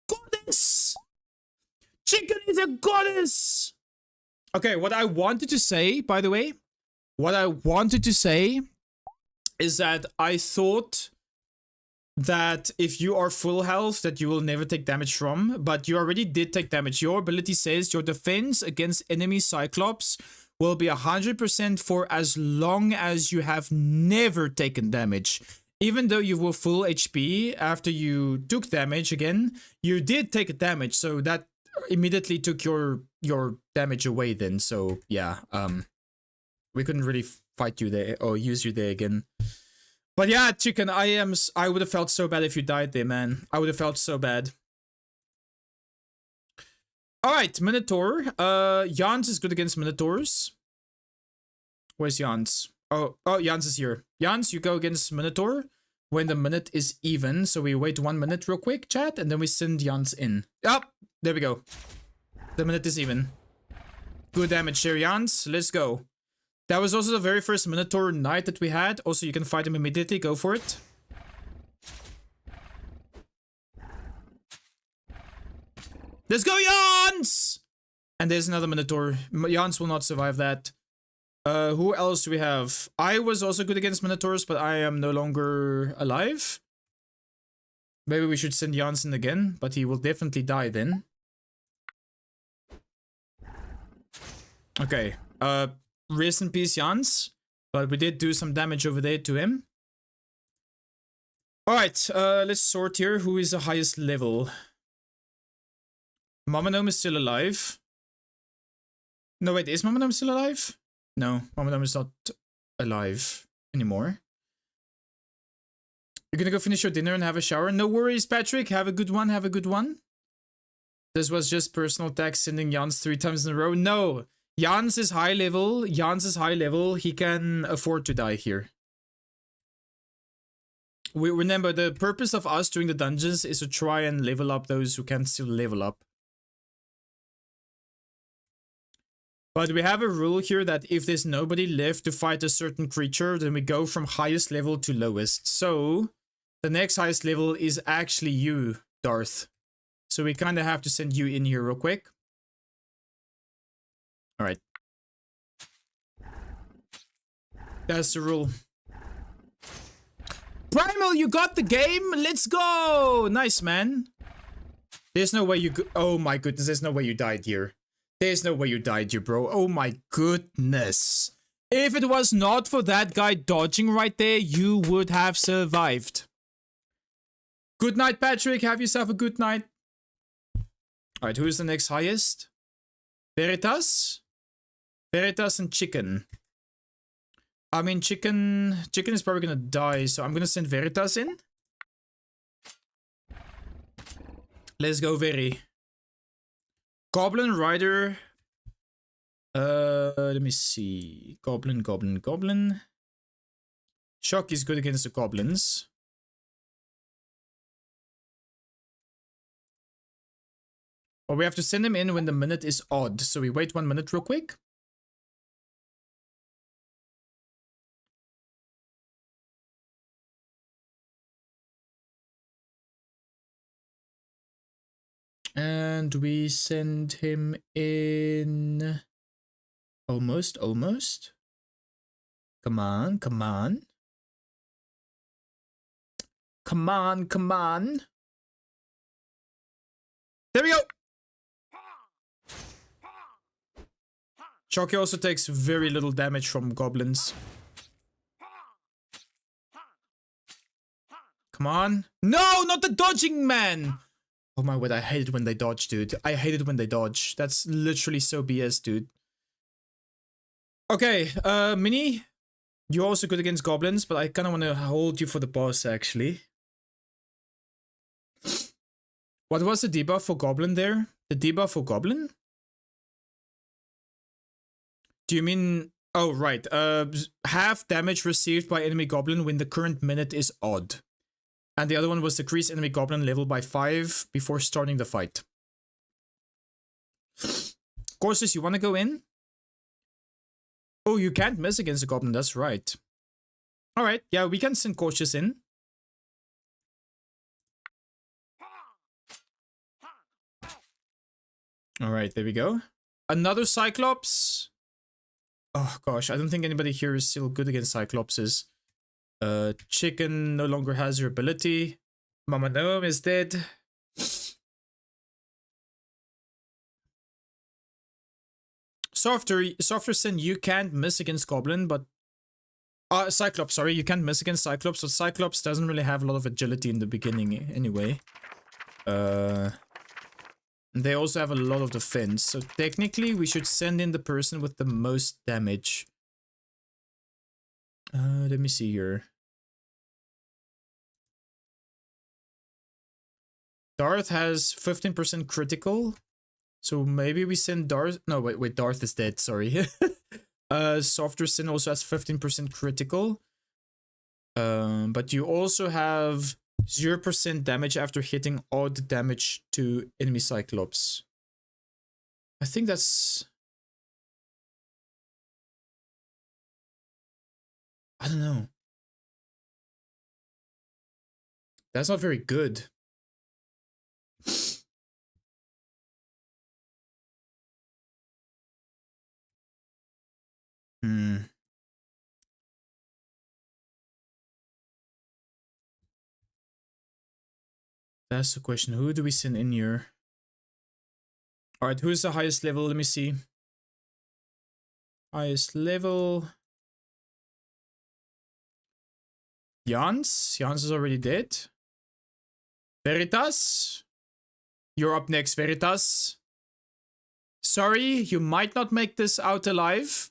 goddess! Chicken is a goddess! Okay, what I wanted to say, by the way, what I wanted to say is that I thought that if you are full health that you will never take damage from, but you already did take damage. Your ability says your defense against enemy Cyclops will be 100% for as long as you have never taken damage. Even though you were full HP after you took damage again, you did take damage, so that immediately took your damage away then. So yeah, we couldn't really fight you there or use you there again. But yeah, Chicken, I would have felt so bad if you died there, man. I would have felt so bad. Alright, Minotaur. Jans is good against Minotaurs. Where's Jans? Oh, Jans is here. Jans, you go against Minotaur when the minute is even. So we wait 1 minute real quick, chat, and then we send Jans in. Oh, there we go. The minute is even. Good damage there, Jans. Let's go. That was also the very first Minotaur knight that we had. Also, you can fight him immediately. Go for it. Let's go, Jans! And there's another Minotaur. Jans will not survive that. Who else do we have? I was also good against Minotaurs, but I am no longer alive. Maybe we should send Jans in again, but he will definitely die then. Okay. Rest in peace, Jans. But we did do some damage over there to him. Alright, let's sort here. Who is the highest level? Mamanome is still alive. No, wait, is Mamanome still alive? No, Mamanome is not alive anymore. You're gonna go finish your dinner and have a shower? No worries, Patrick. Have a good one, have a good one. This was just personal attack sending Jans 3 times in a row. No! Jans is high level. Jans is high level. He can afford to die here. We remember the purpose of us doing the dungeons is to try and level up those who can still level up. But we have a rule here that if there's nobody left to fight a certain creature, then we go from highest level to lowest. So the next highest level is actually you, Darth. So we kind of have to send you in here real quick. Alright. That's the rule. Primal, you got the game? Let's go! Nice, man. There's no way you... Oh my goodness, there's no way you died here. There's no way you died here, bro. Oh my goodness. If it was not for that guy dodging right there, you would have survived. Good night, Patrick. Have yourself a good night. Alright, who is the next highest? Veritas? Veritas and Chicken. I mean, Chicken is probably gonna die, so I'm gonna send Veritas in. Let's go, Veri. Goblin Rider. Let me see. Goblin. Shock is good against the goblins. But we have to send him in when the minute is odd. So we wait 1 minute real quick. And we send him in... Almost. Come on. There we go! Shocky also takes very little damage from goblins. Come on. No, not the dodging, man! Oh my word, I hate it when they dodge, dude. I hate it when they dodge. That's literally so BS, dude. Okay, Mini. You're also good against goblins, but I kind of want to hold you for the boss, actually. What was the debuff for Goblin there? The debuff for Goblin? Do you mean... Oh, right. Half damage received by enemy Goblin when the current minute is odd. And the other one was decrease enemy Goblin level by 5 before starting the fight. Courses, you want to go in? Oh, you can't miss against a Goblin, that's right. Alright, yeah, we can send Cautious in. Alright, there we go. Another Cyclops. Oh gosh, I don't think anybody here is still good against Cyclopses. Chicken no longer has her ability. Mama Noam is dead. Softer Sin, you can't miss against Goblin, but... Cyclops, sorry, you can't miss against Cyclops, so Cyclops doesn't really have a lot of agility in the beginning anyway. They also have a lot of defense, so technically we should send in the person with the most damage. Let me see here. Darth has 15% critical, so maybe we send Darth... No, wait, Darth is dead, sorry. Softer Sin also has 15% critical. But you also have 0% damage after hitting odd damage to enemy Cyclops. I think that's... I don't know. That's not very good. That's the question. Who do we send in here? Alright, who's the highest level? Let me see. Highest level. Jans. Jans is already dead. Veritas. You're up next, Veritas. Sorry, you might not make this out alive.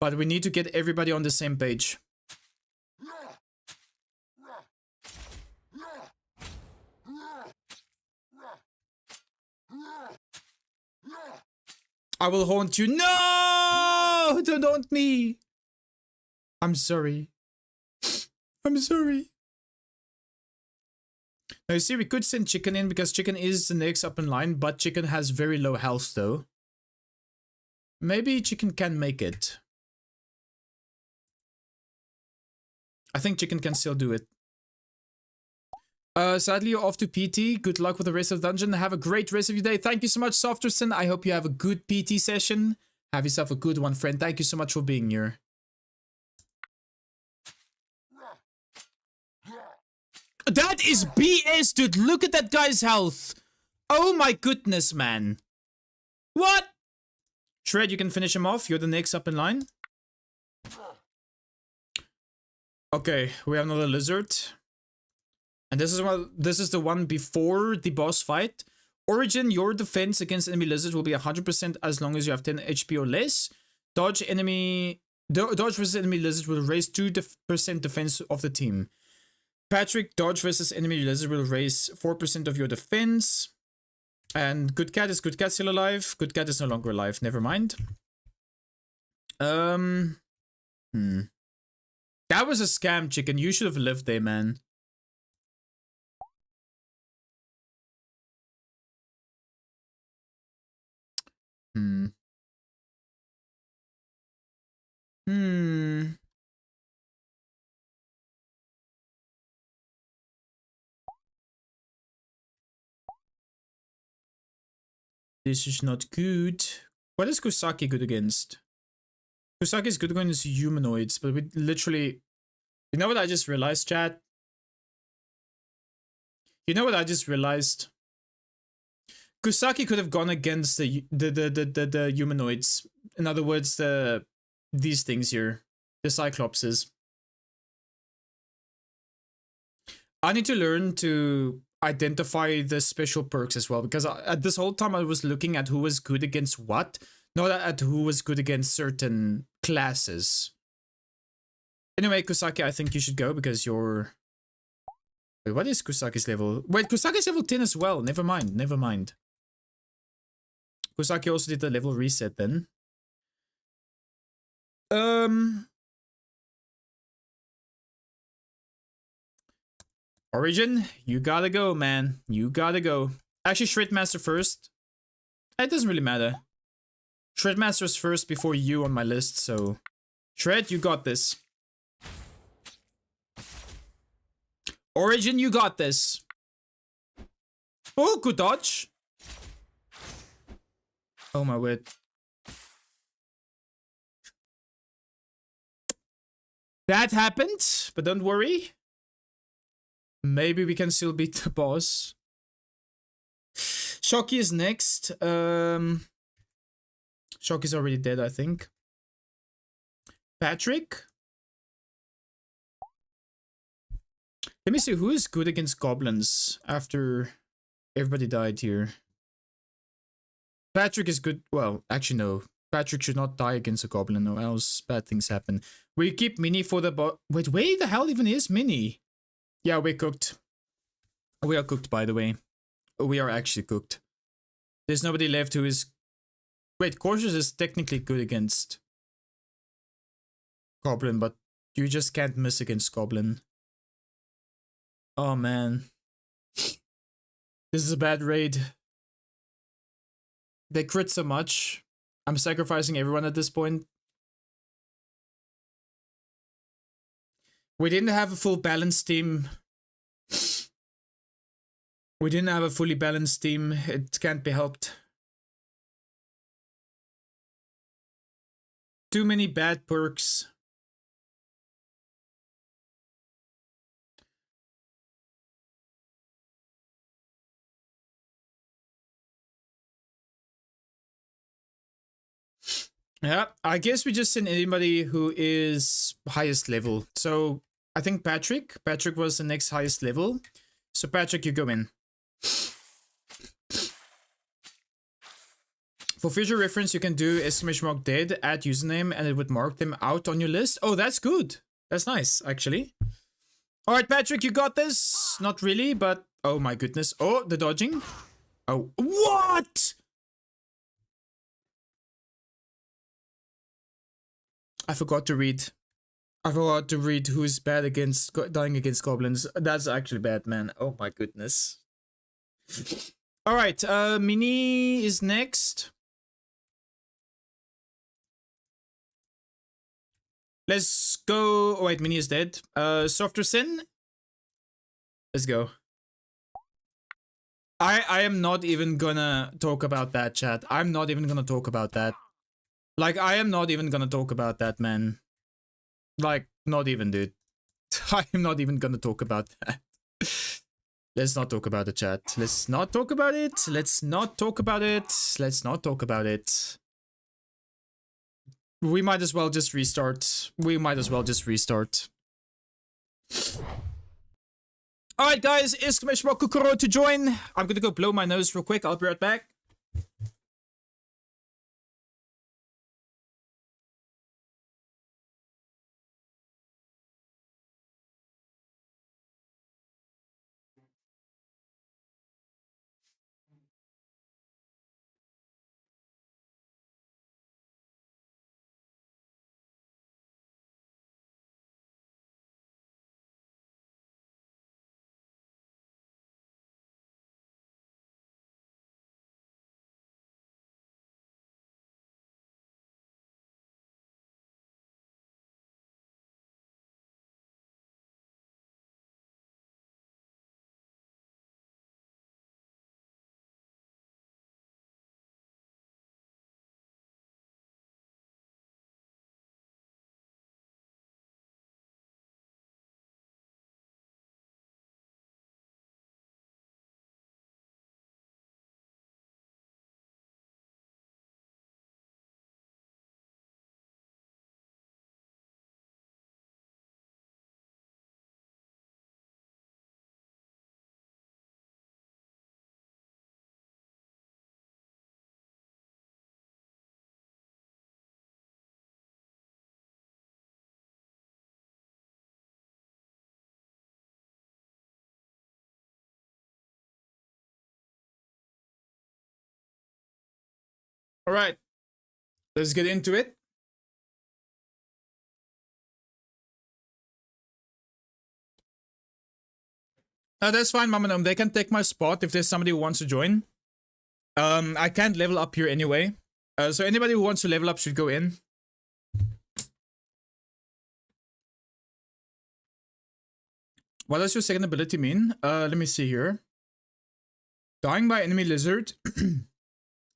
But we need to get everybody on the same page. I will haunt you. No! Don't haunt me. I'm sorry. I'm sorry. Now you see, we could send Chicken in because Chicken is the next up in line, but Chicken has very low health though. Maybe Chicken can make it. I think Chicken can still do it. Sadly, you're off to PT. Good luck with the rest of the dungeon. Have a great rest of your day. Thank you so much, Softerson. I hope you have a good PT session. Have yourself a good one, friend. Thank you so much for being here. That is BS, dude. Look at that guy's health. Oh my goodness, man. What? Shred, you can finish him off. You're the next up in line. Okay, we have another lizard. And this is the one before the boss fight. Origin, your defense against enemy lizard will be 100% as long as you have 10 HP or less. Dodge versus enemy lizard will raise 2% defense of the team. Patrick, dodge versus enemy lizard will raise 4% of your defense. And Good Cat, is Good Cat still alive? Good Cat is no longer alive, never mind. That was a scam, Chicken. You should have lived there, man. This is not good. What is Kusaki good against? Kusaki is good against humanoids, but we literally... You know what I just realized, chat? You know what I just realized? Kusaki could have gone against the humanoids. In other words, these things here. The Cyclopses. I need to learn to identify the special perks as well, because at this whole time I was looking at who was good against what, not at who was good against certain classes. Anyway, Kusaki, I think you should go because you're Wait, what is Kusaki's level? Wait, Kusaki's level 10 as well. Never mind, never mind. Kusaki also did the level reset then. Origin, you gotta go, man. You gotta go. Actually, Shredmaster first. It doesn't really matter. Shredmaster's first before you on my list, so... Shred, you got this. Origin, you got this. Oh, good dodge. Oh my word. That happened, but don't worry. Maybe we can still beat the boss. Shocky is next. Shocky's already dead, I think. Patrick. Let me see who is good against goblins after everybody died here. Patrick is good. Well, actually no. Patrick should not die against a goblin or else bad things happen. We keep Mini for the Wait, where the hell even is Mini? Yeah, we're cooked. We are cooked, by the way. We are actually cooked. There's nobody left who is... Wait, Cautious is technically good against Goblin, but you just can't miss against Goblin. Oh man. This is a bad raid. They crit so much. I'm sacrificing everyone at this point. We didn't have a full balanced team. We didn't have a fully balanced team. It can't be helped. Too many bad perks. Yeah, I guess we just send anybody who is highest level. So I think Patrick was the next highest level. So Patrick, you go in. For future reference, you can do !dead, add username, and it would mark them out on your list. Oh, that's good. That's nice, actually. All right, Patrick, you got this. Not really, but oh my goodness. Oh, the dodging. Oh, what? I forgot to read. I forgot to read who's bad against dying against goblins. That's actually bad, man. Oh my goodness. All right, Mini is next. Let's go. Oh wait, Mini is dead. Softer Sin. Let's go. I am not even gonna talk about that, chat. I'm not even gonna talk about that. Like, I am not even gonna talk about that, man. Like, not even, dude. I am not even gonna talk about that. Let's not talk about the chat. Let's not talk about it. Let's not talk about it. Let's not talk about it. We might as well just restart. We might as well just restart. Alright, guys. Exclamation Kukuro to join. I'm gonna go blow my nose real quick. I'll be right back. All right, let's get into it. That's fine, Mamanum. They can take my spot if there's somebody who wants to join. I can't level up here anyway. So anybody who wants to level up should go in. What does your second ability mean? Let me see here. Dying by enemy lizard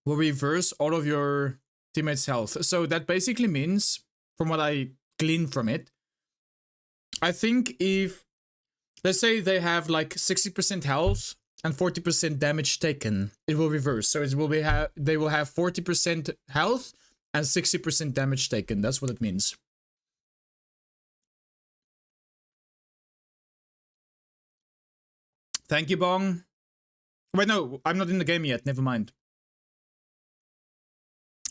will reverse all of your teammates' health. So that basically means, from what I gleaned from it, I think if, let's say they have like 60% health and 40% damage taken, it will reverse. So it will be they will have 40% health and 60% damage taken. That's what it means. Thank you, Bong. Wait, no, I'm not in the game yet. Never mind.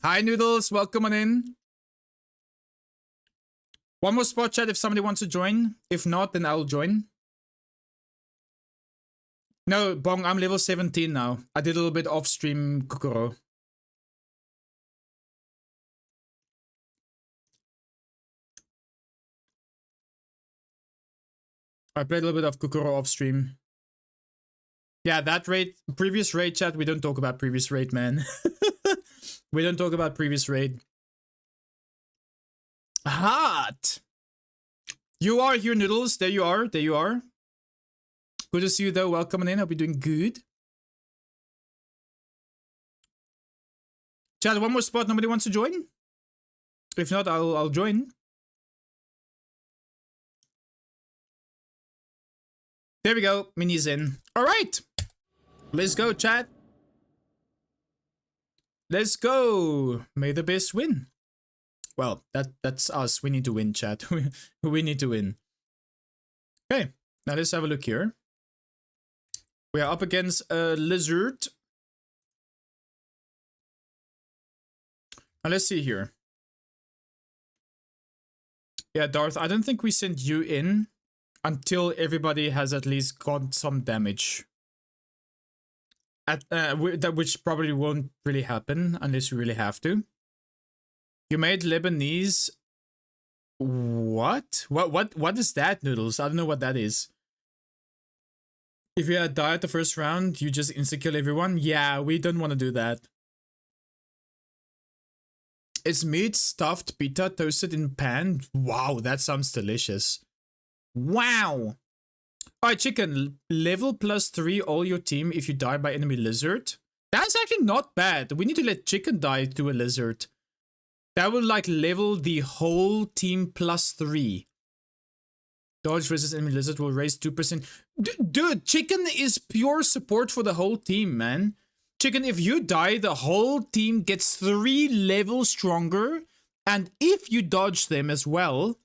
Hi, Noodles. Welcome on in. One more spot, chat, if somebody wants to join. If not, then I'll join. No, Bong, I'm level 17 now. I did a little bit off-stream Kokoro. I played a little bit of Kokoro off-stream. Yeah, that raid, previous raid, chat, we don't talk about previous raid, man. We don't talk about previous raid. Hot! You are here, Noodles. There you are. There you are. Good to see you, though. Welcome in. Hope you're doing good. Chat, one more spot. Nobody wants to join? If not, I'll join. There we go. Mini's in. All right. Let's go, chat. Let's go. May the best win. Well, that's us. We need to win, chat. We need to win. Okay. Now let's have a look here. We are up against a lizard. Now let's see here. Yeah, Darth, I don't think we sent you in until everybody has at least got some damage. Which probably won't really happen unless you really have to. You made Lebanese. What? What is that, Noodles? I don't know what that is. If you had died the first round, you just insta-kill everyone? Yeah, we don't want to do that. It's meat stuffed pita toasted in pan. Wow, that sounds delicious. Wow. Alright, chicken. Level +3 all your team if you die by enemy lizard. That's actually not bad. We need to let chicken die to a lizard. That will like level the whole team +3. Dodge versus enemy lizard will raise 2%. Dude, chicken is pure support for the whole team, man. Chicken, if you die, the whole team gets 3 levels stronger. And if you dodge them as well,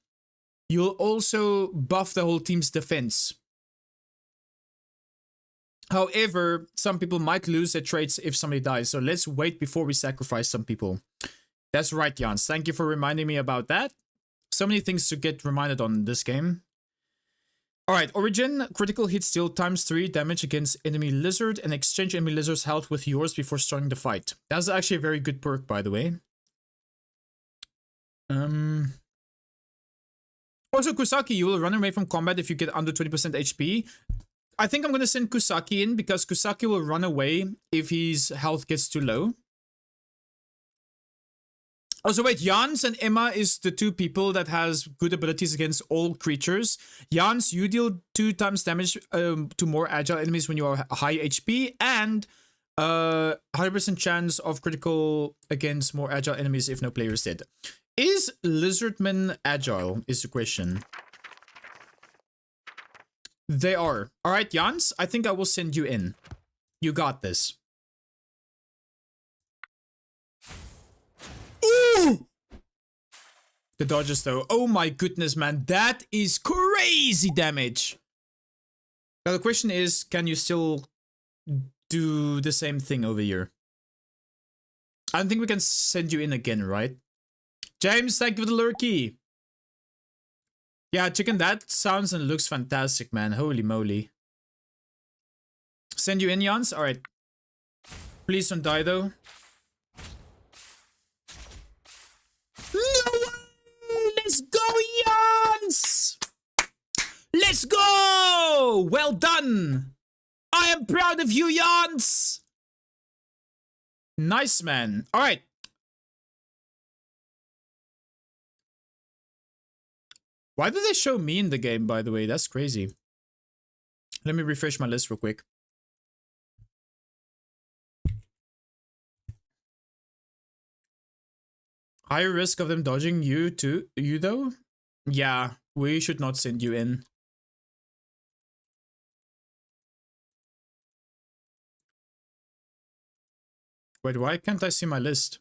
you'll also buff the whole team's defense. However, some people might lose their traits if somebody dies. So let's wait before we sacrifice some people. That's right, Jans. Thank you for reminding me about that. So many things to get reminded on in this game. Alright, Origin. Critical hit steal ×3 damage against enemy lizard and exchange enemy lizard's health with yours before starting the fight. That's actually a very good perk, by the way. Also, Kusaki, you will run away from combat if you get under 20% HP. I think I'm going to send Kusaki in because Kusaki will run away if his health gets too low. Also, wait, Jans and Emma is the 2 people that has good abilities against all creatures. Jans, you deal 2 times damage to more agile enemies when you are high HP, and 100% chance of critical against more agile enemies if no player is dead. Is Lizardman agile, is the question. They are. Alright, Jans, I think I will send you in. You got this. Ooh! The dodges though. Oh my goodness, man. That is crazy damage. Now the question is, can you still do the same thing over here? I don't think we can send you in again, right? James, thank you for the lurky. Yeah, chicken, that sounds and looks fantastic, man. Holy moly. Send you in, Jans? Alright. Please don't die, though. Let's go! Well done! I am proud of you, Jans! Nice, man. Alright. Why did they show me in the game, by the way? That's crazy. Let me refresh my list real quick. Higher risk of them dodging you too, you though? Yeah, we should not send you in. Wait, why can't I see my list?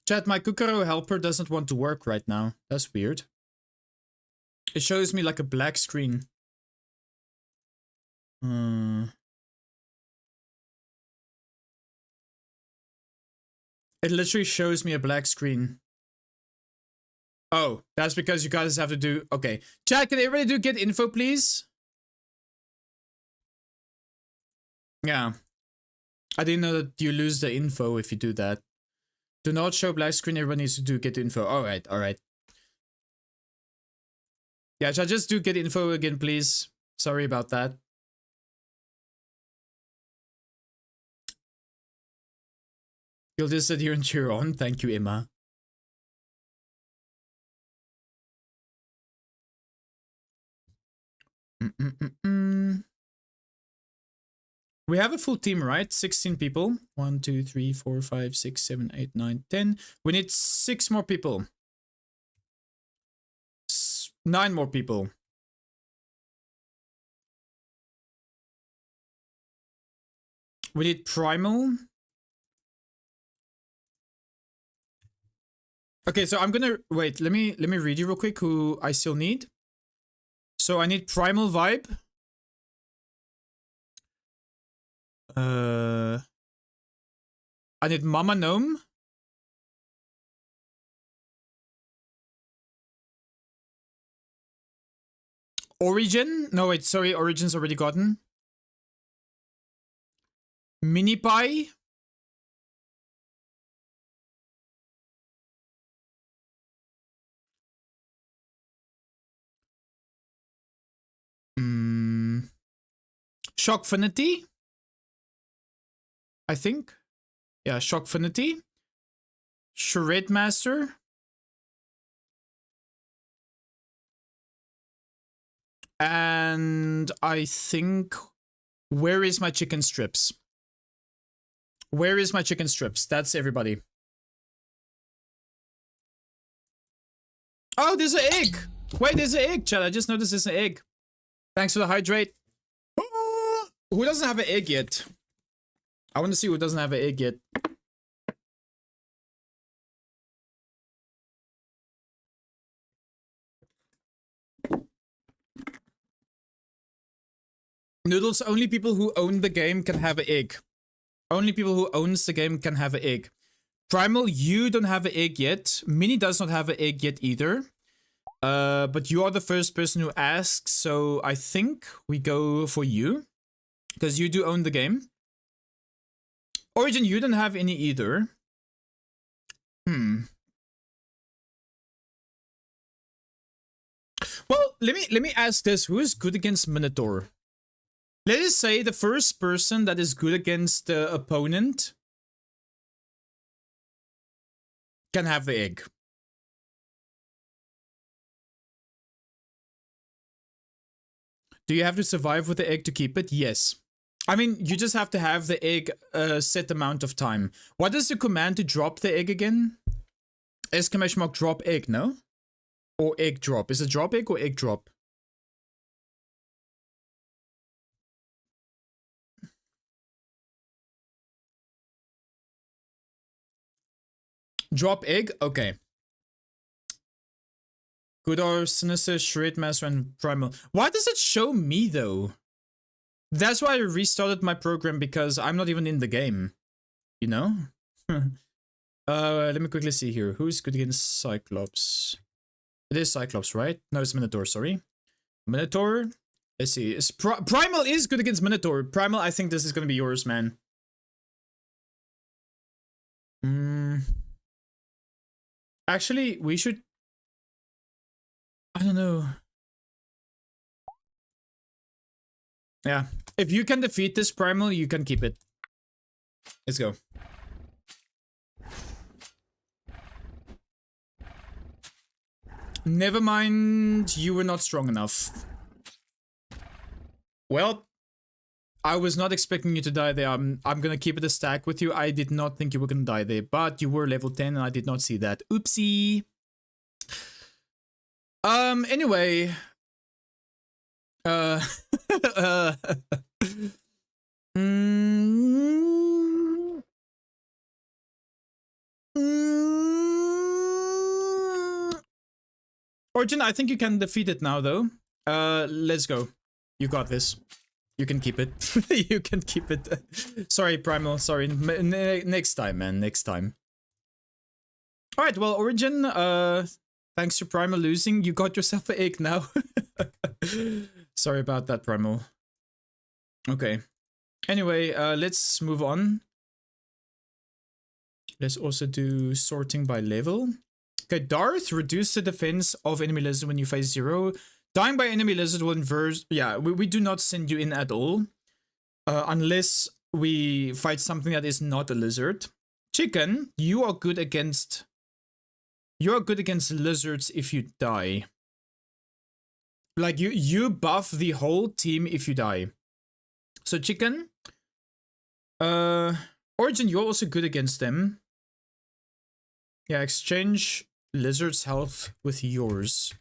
Chat, my Kukaro helper doesn't want to work right now. That's weird. It shows me like a black screen. It literally shows me a black screen. Oh, that's because you guys have to do... Okay. Chat, can everybody do get info, please? Yeah. I didn't know that you lose the info if you do that. Do not show black screen. Everyone needs to do get info. Alright, alright. Yeah, shall I just do get info again, please? Sorry about that. You'll just sit here and cheer on. Thank you, Emma. We have a full team, right? 16 people. 1, 2, 3, 4, 5, 6, 7, 8, 9, 10. We need 6 more people. 9 more people. We need Primal. Okay, so I'm gonna wait. Let me read you real quick who I still need. So I need Primal Vibe. I need Mama Gnome. Origin. No, wait, sorry, Origin's already gotten. Mini Pie. Shockfinity. I think. Yeah, Shockfinity. Charade Master. And I think... Where is my chicken strips? Where is my chicken strips? That's everybody. Oh, there's an egg! Wait, there's an egg, chat. I just noticed there's an egg. Thanks for the hydrate. Who doesn't have an egg yet? I want to see who doesn't have an egg yet. Noodles, only people who own the game can have an egg. Only people who owns the game can have an egg. Primal, you don't have an egg yet. Mini does not have an egg yet either. But you are the first person who asks, so I think we go for you. Because you do own the game. Origin, you don't have any either. Well, let me ask this. Who is good against Minotaur? Let us say the first person that is good against the opponent can have the egg. Do you have to survive with the egg to keep it? Yes. I mean, you just have to have the egg a set amount of time. What is the command to drop the egg again? Exclamation mark drop egg, no? Or egg drop. Is it drop egg or egg drop? Drop egg? Okay. Good or Sinister, Charade Master, and Primal. Why does it show me though? That's why I restarted my program, because I'm not even in the game. You know? Let me quickly see here. Who's good against Cyclops? It is Cyclops, right? No, it's Minotaur, sorry. Minotaur. Let's see. Primal is good against Minotaur. Primal, I think this is gonna be yours, man. Actually, we should... I don't know. Yeah. If you can defeat this Primal, you can keep it. Let's go. Never mind, you were not strong enough. Well, I was not expecting you to die there. I'm gonna keep it a stack with you. I did not think you were gonna die there, but you were level 10 and I did not see that. Oopsie. Anyway. Origin, I think you can defeat it now, though. Let's go. You got this. You can keep it. You can keep it. Sorry, Primal. Sorry. Next time, man. Next time. Alright, well, Origin, thanks to Primal losing, you got yourself an egg now. Sorry about that, Primal. Okay. Anyway, let's move on. Let's also do sorting by level. Okay, Darth, reduce the defense of enemy lizard when you face 0. Dying by enemy lizard will inverse... Yeah, we do not send you in at all. Unless we fight something that is not a lizard. Chicken, you are good against... You are good against lizards if you die. Like, you buff the whole team if you die. So, Chicken... Origin, you're also good against them. Yeah, exchange lizard's health with yours.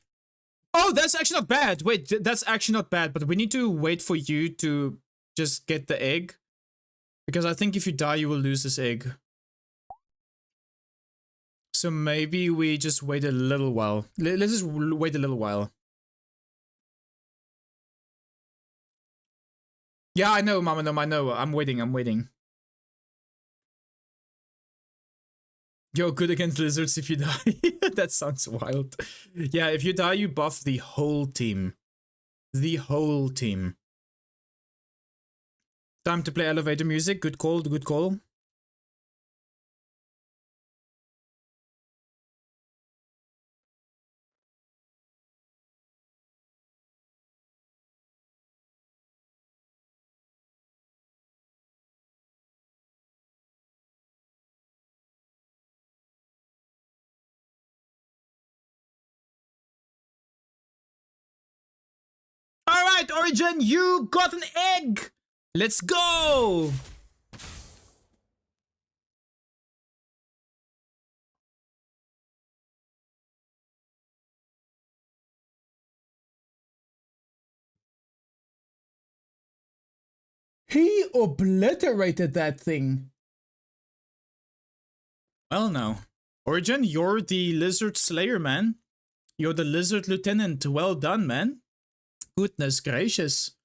Oh, that's actually not bad. Wait, that's actually not bad, but we need to wait for you to just get the egg. Because I think if you die, you will lose this egg. So maybe we just wait a little while. Let's just wait a little while. Yeah, I know, Mama, I know. I'm waiting. You're good against lizards if you die. That sounds wild. Yeah, if you die, you buff the whole team. The whole team. Time to play elevator music. Good call, good call. Alright, Origin, you got an egg! Let's go! He obliterated that thing. Well, now. Origin, you're the lizard slayer, man. You're the lizard lieutenant. Well done, man. Goodness gracious.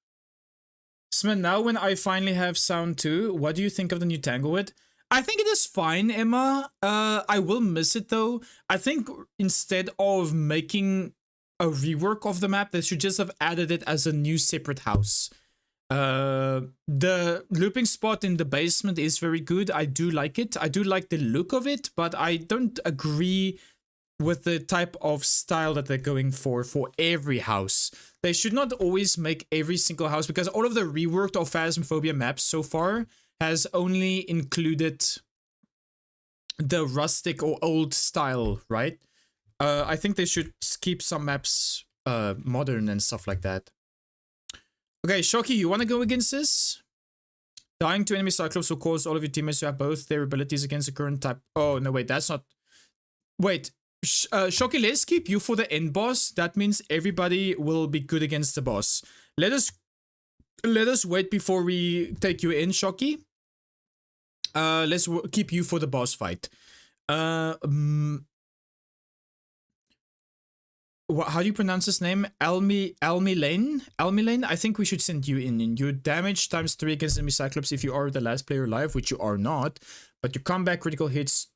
Smith, now when I finally have sound 2, what do you think of the new Tanglewood? I think it is fine, Emma. I will miss it though. I think instead of making a rework of the map, they should just have added it as a new separate house. The looping spot in the basement is very good. I do like it. I do like the look of it, but I don't agree with the type of style that they're going for every house. They should not always make every single house, because all of the reworked of Phasmophobia maps so far has only included the rustic or old style, right? I think they should keep some maps modern and stuff like that. Okay, Shocky, you want to go against this? Dying to enemy Cyclops will cause all of your teammates to have both their abilities against the current type. Oh, no, wait, that's not... Wait, Shocky, let's keep you for the end boss. That means everybody will be good against the boss. Let us wait before we take you in, Shocky. Let's keep you for the boss fight. How do you pronounce his name? Almilane? I think we should send you in. Your damage times 3 against enemy Cyclops if you are the last player alive, which you are not. But your combat critical hits...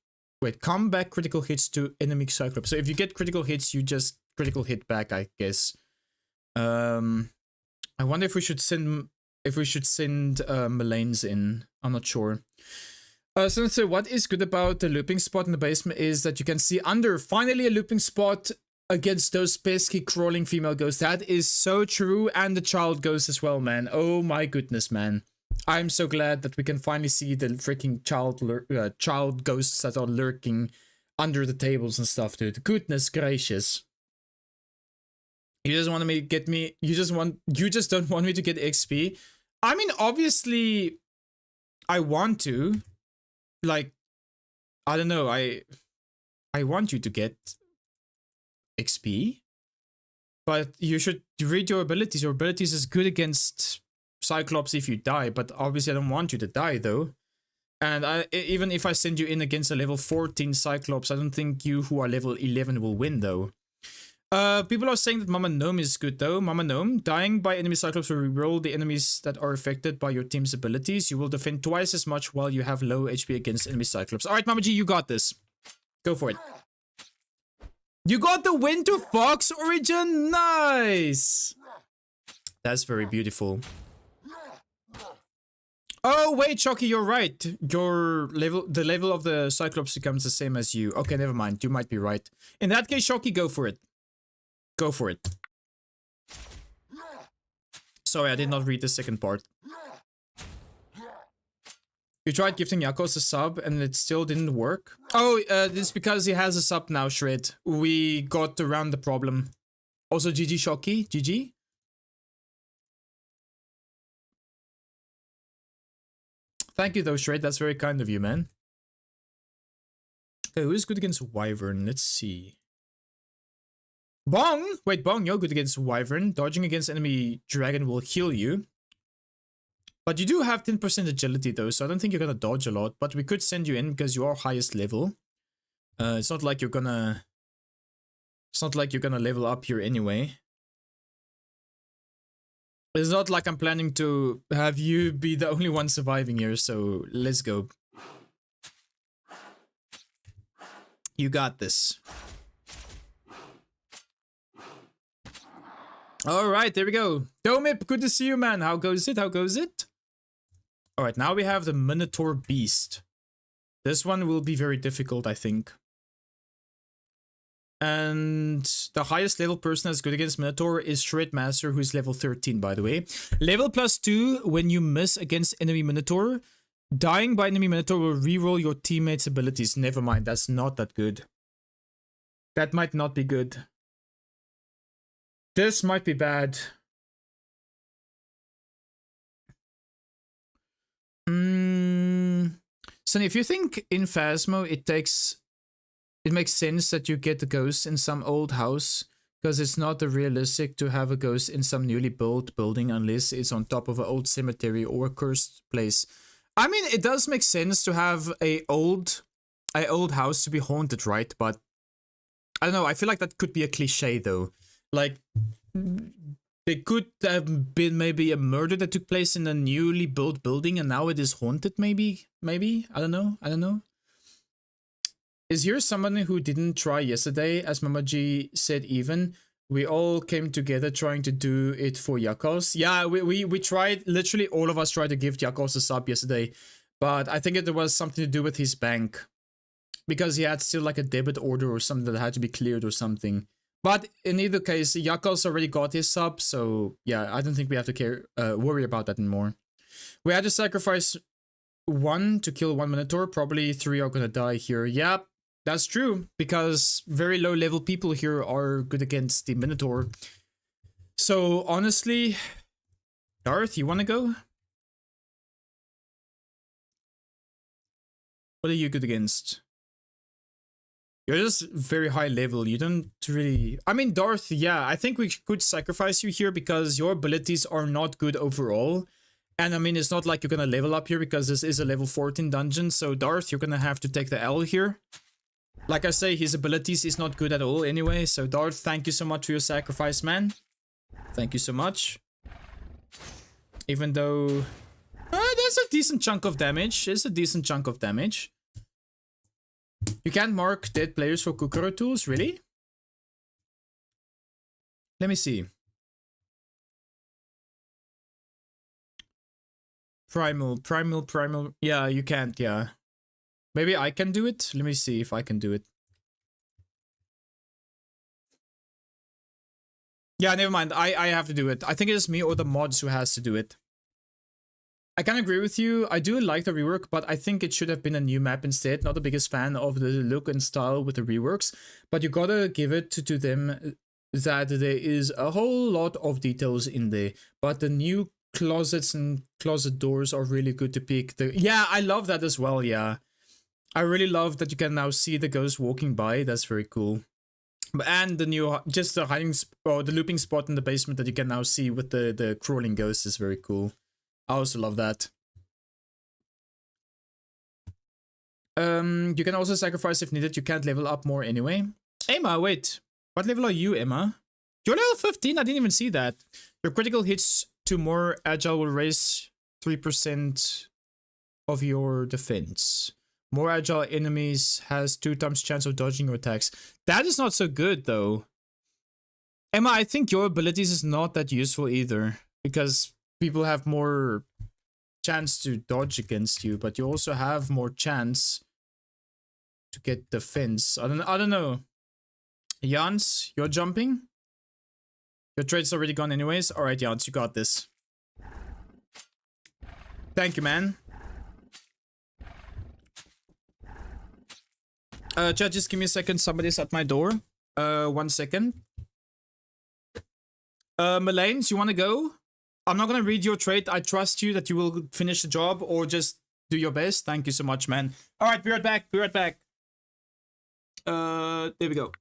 Wait, combat critical hits to enemy Cyclops. So if you get critical hits, you just critical hit back, I guess. I wonder if we should send Melane's in. I'm not sure. So what is good about the looping spot in the basement is that you can see under. Finally a looping spot against those pesky crawling female ghosts. That is so true. And the child ghost as well, man. Oh my goodness, man. I'm so glad that we can finally see the freaking child ghosts that are lurking under the tables and stuff, dude. Goodness gracious. You just want me to get me. You just don't want me to get XP. I mean, obviously, I want to. Like, I don't know. I want you to get XP, but you should read your abilities. Your abilities is good against Cyclops if you die, but obviously I don't want you to die though. And even if I send you in against a level 14 Cyclops, I don't think you who are level 11 will win though. People are saying that Mama Gnome is good though. Mama Gnome, dying by enemy Cyclops will reroll the enemies that are affected by your team's abilities. You will defend twice as much while you have low HP against enemy Cyclops. Alright, Mama G, you got this. Go for it. You got the Winter Fox origin? Nice! That's very beautiful. Oh, wait, Shocky, you're right. The level of the Cyclops becomes the same as you. Okay, never mind. You might be right. In that case, Shocky, go for it. Go for it. Sorry, I did not read the second part. You tried gifting Yakos a sub and it still didn't work? Oh, it's because he has a sub now, Shred. We got around the problem. Also, GG Shocky. GG. Thank you though, Shred. That's very kind of you, man. Okay, who is good against Wyvern? Let's see. Bong! Wait, Bong, you're good against Wyvern. Dodging against enemy dragon will heal you. But you do have 10% agility though, so I don't think you're gonna dodge a lot. But we could send you in because you are highest level. It's not like you're gonna level up here anyway. It's not like I'm planning to have you be the only one surviving here, so let's go. You got this. Alright, there we go. Domip, good to see you, man. How goes it? How goes it? Alright, now we have the Minotaur Beast. This one will be very difficult, I think. And the highest level person that's good against Minotaur is Shredmaster, who's level 13, by the way. Level +2, when you miss against enemy Minotaur, dying by enemy Minotaur will reroll your teammates' abilities. Never mind, that's not that good. That might not be good. This might be bad. So if you think in Phasmo it makes sense that you get the ghost in some old house, because it's not realistic to have a ghost in some newly built building unless it's on top of an old cemetery or a cursed place. I mean, it does make sense to have a old house to be haunted, right? But I don't know, I feel like that could be a cliche though. Like, there could have been maybe a murder that took place in a newly built building and now it is haunted, maybe? I don't know. Is here someone who didn't try yesterday? As Mama G said, even we all came together trying to do it for Yakos. Yeah, we tried, literally all of us tried to give Yakos a sub yesterday, but I think it was something to do with his bank, because he had still like a debit order or something that had to be cleared or something. But in either case, Yakos already got his sub, so yeah, I don't think we have to worry about that anymore. We had to sacrifice one to kill one Minotaur. Probably 3 are gonna die here. Yep. That's true, because very low level people here are good against the Minotaur. So honestly, Darth, you wanna go? What are you good against? You're just very high level, you don't really... I mean, Darth, yeah, I think we could sacrifice you here because your abilities are not good overall. And I mean, it's not like you're gonna level up here because this is a level 14 dungeon. So Darth, you're gonna have to take the L here. Like I say, his abilities is not good at all anyway. So Darth, thank you so much for your sacrifice, man. Thank you so much. Even though... there's a decent chunk of damage. It's a decent chunk of damage. You can't mark dead players for Kukuro tools, really? Let me see. Primal. Yeah, you can't, yeah. Maybe I can do it? Let me see if I can do it. Yeah, never mind. I have to do it. I think it is me or the mods who has to do it. I can agree with you. I do like the rework, but I think it should have been a new map instead. Not the biggest fan of the look and style with the reworks, but you gotta give it to them that there is a whole lot of details in there. But the new closets and closet doors are really good to pick. Yeah, I love that as well, yeah. I really love that you can now see the ghost walking by. That's very cool. And the new, just the hiding or the looping spot in the basement that you can now see with the crawling ghost is very cool. I also love that. You can also sacrifice if needed. You can't level up more anyway. Emma, wait. What level are you, Emma? You're level 15. I didn't even see that. Your critical hits to more agile will raise 3% of your defense. More agile enemies has 2 times chance of dodging your attacks. That is not so good though. Emma, I think your abilities is not that useful either, because people have more chance to dodge against you, but you also have more chance to get defense. I don't know. Jans, you're jumping? Your trade's already gone anyways. Alright, Jans, you got this. Thank you, man. Chat, just give me a second. Somebody's at my door. 1 second. Malaines, you wanna go? I'm not gonna read your trade. I trust you that you will finish the job or just do your best. Thank you so much, man. Alright, be right back. Be right back. There we go.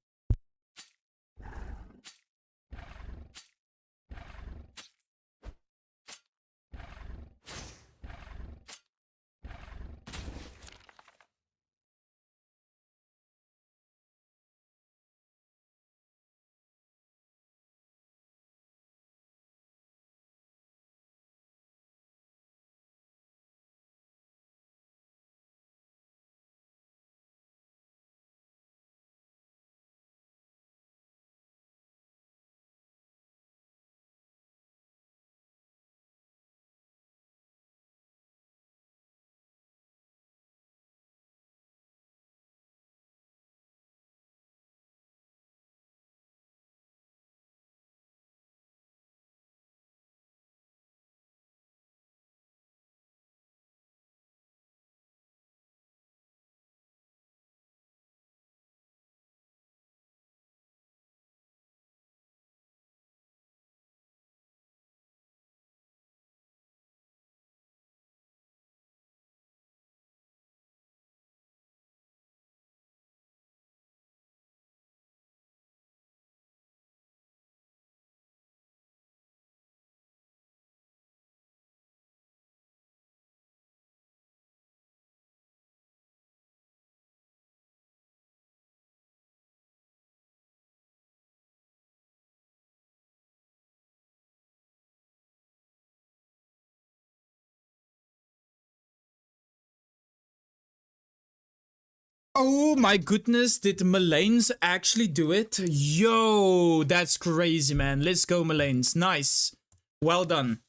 Oh my goodness, did Malaines actually do it? Yo, that's crazy, man. Let's go, Malaines. Nice. Well done.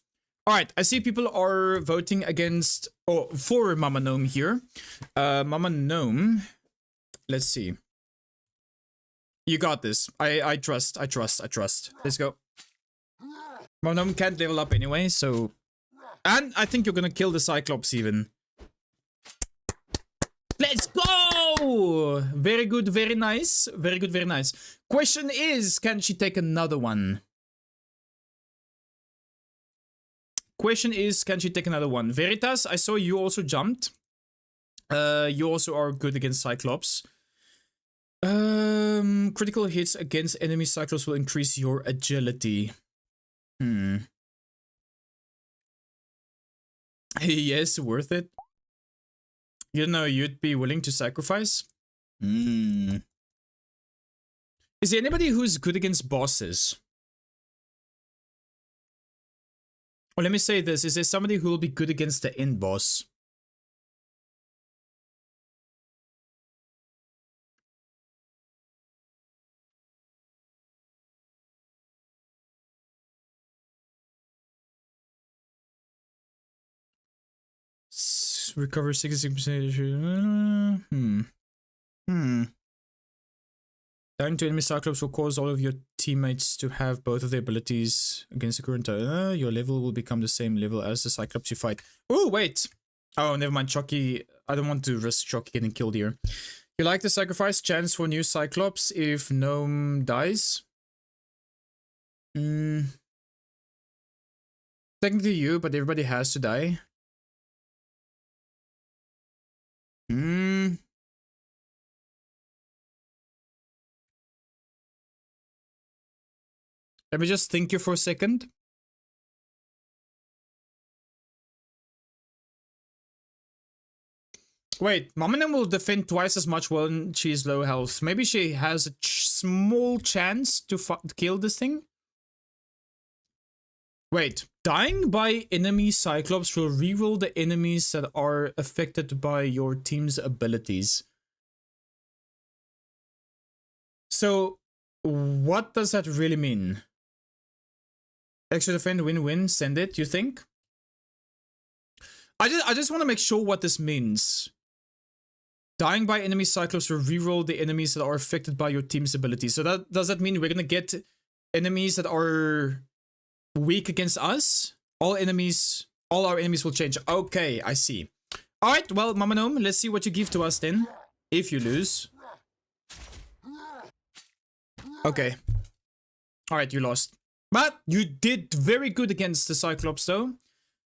Alright, I see people are voting against, or for Mama Gnome here. Mama Gnome, let's see. You got this. I trust. Let's go. Mama Gnome can't level up anyway, so... And I think you're gonna kill the Cyclops even. Let's go! Very good, very nice. Very good, very nice. Question is, can she take another one? Question is, can she take another one? Veritas, I saw you also jumped. You also are good against Cyclops. Critical hits against enemy Cyclops will increase your agility. Yes, worth it. You know, you'd be willing to sacrifice? Is there anybody who's good against bosses? Or let me say this, is there somebody who will be good against the end boss? recover 66%. Dying to enemy Cyclops will cause all of your teammates to have both of their abilities against the current. Your level will become the same level as the Cyclops you fight. Oh, wait. Oh, never mind. Chucky. I don't want to risk Chucky getting killed here. You like the sacrifice chance for new Cyclops if Gnome dies? Technically you, but everybody has to die. Let me just think here for a second. Wait, Mamanim will defend twice as much when she's low health. Maybe she has a small chance to kill this thing? Wait, dying by enemy Cyclops will reroll the enemies that are affected by your team's abilities. So, what does that really mean? Extra defend, win-win, send it, you think? I just want to make sure what this means. Dying by enemy Cyclops will reroll the enemies that are affected by your team's abilities. So does that mean we're gonna get enemies that are weak against us? All our enemies will change. Okay, I see. Alright, well, Mama Gnome, let's see what you give to us then. If you lose. Okay. Alright, you lost. But you did very good against the Cyclops though.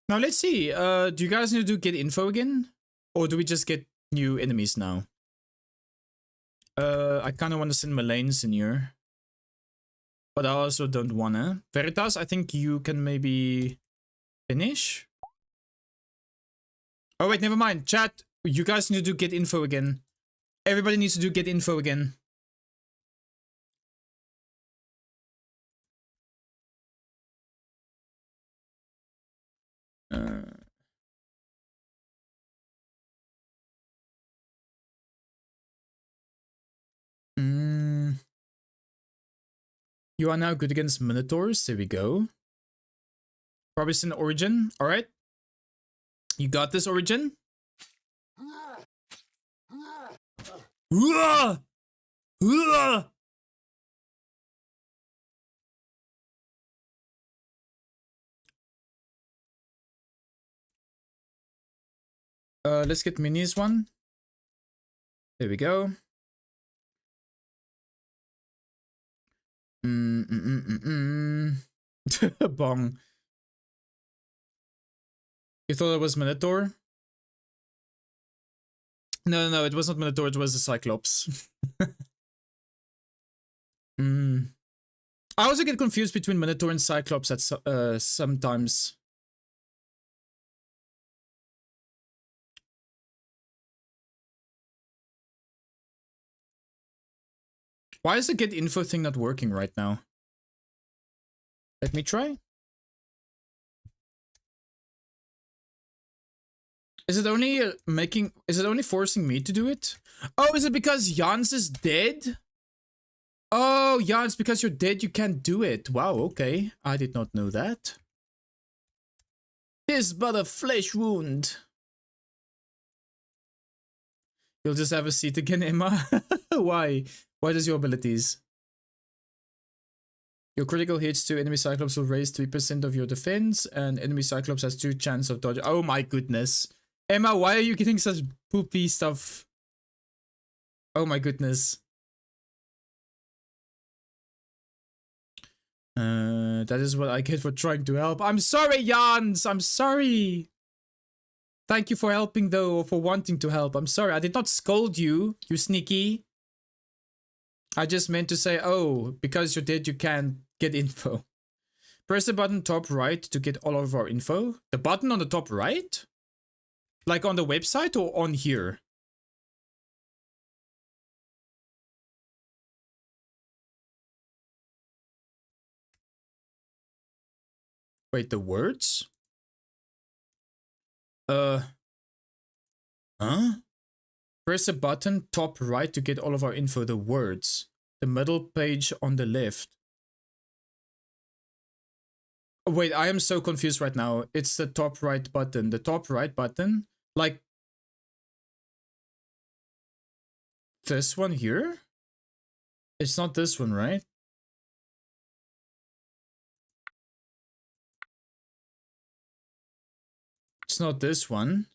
Now let's see. Do you guys need to get info again? Or do we just get new enemies now? I kind of want to send Malanes in here. But I also don't wanna. Veritas, I think you can maybe finish. Oh wait, never mind. Chat, you guys need to get info again. Everybody needs to do get info again. You are now good against Minotaurs. There we go. Probably send Origin. Alright. You got this, Origin. Let's get Minis one. There we go. Bong. You thought it was Minotaur? No, it was not Minotaur, it was the Cyclops. I also get confused between Minotaur and Cyclops at sometimes. Why is the get info thing not working right now? Let me try. Is it only forcing me to do it? Oh, is it because Jans is dead? Oh, Jans, because you're dead, you can't do it. Wow, okay. I did not know that. 'Tis but a flesh wound. You'll just have a seat again, Emma. Why? Why does your abilities? Your critical hits to enemy Cyclops will raise 3% of your defense, and enemy Cyclops has 2 chance of dodge. Oh my goodness. Emma, why are you getting such poopy stuff? Oh my goodness. That is what I get for trying to help. I'm sorry, Jans. I'm sorry. Thank you for helping though, or for wanting to help. I'm sorry. I did not scold you, you sneaky. I just meant to say, oh, because you're dead, you can't get info. Press the button top right to get all of our info. The button on the top right? Like on the website or on here? Wait, the words? Huh? Press the button top right to get all of our info, the words. The middle page on the left. Wait, I am so confused right now. It's the top right button. The top right button? Like This one here? It's not this one, right? It's not this one.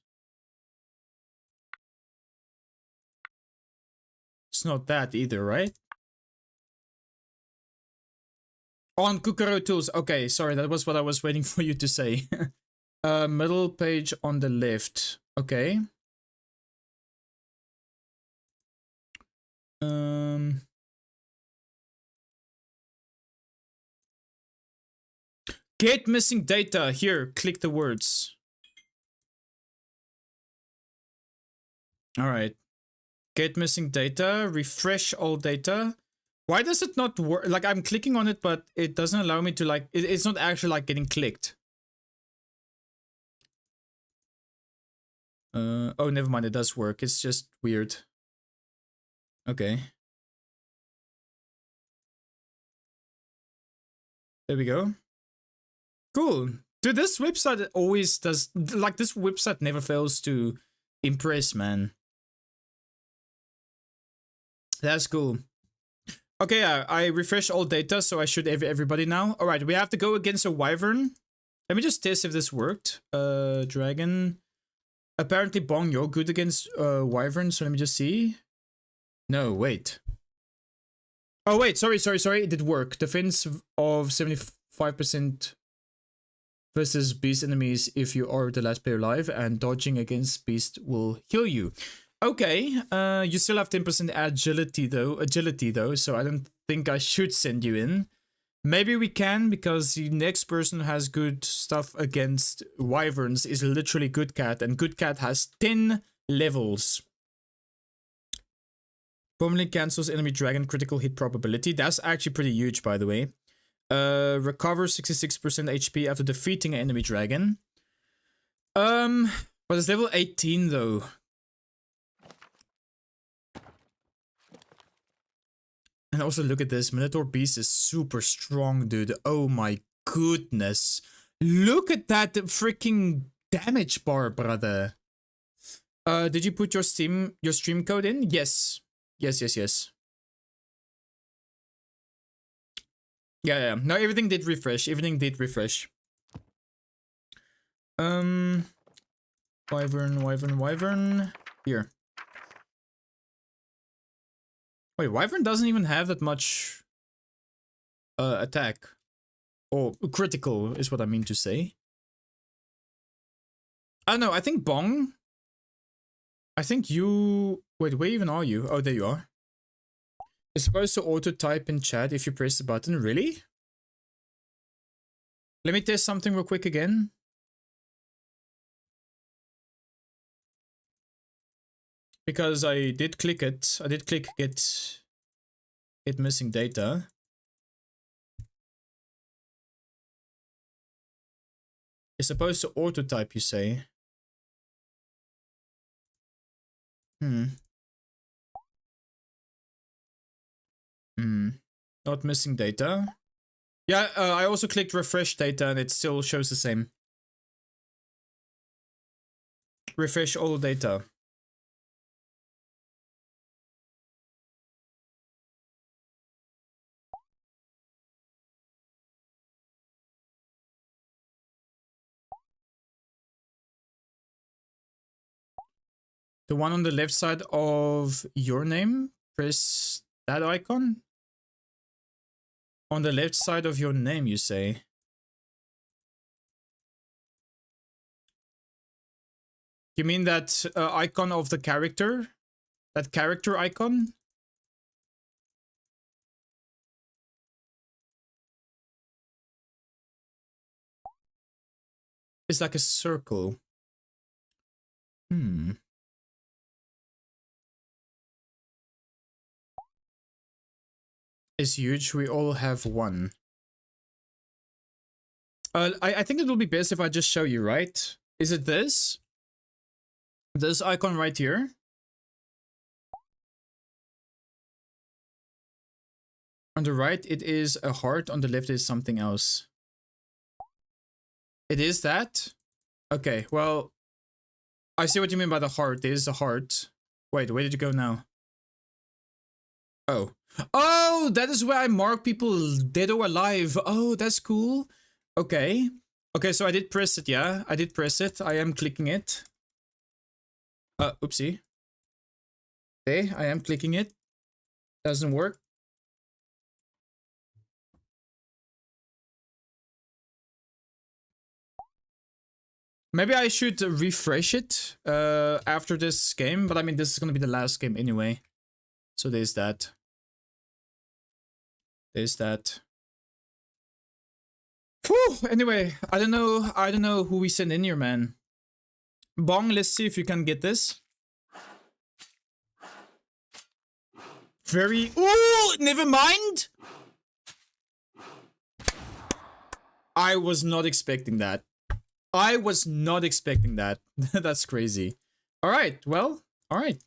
It's not that either, right? On Kukuro Tools. Okay, sorry, that was what I was waiting for you to say. Middle page on the left. Okay. Get missing data. Here, click the words. Alright. Get missing data. Refresh all data. Why does it not work? Like, I'm clicking on it, but it doesn't allow me to, like, it's not actually, like, getting clicked. Oh, never mind. It does work. It's just weird. Okay. There we go. Cool. Dude, this website always does, like, this website never fails to impress, man. That's cool. Okay, I refresh all data, so I should everybody now. All right, we have to go against a wyvern. Let me just test if this worked. Dragon. Apparently, Bong, you're good against wyvern, so let me just see. No, wait. Oh, wait, sorry. It did work. Defense of 75% versus beast enemies if you are the last player alive, and dodging against beast will heal you. Okay, you still have 10% agility though, so I don't think I should send you in. Maybe we can, because the next person who has good stuff against wyverns is literally Good Cat, and Good Cat has 10 levels. Permanently cancels enemy dragon critical hit probability. That's actually pretty huge, by the way. Recover 66% HP after defeating an enemy dragon. But it's level 18 though. And also look at this, Minotaur Beast is super strong, dude. Oh my goodness. Look at that freaking damage bar, brother. Did you put your stream code in? Yes. Yes. Yeah. No, everything did refresh. Wyvern. Here. Wait, wyvern doesn't even have that much attack. Or critical is what I mean to say. Oh no, I think Bong. I think you... Wait, where even are you? Oh, there you are. It's supposed to auto-type in chat if you press the button. Really? Let me test something real quick again. Because I did click it. I did click get missing data. It's supposed to auto-type, you say? Not missing data. Yeah, I also clicked refresh data and it still shows the same. Refresh all data. The one on the left side of your name, press that icon. On the left side of your name, you say. You mean that icon of the character? That character icon? It's like a circle. Is huge. We all have one. I think it will be best if I just show you, right? Is it this? This icon right here? On the right, it is a heart. On the left is something else. It is that? Okay, well, I see what you mean by the heart. It is a heart. Wait, where did you go now? Oh. Oh, that is where I mark people dead or alive. Oh, that's cool. Okay. Okay, so I did press it, yeah. I did press it. I am clicking it. Oopsie. Okay, I am clicking it. Doesn't work. Maybe I should refresh it after this game, but I mean, this is gonna be the last game anyway. So there's that. There's that. Whew, anyway, I don't know who we send in here, man. Bong, let's see if you can get this. Very... Ooh, never mind! I was not expecting that. I was not expecting that. That's crazy. Alright, well, alright.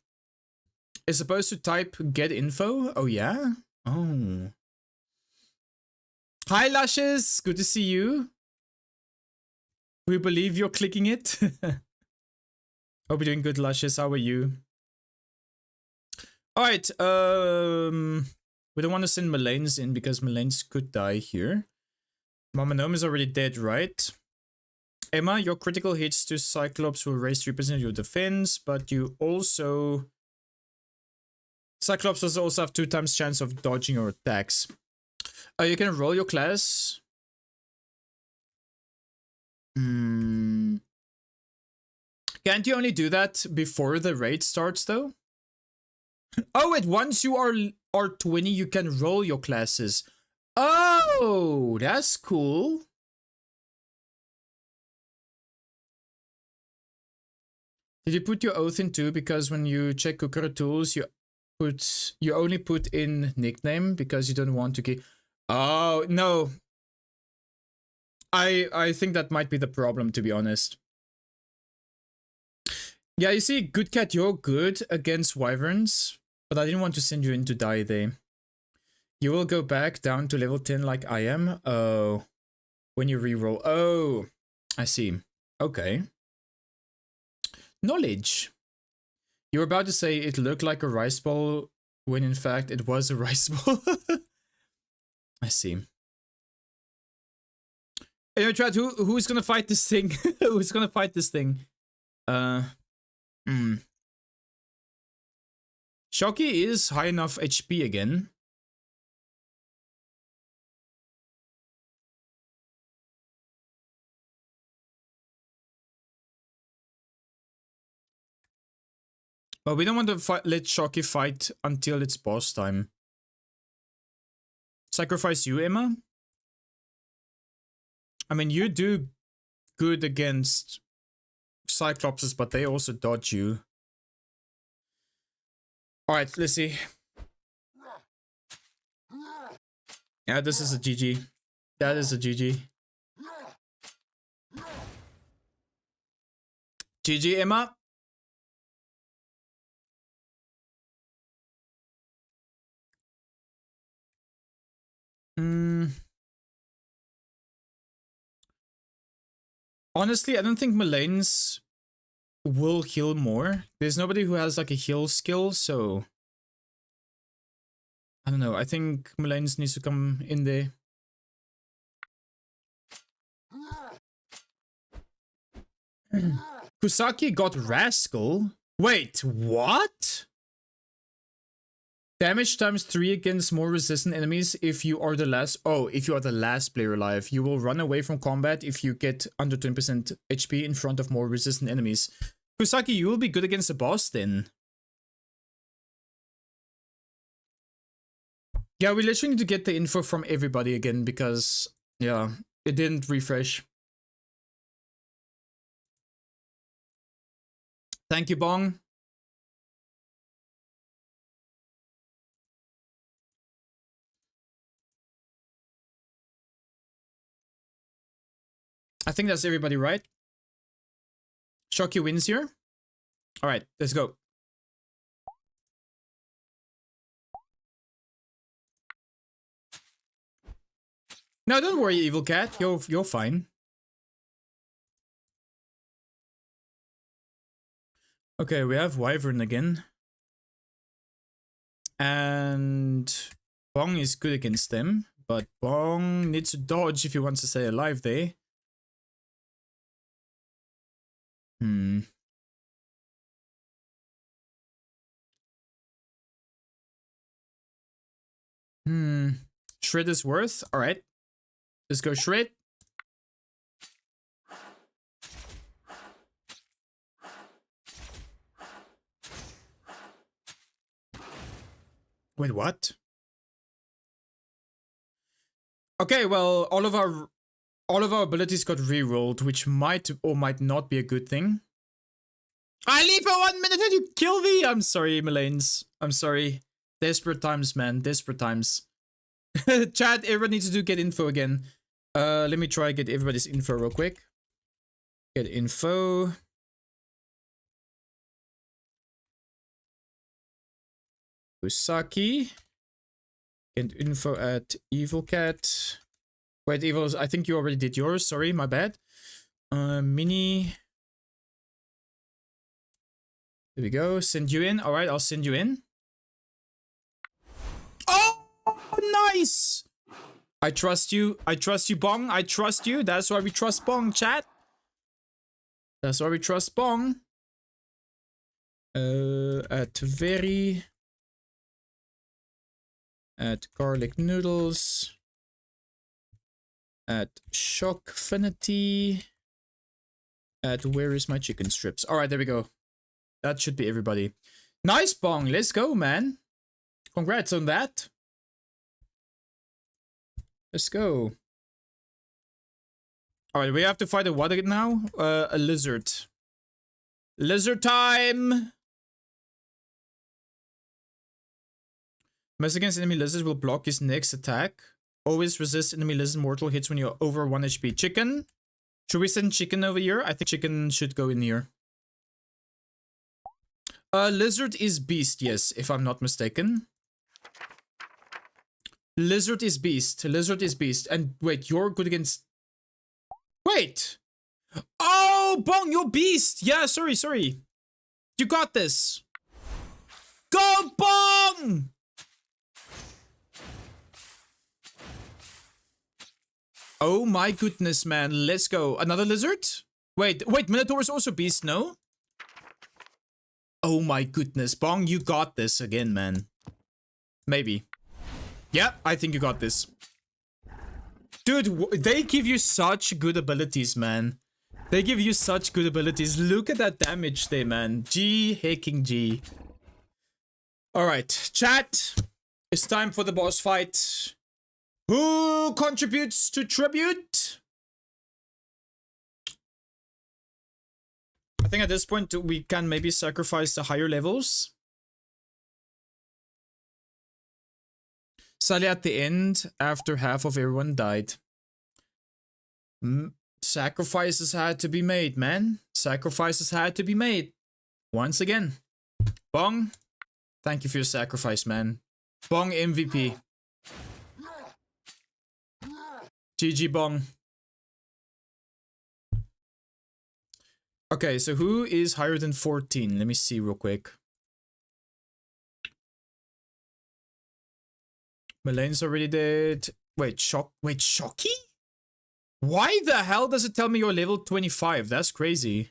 It's supposed to type get info? Oh, yeah? Oh. Hi, Lashes! Good to see you. We believe you're clicking it. Hope you're doing good, Lashes. How are you? Alright, we don't want to send Melanes in because Melanes could die here. Mama Gnome is already dead, right? Emma, your critical hits to Cyclops will raise 3% of your defense, but you also... Cyclops does also have 2 times chance of dodging your attacks. You can roll your class. Can't you only do that before the raid starts, though? Oh, wait, once you are 20, you can roll your classes. Oh, that's cool. Did you put your oath in too? Because when you check Kukura tools, you only put in nickname because you don't want to keep... Oh, no. I think that might be the problem, to be honest. Yeah, you see, Good Cat, you're good against wyverns, but I didn't want to send you in to die there. You will go back down to level 10 like I am. Oh, when you reroll. Oh, I see. Okay. Knowledge. You were about to say it looked like a rice ball when in fact it was a rice ball. I see. Anyway, chat, who's gonna fight this thing? Who's gonna fight this thing? Shocky is high enough HP again. But we don't want to let Shocky fight until it's boss time. Sacrifice you, Emma? I mean, you do good against Cyclopses, but they also dodge you. Alright, let's see. Yeah, this is a GG. That is a GG. GG, Emma. Honestly, I don't think Melane's will heal more. There's nobody who has like a heal skill, so... I don't know, I think Melane's needs to come in there. Kusaki got Rascal? Wait, what? Damage times 3 against more resistant enemies if you are the last... Oh, if you are the last player alive. You will run away from combat if you get under 20% HP in front of more resistant enemies. Kusaki, you will be good against the boss then. Yeah, we literally need to get the info from everybody again because, yeah, it didn't refresh. Thank you, Bong. I think that's everybody, right? Shocky wins here. All right, let's go. No, don't worry, Evil Cat. You're fine. Okay, we have Wyvern again. And Bong is good against them, but Bong needs to dodge if he wants to stay alive there. Shred is worth. Alright. Let's go Shred. Wait, what? Okay, well, all of our abilities got rerolled, which might or might not be a good thing. I leave for 1 minute and you kill me! I'm sorry, Melaines. I'm sorry. Desperate times, man. Desperate times. Chat, everyone needs to get info again. Let me try get everybody's info real quick. Get info. Usaki. Get info at Evil Cat. Wait, Evil, I think you already did yours. Sorry, my bad. Mini. There we go. Send you in. Alright, I'll send you in. Oh, nice! I trust you. I trust you, Bong. I trust you. That's why we trust Bong, chat. That's why we trust Bong. At very. At garlic noodles. At shockfinity. At where is my chicken strips? Alright, there we go. That should be everybody. Nice, Bong. Let's go, man. Congrats on that. Let's go. Alright, we have to fight a what now? A lizard. Lizard time! Mess against enemy lizards will block his next attack. Always resist enemy lizard mortal hits when you're over 1 HP. Chicken? Should we send chicken over here? I think chicken should go in here. Lizard is beast, yes, if I'm not mistaken. Lizard is beast. Lizard is beast. And wait, you're good against... Wait! Oh, Bong, you're beast! Yeah, sorry. You got this. Go, Bong! Oh my goodness, man. Let's go. Another lizard? Wait, Minotaur is also beast, no? Oh my goodness. Bong, you got this again, man. Maybe. Yeah, I think you got this. Dude, they give you such good abilities, man. They give you such good abilities. Look at that damage there, man. G hacking G. Alright, chat. It's time for the boss fight. Who contributes to tribute? I think at this point we can maybe sacrifice the higher levels. Sadly at the end, after half of everyone died. Sacrifices had to be made, man. Sacrifices had to be made. Once again. Bong, thank you for your sacrifice, man. Bong MVP. GG Bong. Okay, so who is higher than 14? Let me see real quick. Melane's already dead. Wait, Shocky? Why the hell does it tell me you're level 25? That's crazy.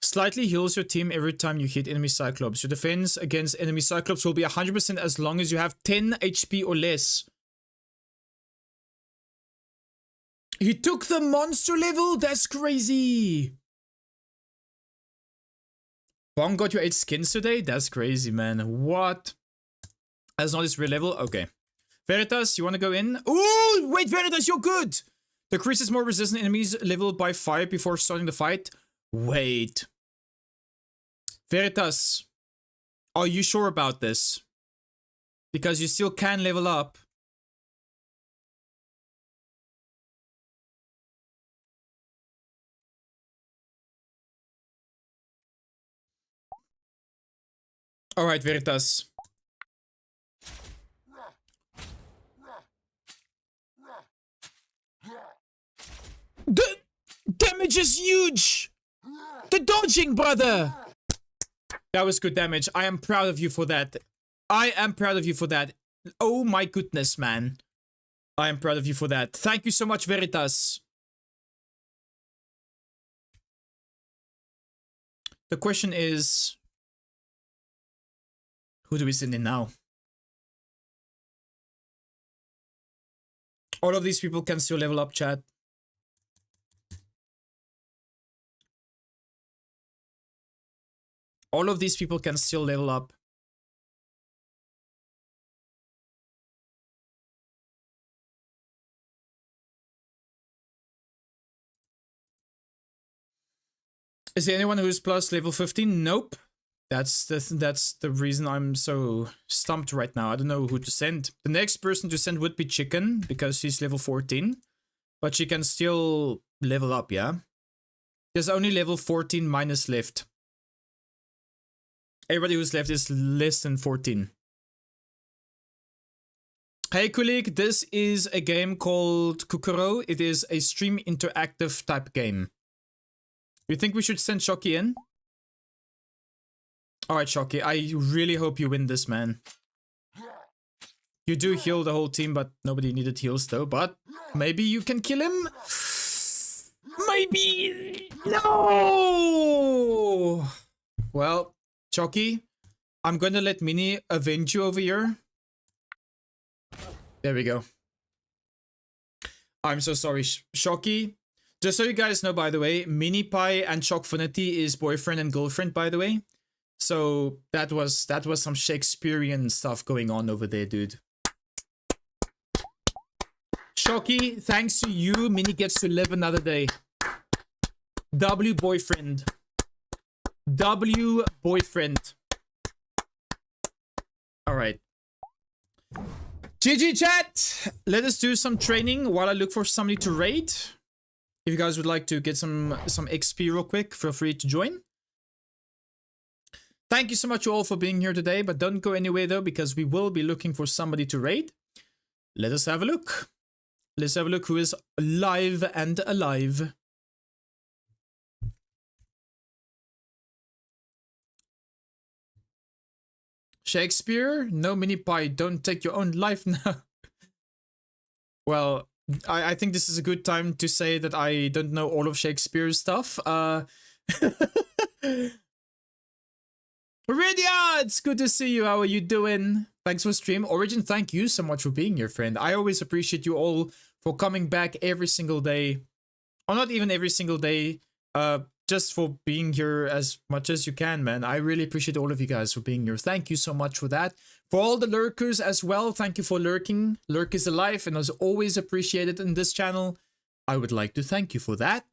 Slightly heals your team every time you hit enemy Cyclops. Your defense against enemy Cyclops will be 100% as long as you have 10 HP or less. He took the monster level? That's crazy. Bong got you 8 skins today? That's crazy, man. What? That's not his real level? Okay. Veritas, you want to go in? Ooh, wait, Veritas, you're good. Decreases more resistant enemies leveled by 5 before starting the fight. Wait. Veritas, are you sure about this? Because you still can level up. Alright, Veritas. The damage is huge. The dodging, brother. That was good damage. I am proud of you for that. I am proud of you for that. Oh my goodness, man. I am proud of you for that. Thank you so much, Veritas. The question is, who do we send in now? All of these people can still level up, chat. All of these people can still level up. Is there anyone who's plus level 15? Nope. That's the reason I'm so stumped right now. I don't know who to send. The next person to send would be Chicken, because she's level 14. But she can still level up, yeah? There's only level 14 minus left. Everybody who's left is less than 14. Hey Kulik, this is a game called Kukuro. It is a stream interactive type game. You think we should send Shocky in? Alright, Shocky, I really hope you win this, man. You do heal the whole team, but nobody needed heals though. But maybe you can kill him? Maybe! No! Well, Shocky, I'm gonna let Mini avenge you over here. There we go. I'm so sorry, Shocky. Just so you guys know, by the way, Mini Pie and Shockfinity is boyfriend and girlfriend, by the way. So that was some Shakespearean stuff going on over there, dude. Shocky, thanks to you, Mini gets to live another day. W boyfriend. W boyfriend. Alright. GG chat! Let us do some training while I look for somebody to raid. If you guys would like to get some XP real quick, feel free to join. Thank you so much all for being here today, but don't go anywhere though, because we will be looking for somebody to raid. Let us have a look. Let's have a look who is live and alive. Shakespeare? No, Mini Pie, don't take your own life now. Well, I think this is a good time to say that I don't know all of Shakespeare's stuff. Rydia, it's good to see you. How are you doing? Thanks for stream. Origin, thank you so much for being here, friend. I always appreciate you all for coming back every single day. Or not even every single day. Just for being here as much as you can, man. I really appreciate all of you guys for being here. Thank you so much for that. For all the lurkers as well, thank you for lurking. Lurk is alive and is always appreciated in this channel. I would like to thank you for that.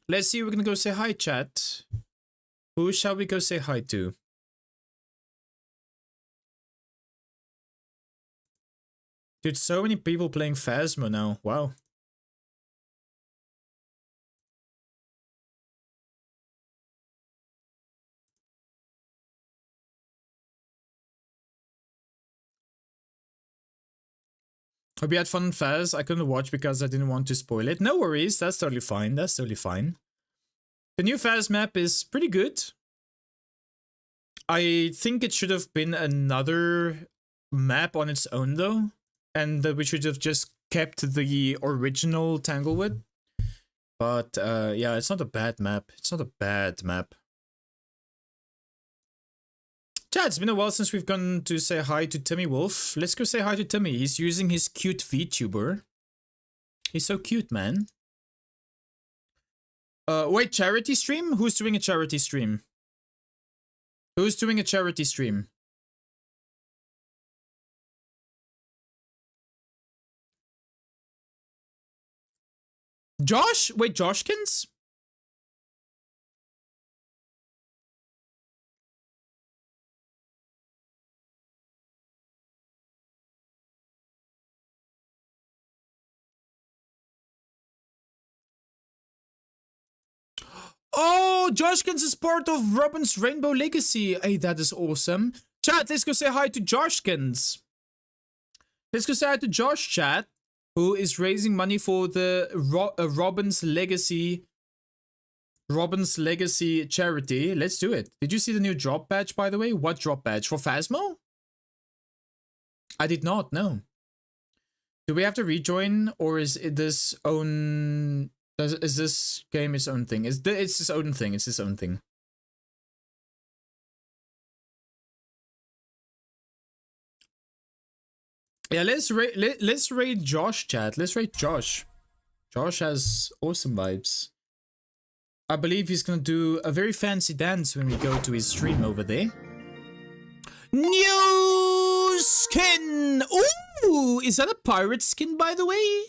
Let's see, we're gonna go say hi, chat. Who shall we go say hi to? Dude, so many people playing Phasmo now. Wow. Hope you had fun in Phas. I couldn't watch because I didn't want to spoil it. No worries, that's totally fine. That's totally fine. The new Phas map is pretty good. I think it should have been another map on its own though. And that we should have just kept the original Tanglewood. But yeah, it's not a bad map. It's not a bad map. Chat, it's been a while since we've gone to say hi to Timmy Wolf. Let's go say hi to Timmy. He's using his cute VTuber. He's so cute, man. Wait, charity stream? Who's doing a charity stream? Who's doing a charity stream? Josh? Wait, Joshkins? Oh, Joshkins is part of Robin's Rainbow Legacy. Hey, that is awesome. Chat, let's go say hi to Joshkins. Let's go say hi to Josh, chat. who is raising money for the Robin's Legacy charity. Let's do it. Did you see the new drop badge, by the way? What drop badge? For Phasmo? I did not know. Do we have to rejoin, or is it this own... is this game its own thing? It's its own thing. It's its own thing. Yeah, let's raid Josh, chat. Let's raid Josh. Josh has awesome vibes. I believe he's gonna do a very fancy dance when we go to his stream over there. New skin! Ooh! Is that a pirate skin, by the way?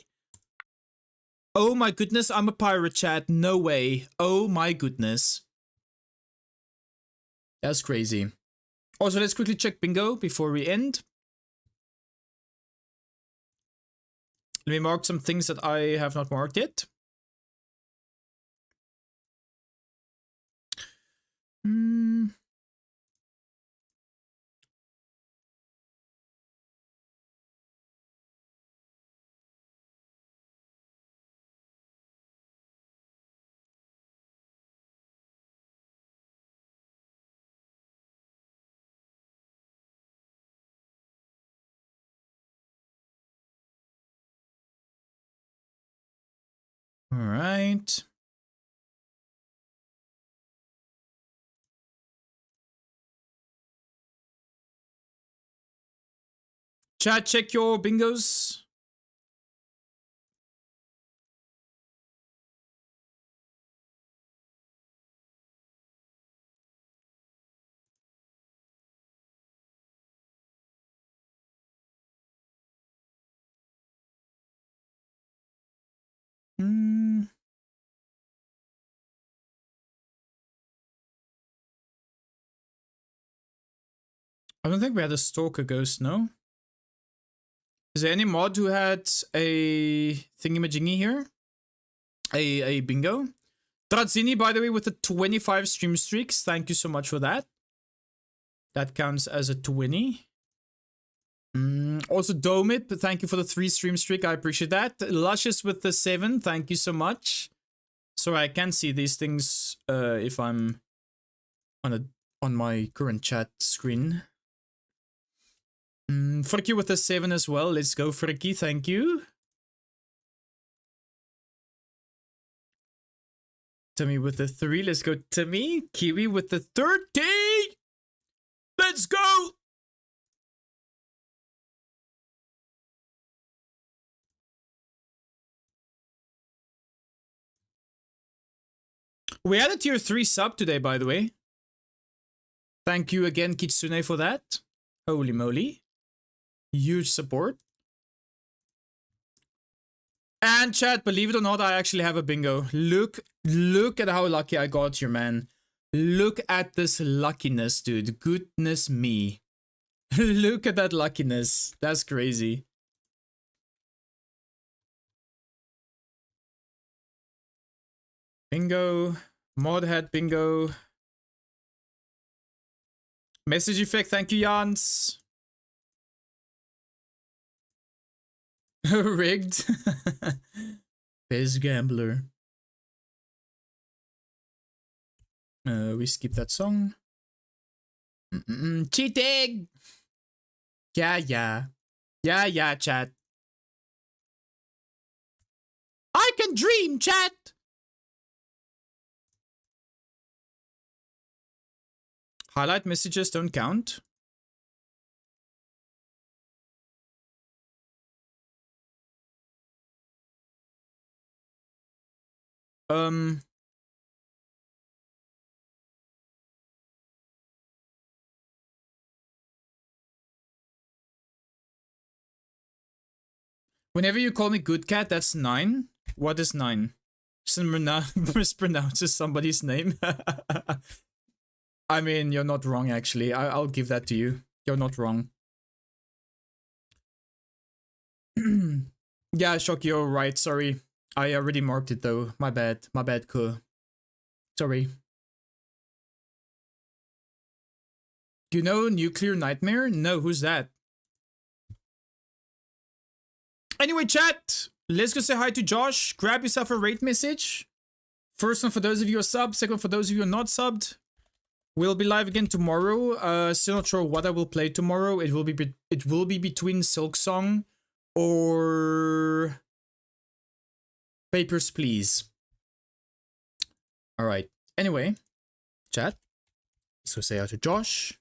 Oh my goodness, I'm a pirate, chat. No way. Oh my goodness. That's crazy. Also, let's quickly check bingo before we end. Let me mark some things that I have not marked yet. All right. Chat, check your bingos. I don't think we had a stalker ghost, no? Is there any mod who had a thingamajiggy here? A bingo? Trazzini, by the way, with the 25 stream streaks. Thank you so much for that. That counts as a 20. Also, Domit, thank you for the 3 stream streak. I appreciate that. Luscious with the 7. Thank you so much. Sorry, I can't see these things if I'm on my current chat screen. Fricky with the 7 as well. Let's go, Fricky. Thank you. Timmy with the 3. Let's go, Timmy. Kiwi with the 30. Let's go. We had a tier 3 sub today, by the way. Thank you again, Kitsune, for that. Holy moly. Huge support. And chat, believe it or not, I actually have a bingo. Look at how lucky I got here, man. Look at this luckiness, dude. Goodness me. Look at that luckiness. That's crazy. Bingo. Modhead bingo. Message effect, thank you, Jans. Rigged. Biz Gambler. We skip that song. Cheating! Yeah, chat. I can dream, chat! Highlight messages don't count. Whenever you call me good cat, that's 9. What is 9? Mispronounces somebody's name. I mean, you're not wrong, actually. I'll give that to you. You're not wrong. Yeah, Shock, you're right. Sorry. I already marked it, though. My bad. My bad, Ko. Sorry. Do you know Nuclear Nightmare? No, who's that? Anyway, chat, let's go say hi to Josh. Grab yourself a rate message. First one for those of you who are subbed. Second one for those of you who are not subbed. We'll be live again tomorrow. Still not sure what I will play tomorrow. It will be between Silksong or Papers, Please. All right. Anyway, chat. Let's go say hi to Josh.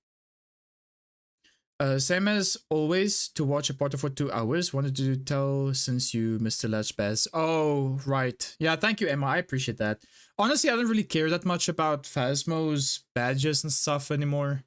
Same as always, to watch a Potter for 2 hours. Wanted to tell since you missed the last pass. Oh, right. Yeah, thank you, Emma. I appreciate that. Honestly, I don't really care that much about Phasmo's badges and stuff anymore.